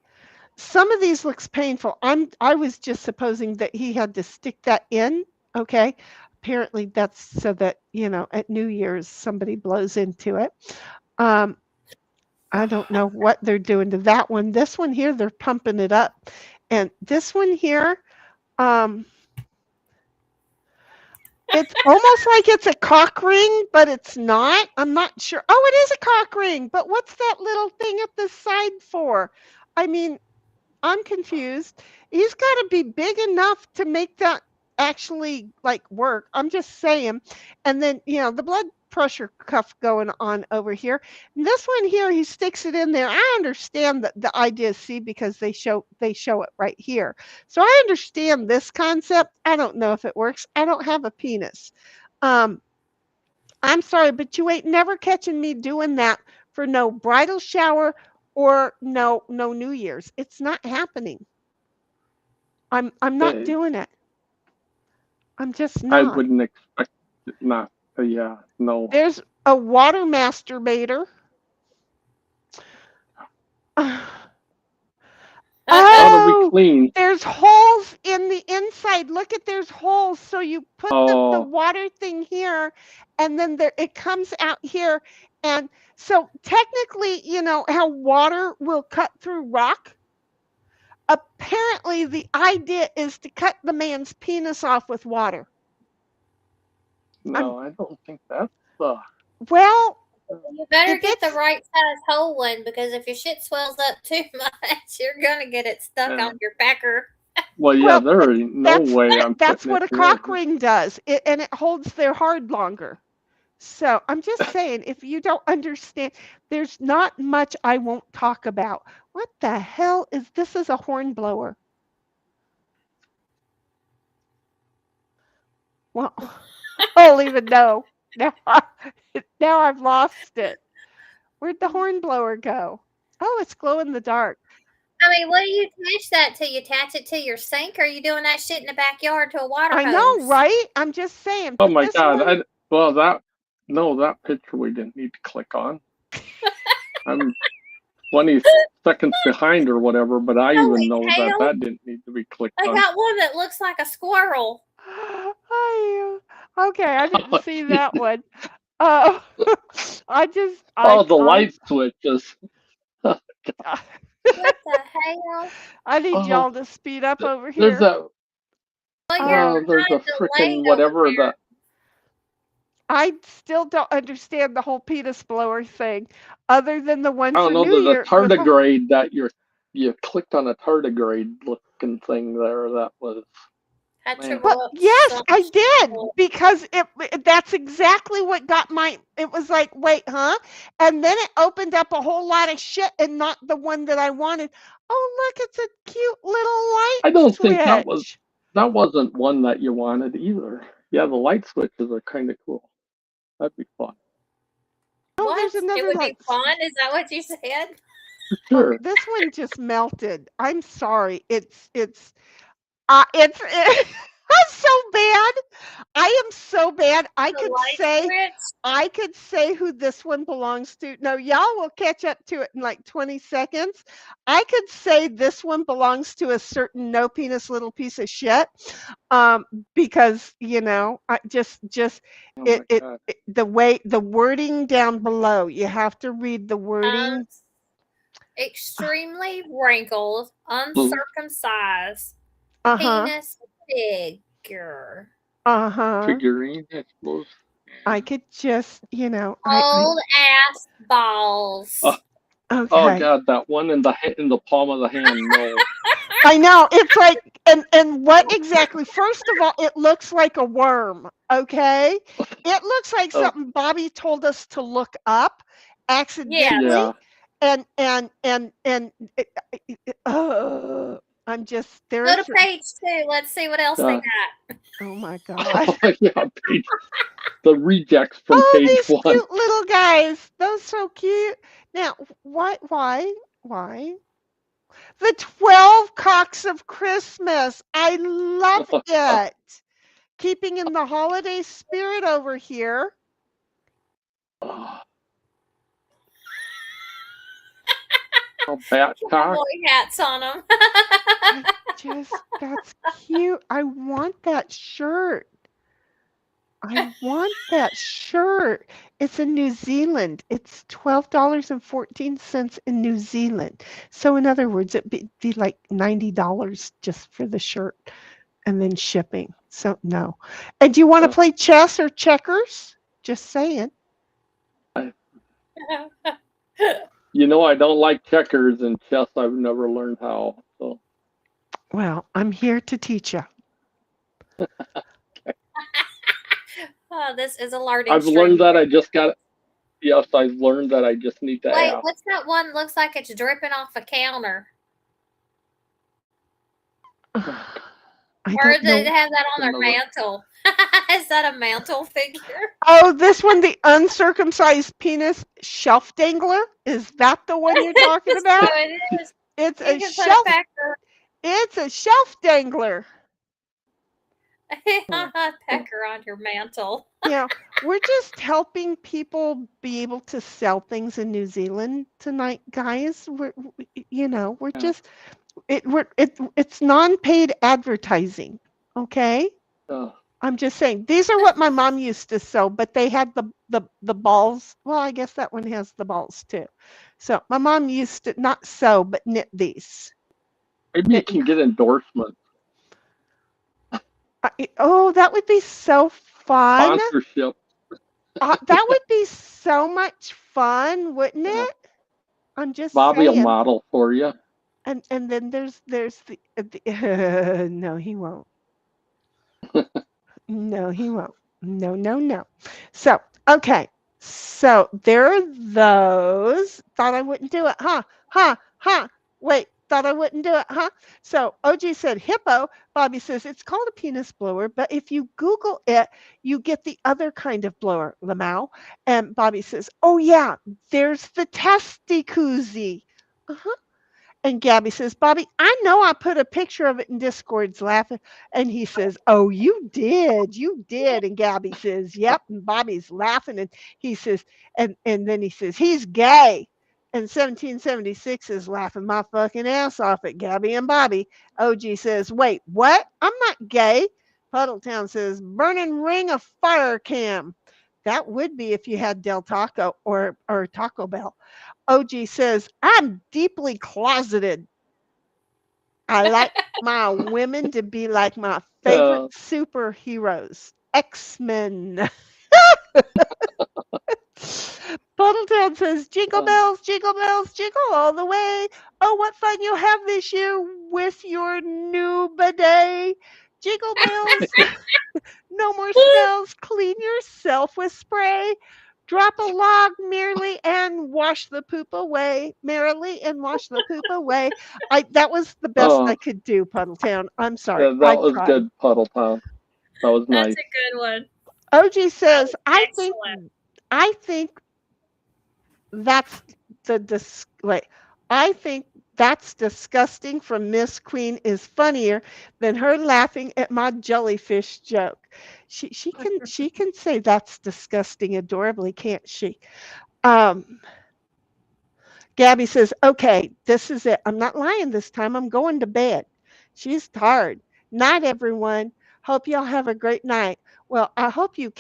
Some of these looks painful. I was just supposing that he had to stick that in, okay? Apparently that's so that, at New Year's somebody blows into it. I don't know what they're doing to that one. This one here, they're pumping it up. And this one here, it's almost like it's a cock ring, but it's not. I'm not sure. Oh, it is a cock ring, but what's that little thing at the side for? I mean, I'm confused. He's got to be big enough to make that actually work. I'm just saying. And then, the blood pressure cuff going on over here. And this one here, he sticks it in there. I understand the idea, see, because they show it right here. So I understand this concept. I don't know if it works. I don't have a penis. I'm sorry, but you ain't never catching me doing that for no bridal shower or no New Year's. It's not happening. I'm not doing it. I'm just not. I wouldn't expect it not. Yeah, no. There's a water masturbator. How do we clean? There's holes in the inside. Look at there's holes. So you put the water thing here, and then it comes out here. And so technically, how water will cut through rock? Apparently, the idea is to cut the man's penis off with water. No, I don't think that's Well, you better get the right size hole one, because if your shit swells up too much, you're gonna get it stuck on your pecker. Well, yeah, there is no way that's what a cock ring does, and it holds their hard longer. So I'm just saying, if you don't understand, there's not much I won't talk about. What the hell is this? Is a horn blower? Well, I don't even know. Now I've lost it. Where'd the horn blower go? Oh, it's glow in the dark. I mean, what do you attach that to? You attach it to your sink, or are you doing that shit in the backyard to a water hose? I know, right? I'm just saying. Oh my God. That picture we didn't need to click on. I'm 20 seconds behind or whatever, but I Holy even know hell. that didn't need to be clicked I on. got one that looks like a squirrel. Okay, I didn't Oh, see geez. that one. Uh, I the light switches. What the hell? I need Oh, y'all to speed up over there's here. a Well, you're there's a kind of delayed freaking over whatever there. that. I still don't understand the whole penis blower thing, other than the one I for don't know. New There's a Year. tardigrade that you clicked on a tardigrade looking thing there. That was Had to man. But roll up yes, some I did, shit. because that's exactly what got my. It was like, wait, huh? And then it opened up a whole lot of shit, and not the one that I wanted. Oh, look, it's a cute little light I don't think switch. that wasn't one that you wanted either. Yeah, the light switches are kind of cool. That'd be fun. Oh, What? there's It another would light. be fun? Is that what you said? Oh, Sure. this one just melted. I'm sorry. It's I'm so bad. I am so bad. I The could light say who this one belongs to. No, y'all will catch up to it in like 20 seconds. I could say this one belongs to a certain no penis little piece of shit. Because I just Oh it, my it, god. it the wording down below. You have to read the wording. extremely wrinkled, uncircumcised Uh-huh. penis figure. Uh-huh. Figurine, I suppose. I could just, Old ass balls. Oh, oh okay. god, that one in the palm of the hand. No. I know. It's like, and what exactly? First of all, it looks like a worm, okay? It looks like Oh, something Bobby told us to look up accidentally. yeah. And I'm just Go there's to page 2. Let's see what else they Uh, got. oh my god. Oh, yeah, the rejects from Oh, page these 1. cute little guys. Those so cute. Now, why? The 12 Cocks of Christmas. I love it. Keeping in the holiday spirit over here. Oh, bat cock. Cowboy hats on them. That's cute. I want that shirt. I want that shirt. It's in New Zealand. It's $12.14 in New Zealand. So in other words, it'd be like $90 just for the shirt and then shipping. So no. And do you want to play chess or checkers? Just saying. I don't like checkers and chess. I've never learned how. So. Well, I'm here to teach you. Oh, this is alerting. I've learned that I just got. Yes, I've learned that I just need to Wait, ask. what's that one? Looks like it's dripping off a counter. Or they have that on their mantle. Is that a mantle figure? Oh, this one, the uncircumcised penis shelf dangler? Is that the one you're talking about? So it is. It's You a can shelf. put a pecker. It's a shelf dangler. Pecker on your mantle. We're just helping people be able to sell things in New Zealand tonight, guys. We're just it's non-paid advertising. Okay. I'm just saying these are what my mom used to sew, but they had the balls. Well, I guess that one has the balls too. So my mom used to not sew but knit these. Maybe you can get endorsements. Oh, that would be so fun. Sponsorship. That would be so much fun, wouldn't it? I'm just Bobby saying. will model for you. And then there's the no, he won't. No, he won't. No. So, okay. So there are those. Thought I wouldn't do it, huh? Wait, thought I wouldn't do it, huh? So OG said hippo. Bobby says it's called a penis blower, but if you Google it, you get the other kind of blower, Lamau. And Bobby says, oh yeah, there's the testy koozie. Uh-huh. And Gabby says, Bobby, I know I put a picture of it in Discord's laughing. And he says, oh, you did. You did. And Gabby says, yep. And Bobby's laughing. And he says, and then he says, he's gay. And 1776 is laughing my fucking ass off at Gabby and Bobby. OG says, wait, what? I'm not gay. Puddletown says, burning ring of fire cam. That would be if you had Del Taco or Taco Bell. OG says, I'm deeply closeted. I like my women to be like my favorite Uh, superheroes, X-Men. Puddletown says, uh, jingle bells, jingle all the way. Oh, what fun you'll have this year with your new bidet. Jingle bells, no more smells. Clean yourself with spray. Drop a log merely and wash the poop away. Merrily and wash the poop away. That was the best I oh, could do, Puddletown. I'm sorry. yeah, I that was tried. good, Puddle Town. That was That's nice. a good one. OG That says, was excellent. I think that's wait. I think that's disgusting from Miss Queen is funnier than her laughing at my jellyfish joke. She can say that's disgusting adorably, can't she? Um, Gabby says, okay, this is it. I'm not lying this time. I'm going to bed. She's tired. Night, everyone. Hope y'all have a great night. Well, I hope you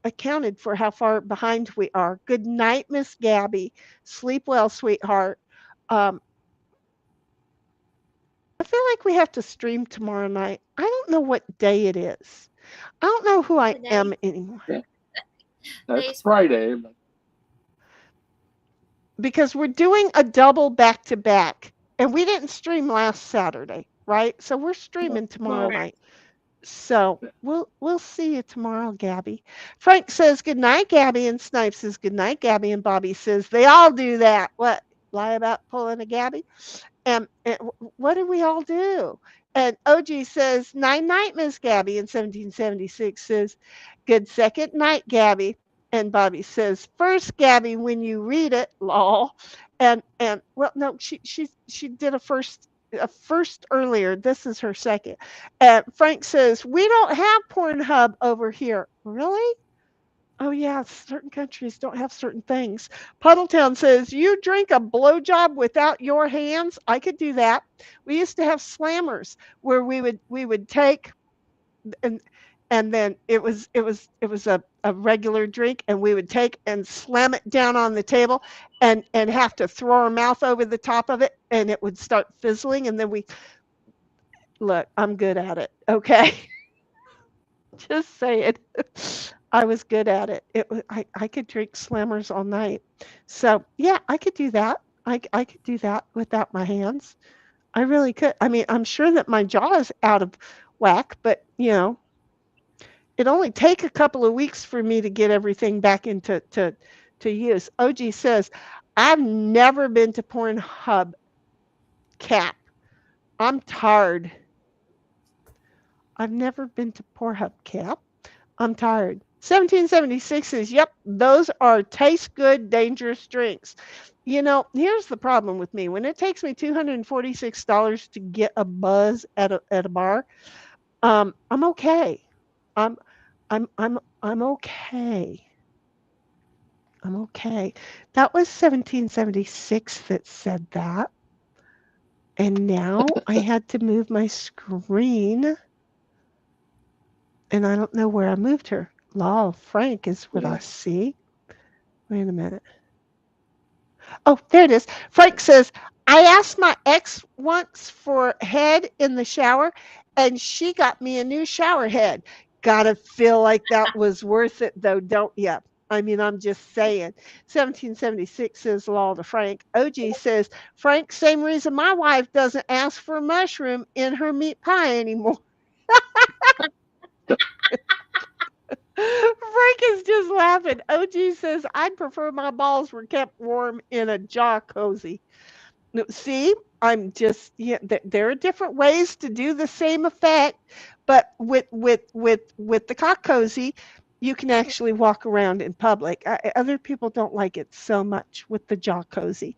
accounted for how far behind we are. Good night, Miss Gabby. Sleep well, sweetheart. Um, I feel like we have to stream tomorrow night. I don't know what day it is. I don't know who I Today, am anymore Yeah, that's today's Friday. But, because we're doing a double back to back, and we didn't stream last Saturday, right? So we're streaming tomorrow no, night. So we'll see you tomorrow, Gabby. Frank says good night, Gabby, and Snipe says good night, Gabby, and Bobby says they all do that. What? Lie about pulling a Gabby? And what do we all do? And OG says night night, Miss Gabby, and 1776 says good second night, Gabby. And Bobby says first, Gabby, when you read it, lol. And well, no, she did a first earlier. This is her second. And Frank says, we don't have Pornhub over here. Really? Oh, yeah, certain countries don't have certain things. Puddletown says, you drink a blowjob without your hands? I could do that. We used to have slammers where we would take and then it was a regular drink and we would take and slam it down on the table and have to throw our mouth over the top of it and it would start fizzling and then we look, I'm good at it. Okay. Just say it. I was good at it. I could drink slammers all night. So yeah, I could do that. I could do that without my hands. I really could. I mean, I'm sure that my jaw is out of whack, but it only take a couple of weeks for me to get everything back into to use. OG says, I've never been to Pornhub Cap. I'm tired. I've never been to Pornhub Cap. I'm tired. 1776 says, yep, those are taste good, dangerous drinks. Here's the problem with me. When it takes me $246 to get a buzz at a bar, I'm okay. I'm I'm okay. I'm okay. That was 1776 that said that. And now I had to move my screen and I don't know where I moved her. Law Frank is what I yeah. see. Wait a minute. Oh, there it is. Frank says, I asked my ex once for head in the shower, and she got me a new shower head. Gotta feel like that was worth it, though, don't you? I mean, I'm just saying. 1776 says law to Frank. OG says, Frank, same reason my wife doesn't ask for mushroom in her meat pie anymore. Frank is just laughing. OG says, I'd prefer my balls were kept warm in a jaw cozy. No, see, yeah, there are different ways to do the same effect, but with the cock cozy, you can actually walk around in public. Other people don't like it so much with the jaw cozy.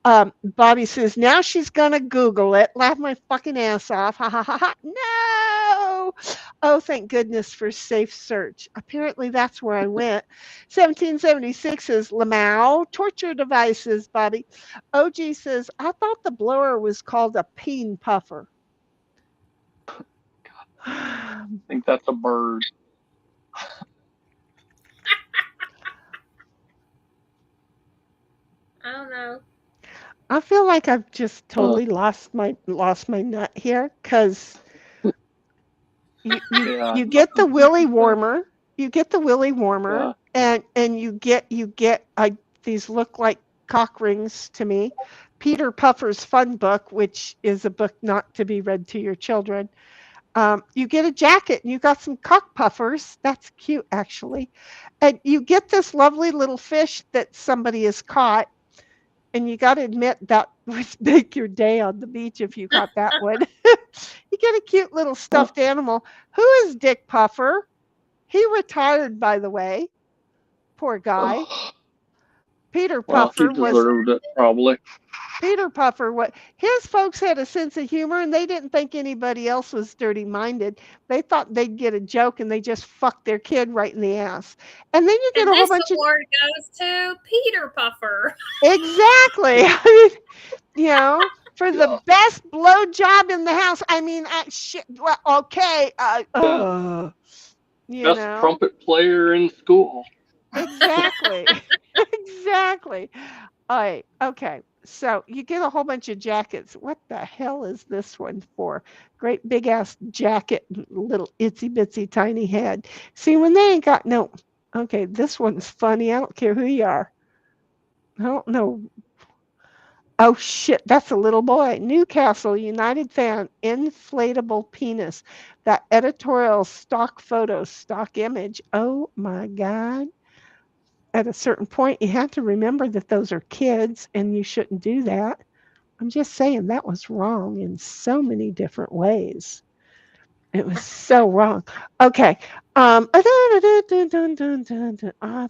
Bobby says, now she's going to Google it. Laugh my fucking ass off. Ha ha ha ha. No. Oh, thank goodness for safe search. Apparently that's where I went. 1776 says, Lamau, torture devices, Bobby. OG says, I thought the blower was called a peen puffer. I think that's a bird. I don't know. I feel like I've just totally lost my nut here because you get the willy warmer, Yeah. and you get these look like cock rings to me. Peter Puffer's Fun Book, which is a book not to be read to your children. You get a jacket and you got some cock puffers. That's cute, actually. And you get this lovely little fish that somebody has caught. And you got to admit that would make your day on the beach if you got that one. You get a cute little stuffed animal. Who is Dick Puffer? He retired, by the way. Poor guy. Peter Puffer he deserved it, probably. Peter Puffer, what his folks had a sense of humor and they didn't think anybody else was dirty minded. They thought they'd get a joke and they just fucked their kid right in the ass. And then you get And a whole this bunch award goes to Peter Puffer. Exactly. I mean, for the best blow job in the house. I mean, shit. Well, okay. Best trumpet player in school. Exactly. Exactly. All right. Okay. So you get a whole bunch of jackets. What the hell is this one for? Great big ass jacket, little itsy bitsy tiny head. See, when they ain't got no. Okay, this one's funny. I don't care who you are. I don't know. Oh shit, that's a little boy. Newcastle United fan, inflatable penis. That editorial stock photo, stock image. Oh my God. At a certain point, you have to remember that those are kids and you shouldn't do that. I'm just saying that was wrong in so many different ways. It was so wrong. Okay. I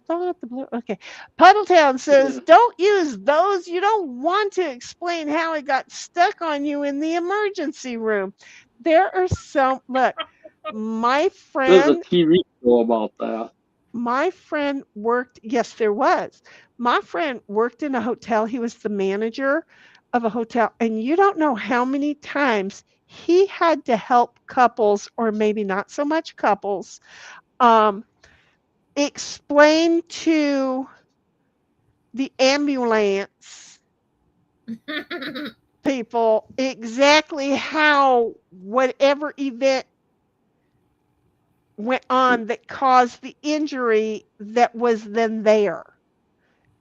thought the blue. Okay. Puddletown says, don't use those. You don't want to explain how it got stuck on you in the emergency room. There are some. Look, my friend. There's a TV show about that. My friend worked. Yes, there was. My friend worked in a hotel. He was the manager of a hotel, and you don't know how many times he had to help couples, or maybe not so much couples, explain to the ambulance people exactly how whatever event went on that caused the injury that was then there.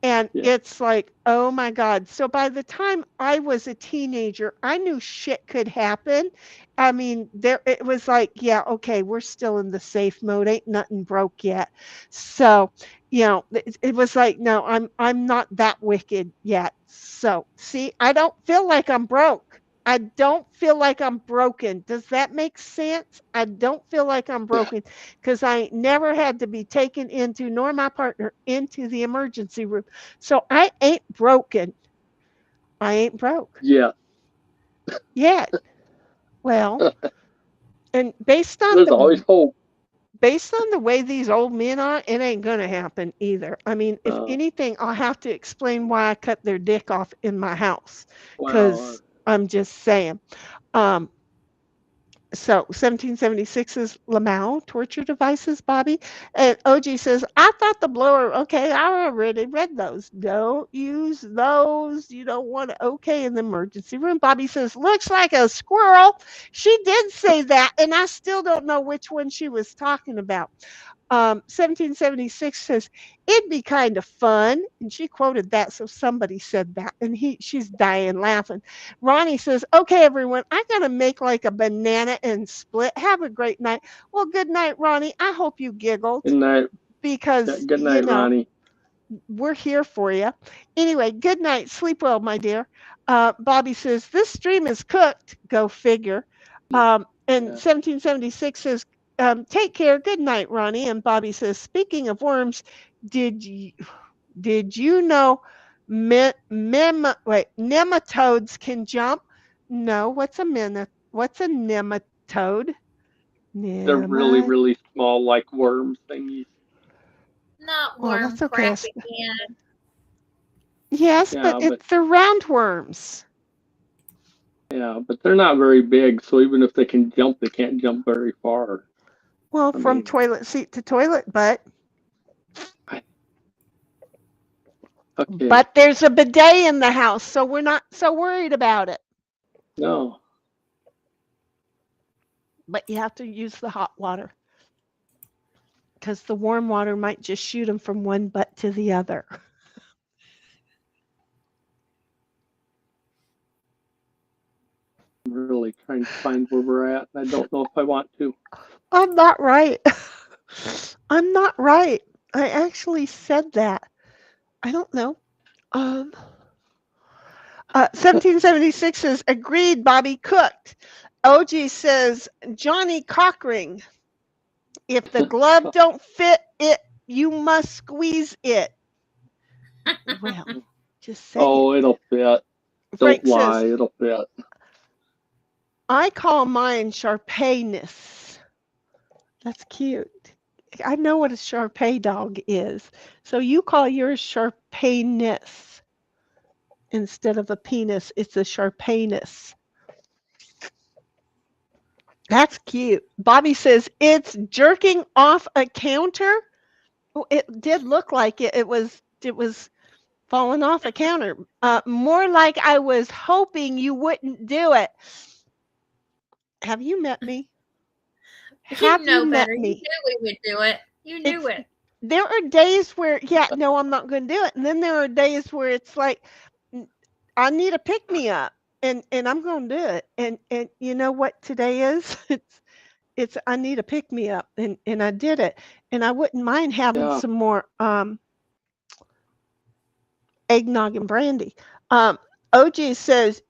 And it's like, oh my God. So by the time I was a teenager, I knew shit could happen. I mean, it was like, yeah, okay, we're still in the safe mode. Ain't nothing broke yet. So, it was like, no, I'm not that wicked yet. So, see, I don't feel like I'm broke. I don't feel like I'm broken. Does that make sense? I don't feel like I'm broken because I never had to be taken into, nor my partner, into the emergency room. So I ain't broken. I ain't broke. Yeah. Yet. Well, and There's always hope. Based on the way these old men are, it ain't going to happen either. I mean, if anything, I'll have to explain why I cut their dick off in my house because I'm just saying. So 1776 is Lamau, torture devices, Bobby. And OG says, I thought the blower, okay, I already read those. Don't use those. You don't want to, okay, in the emergency room. Bobby says, looks like a squirrel. She did say that, and I still don't know which one she was talking about. 1776 says, it'd be kind of fun. And she quoted that, so somebody said that. And she's dying laughing. Ronnie says, okay, everyone, I got to make like a banana and split. Have a great night. Well, good night, Ronnie. I hope you giggled. Good night. Because, good night, Ronnie. We're here for you. Anyway, good night. Sleep well, my dear. Bobby says, this stream is cooked. Go figure. And 1776 says, Take care. Good night, Ronnie. And Bobby says, speaking of worms, did you know nematodes can jump? No. What's a nematode? They're really, Nemat. really small, like worms thingies. Not Well, worm that's okay. crap again. Yes, Yeah, but but they're roundworms. yeah, but they're not very big. So even if they can jump, they can't jump very far. Well, I from mean, toilet seat to toilet butt. okay, But there's a bidet in the house, so we're not so worried about it. no, But you have to use the hot water because the warm water might just shoot them from one butt to the other. I'm really trying to find where we're at, and I don't know if I want to. I'm not right. I'm not right. I actually said that. I don't know. 1776 says, agreed, Bobby cooked. OG says, Johnny Cockring, if the glove don't fit it, you must squeeze it. Well, just say it. Oh, it'll fit. Frank Don't lie, says, it'll fit. I call mine Sharpayness. That's cute. I know what a Sharpei dog is. So you call yours Sharpayness instead of a penis. It's a Sharpayness. That's cute. Bobby says it's jerking off a counter. Oh, it did look like it. It was falling off a counter. More like I was hoping you wouldn't do it. Have you met me? You Have you know met better. You me? knew we would do it. You knew It's it. there are days where no, I'm not going to do it, and then there are days where it's like I need a pick me up, and I'm going to do it. And you know what today is? It's I need a pick me up, and I did it, and I wouldn't mind having Yeah. some more eggnog and brandy. Um, OG says,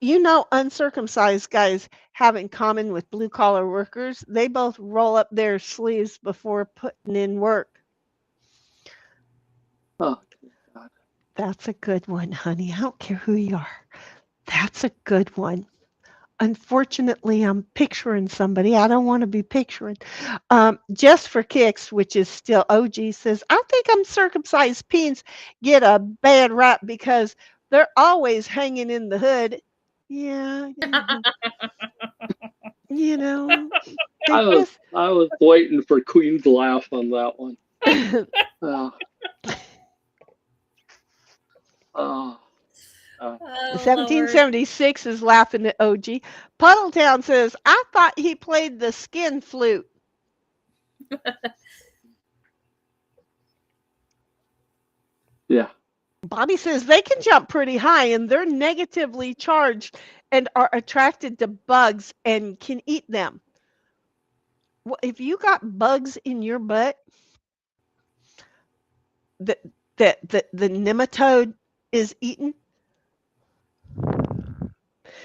uncircumcised guys have in common with blue collar workers. They both roll up their sleeves before putting in work. Oh, God. That's a good one, honey. I don't care who you are. That's a good one. Unfortunately, I'm picturing somebody I don't want to be picturing. Just for kicks, which is still OG, says, I think uncircumcised peens get a bad rap because they're always hanging in the hood. Yeah, you know, they just. I was waiting for Queen's laugh on that one. Oh, oh, Oh, Lord. 1776 is laughing at OG. Puddletown says, I thought he played the skin flute. yeah. Bobby says they can jump pretty high and they're negatively charged and are attracted to bugs and can eat them. Well, if you got bugs in your butt, the the nematode is eaten.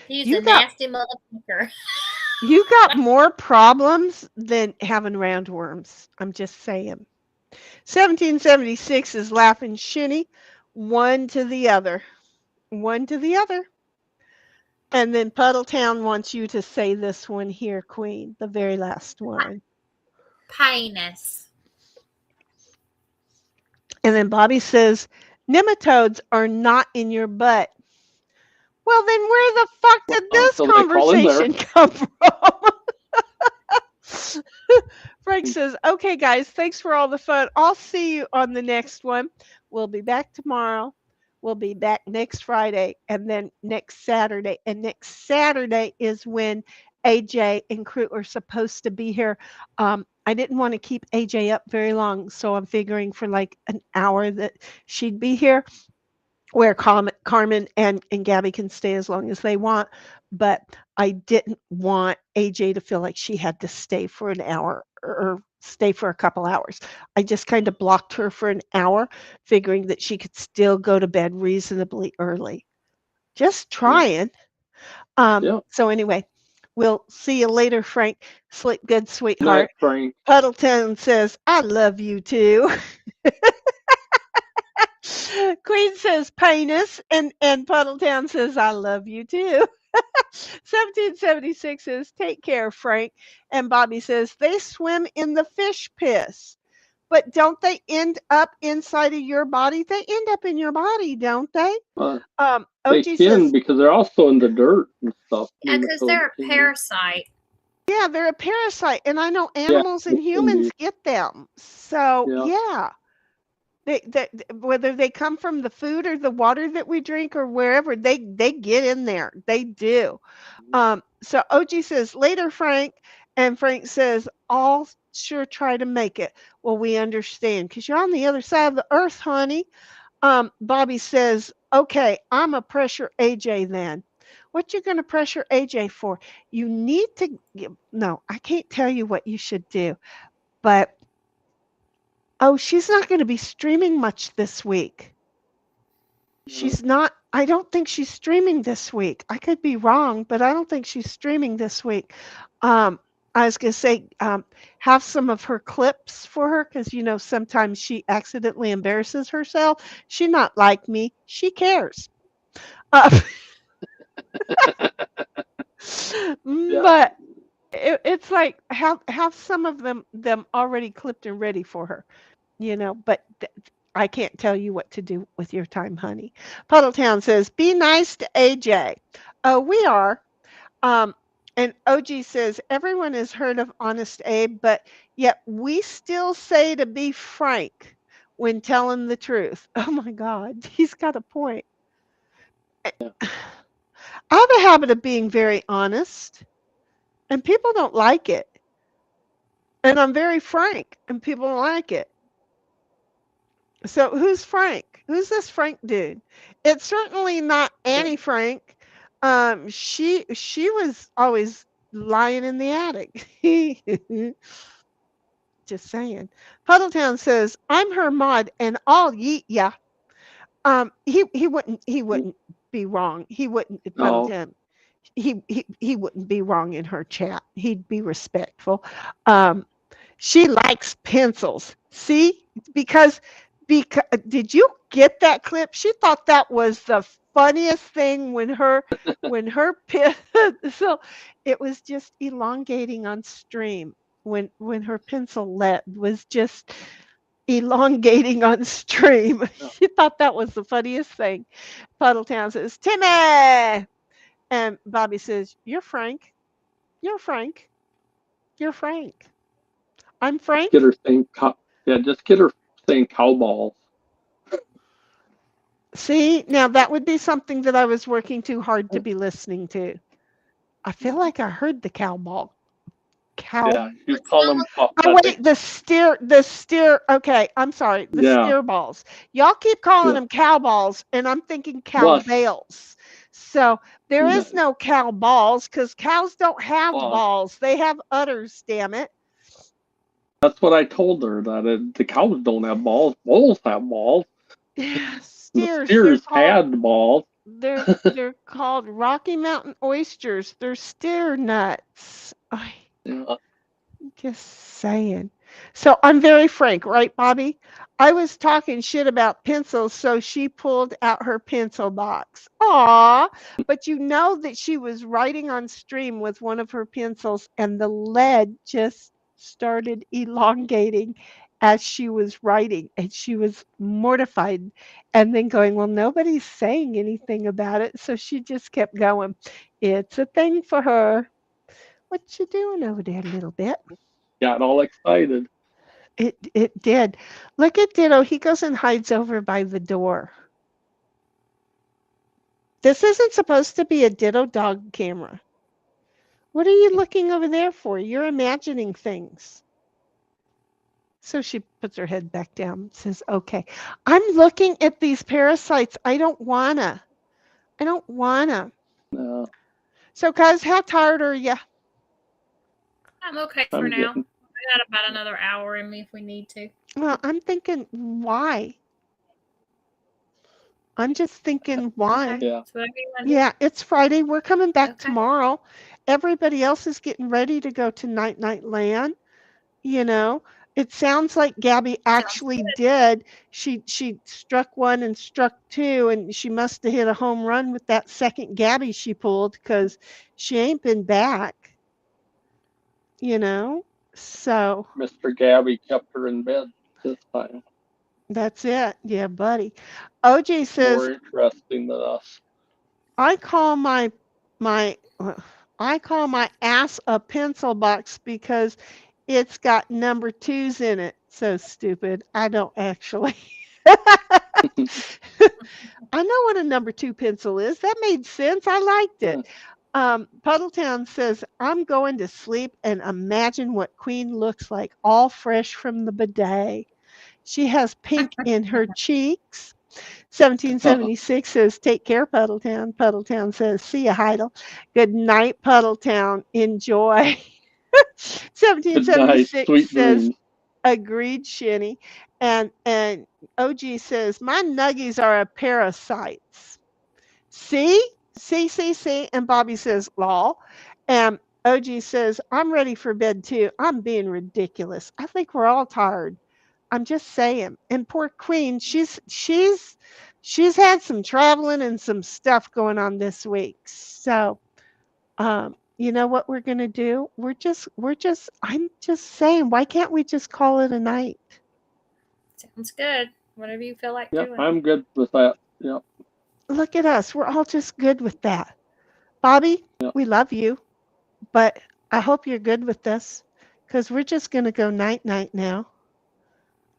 He's You a got nasty motherfucker. you got more problems than having roundworms. I'm just saying. 1776 is laughing Sheni, one to the other. One to the other. And then Puddletown wants you to say this one here, Queen, the very last one. Penis. And then Bobby says, nematodes are not in your butt. Well, then where the fuck did this So they call in there. conversation come from? Frank says, okay, guys, thanks for all the fun. I'll see you on the next one. We'll be back tomorrow. We'll be back next Friday and then next Saturday. And next Saturday is when AJ and crew are supposed to be here. I didn't want to keep AJ up very long, so I'm figuring for like an hour that she'd be here where Carmen and Gabby can stay as long as they want. But I didn't want AJ to feel like she had to stay for an hour or stay for a couple hours. I just kind of blocked her for an hour, figuring that she could still go to bed reasonably early. Just trying. Yeah. So anyway, We'll see you later, Frank. Sleep good, Night, sweetheart. Frank. Puddleton says, I love you too. Queen says, penis. And Puddletown says, I love you too. 1776 says, take care, Frank. And Bobby says, they swim in the fish piss. But don't they end up inside of your body? They end up in your body, don't they? They OG can says, because they're also in the dirt and stuff. Yeah, because they're a parasite. yeah, they're a parasite. And I know Yeah, animals and they can humans be. get them. So, Yeah. yeah. Whether they come from the food or the water that we drink or wherever, they get in there. They do. So OG says, later, Frank. And Frank says, I'll sure try to make it. Well, we understand because you're on the other side of the earth, honey. Bobby says, okay, I'm a pressure AJ then. What you going to pressure AJ for? You need to, no, I can't tell you what you should do, but oh, she's not going to be streaming much this week. She's not, I don't think she's streaming this week. I could be wrong, but I don't think she's streaming this week. I was going to say, have some of her clips for her because, you know, sometimes she accidentally embarrasses herself. She's not like me. She cares. But it's like have some of them already clipped and ready for her, you know, but I can't tell you what to do with your time, honey. Puddletown says, be nice to AJ. Oh, we are. And OG says, everyone has heard of Honest Abe, but yet we still say to be frank when telling the truth. Oh my God, he's got a point. I have a habit of being very honest, and people don't like it. And I'm very frank, and people don't like it. So who's Frank? Who's this Frank dude? It's certainly not Annie Frank. She was always lying in the attic. Just saying. Puddletown says, I'm her mod and I'll yeet ya. He wouldn't be wrong. He wouldn't No. Puddletown. He wouldn't be wrong in her chat. He'd be respectful. She likes pencils. See? Because did you get that clip? She thought that was the funniest thing when her so it was just elongating on stream when her pencil lead was just elongating on stream. She thought that was the funniest thing. Puddletown says, Timmy! And Bobby says, you're Frank. You're Frank. You're Frank. I'm Frank. Get her saying, just get her saying cowballs. See, now that would be something that I was working too hard to be listening to. I feel like I heard the cowball. Yeah, you call them. Oh wait, the steer. Okay, I'm sorry, the steer balls. Y'all keep calling them cow balls, and I'm thinking cow bales. So there is no cow balls because cows don't have balls; they have udders. Damn it! That's what I told her. That the cows don't have balls. Bulls have balls. Steers. The steers had balls. They're called Rocky Mountain oysters. They're steer nuts. Just saying. So I'm very frank, right, Bobby? I was talking shit about pencils, so she pulled out her pencil box. Aw, but you know that she was writing on stream with one of her pencils, and the lead just started elongating as she was writing, and she was mortified and then going, well, nobody's saying anything about it, so she just kept going. It's a thing for her. What you doing over there, little bit? Got all excited. It did. Look at Ditto. He goes and hides over by the door. This isn't supposed to be a Ditto dog camera. What are you looking over there for? You're imagining things. So she puts her head back down and says, okay, I'm looking at these parasites. I don't wanna. No. So guys, how tired are you? I'm okay for now. I got about another hour in me if we need to. Well, I'm thinking, why? I'm just thinking, why? Yeah. Yeah, it's Friday. We're coming back tomorrow. everybody else is getting ready to go to Night Night Land. You know, it sounds like Gabby actually did. She struck one and struck two, and she must have hit a home run with that second Gabby she pulled because she ain't been back. You know, so Mr. Gabby kept her in bed this time. that's it. Yeah, buddy. OJ says More interesting than us. I call my I call my ass a pencil box because it's got number twos in it. So stupid. I don't actually. I know what a number two pencil is. That made sense. I liked it. Puddletown says, I'm going to sleep and imagine what Queen looks like, all fresh from the bidet. She has pink in her cheeks. 1776 says, take care, Puddletown. Puddletown says, see ya, Heidel. Good night, Puddletown. Enjoy. Good night. 1776 Sweet says, dreams. agreed, Sheni. And OG says, my nuggies are a parasites. See? See. And Bobby says, lol. And OG says, I'm ready for bed too. I'm being ridiculous. I think we're all tired. I'm just saying. And poor Queen, she's had some traveling and some stuff going on this week. So you know what we're gonna do? We're just I'm just saying, why can't we just call it a night? Sounds good. Whatever you feel like Yep, doing. I'm good with that. Yep. Look at us. We're all just good with that. Bobby, Yep. we love you, but I hope you're good with this because we're just gonna go night night now.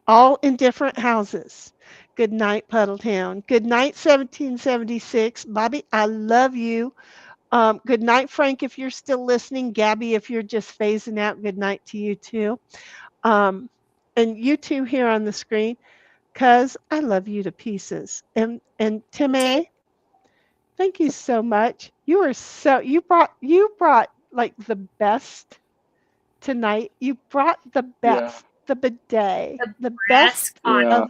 All in different houses. Good night, Puddletown. Good night, 1776. Bobby, I love you. Good night, Frank, if you're still listening. Gabby, if you're just phasing out, good night to you too. Um, and you two here on the screen, because I love you to pieces. And Tim A, thank you so much. You brought like the best tonight. You brought the Yeah. best, the bidet, The the best best Yeah. of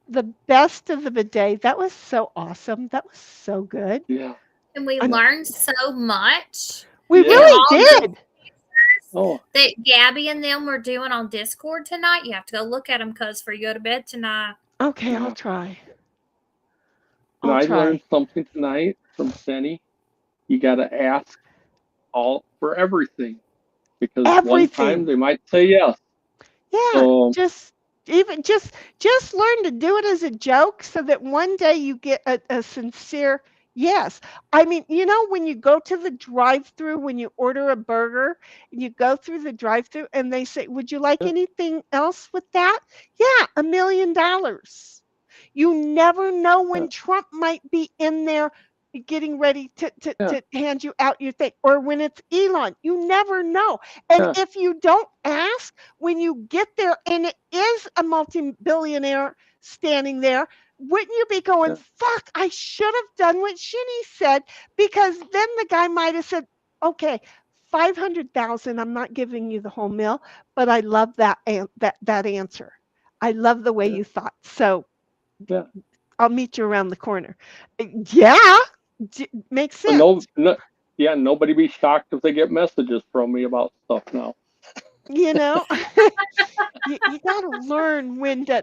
the best of the bidet. That was so awesome. That was so good. Yeah. And we I'm- learned so much. We Yeah. really All the did. Oh, that Gabby and them were doing on Discord tonight. You have to go look at them because before you go to bed tonight. Okay, Yeah. I'll try. and I'll I try. learned something tonight from Sheni. You got to ask all for everything because one time Everything. they might say yes. Yeah, So just learn to do it as a joke so that one day you get a sincere yes. I mean, you know, when you go to the drive-through, when you order a burger, and you go through the drive-through and they say, "Would you like yeah, anything else with that?" Yeah, $1 million. You never know yeah, when Trump might be in there getting ready to, to, yeah, to hand you out your thing, or when it's Elon. You never know. And yeah, if you don't ask, when you get there and it is a multi-billionaire standing there, wouldn't you be going, yeah, fuck, I should have done what Shinny said? Because then the guy might have said, okay, 500,000, I'm not giving you the whole mill, but I love that answer. I love the way yeah, you thought. So yeah. I'll meet you around the corner. Yeah, makes But sense. yeah, nobody be shocked if they get messages from me about stuff now. You know, you got to learn when to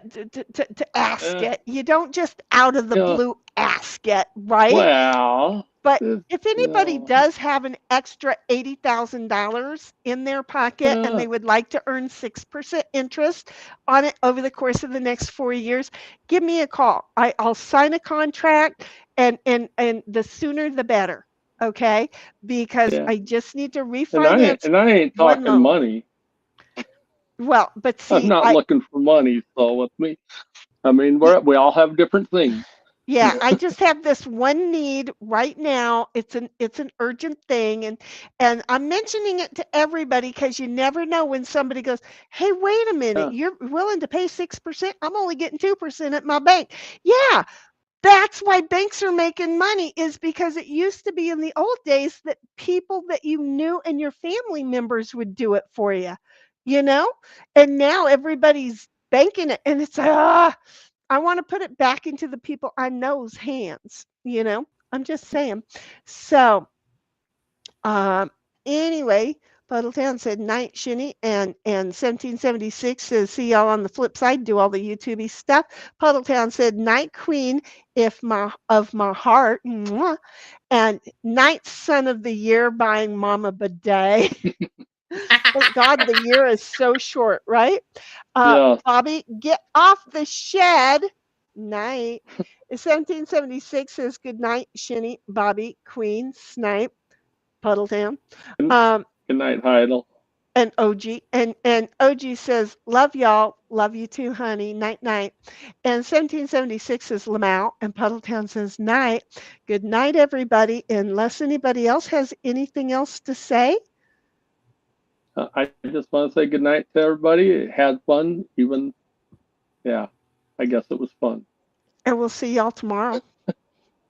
ask Uh, it. You don't just out of the yeah, blue ask it, right? well, But it's, if you anybody know, does have an extra $80,000 in their pocket and yeah, they would like to earn 6% interest on it over the course of the next 4 years, give me a call. I'll sign a contract, and the sooner the better. Okay, because yeah. I just need to refinance And I ain't one talking loan. money. Well, but I'm see, not looking for money. So with me, I mean, we all have different things. yeah, I just have this one need right now. It's an urgent thing, and I'm mentioning it to everybody because you never know when somebody goes, "Hey, wait a minute, Yeah, you're willing to pay 6%? I'm only getting 2% at my bank." Yeah, that's why banks are making money, is because it used to be in the old days that people that you knew and your family members would do it for you, you know? And now everybody's banking it, and it's I want to put it back into the people I know's hands, you know? I'm just saying. So, anyway, Puddletown said night, Sheni, and 1776 says see y'all on the flip side. Do all the YouTubey stuff. Puddletown said night, Queen, if my heart, mwah, and night, son of the year, buying Mama bidet. Thank God the year is so short, right? Yeah. Bobby, get off the shed. Night. 1776 says good night, Sheni, Bobby, Queen, Snipe, Puddletown. Good night, Heidel. And OG. And OG says, love y'all. Love you too, honey. Night, night. And 1776 says Lamau. And Puddletown says night. Good night, everybody. Unless anybody else has anything else to say. I just want to say good night to everybody. Had fun. I guess it was fun. And we'll see y'all tomorrow.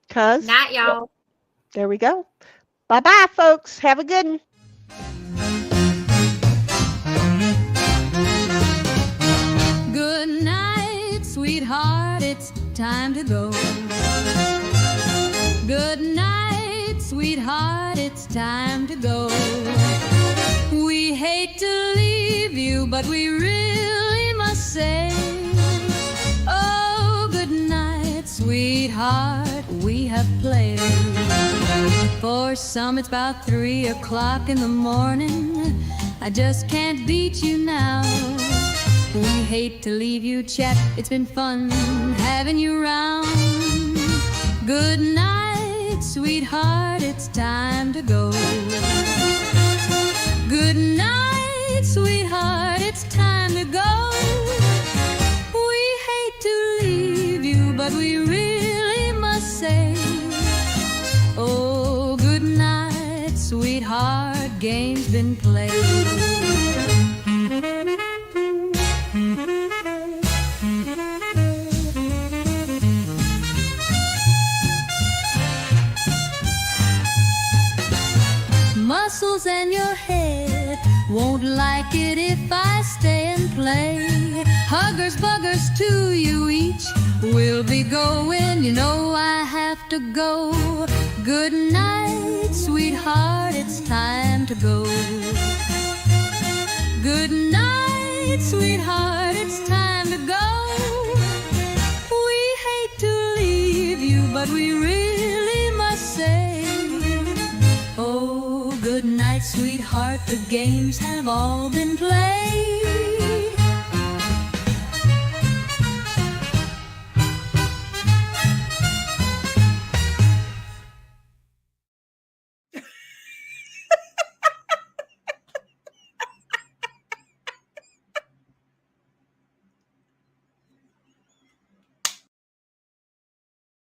Cuz. Night, y'all. There we go. Bye-bye, folks. Have a good one. Good night, sweetheart, it's time to go. Good night, sweetheart, it's time to go. We hate to leave you, but we really must say, oh, good night, sweetheart, we have played. For some it's about 3 o'clock in the morning. I just can't beat you now. We hate to leave you, Chet. It's been fun having you round. Good night, sweetheart, it's time to go. Good night, sweetheart, it's time to go. We hate to leave you, but we really must say, oh, good night, sweetheart, game's been played. Muscles and your head won't like it if I stay and play. Huggers, buggers to you each. We'll be going, you know I have to go. Good night, sweetheart, it's time to go. Good night, sweetheart, it's time to go. We hate to leave you, but we really must say, oh, good night, sweetheart, the games have all been played.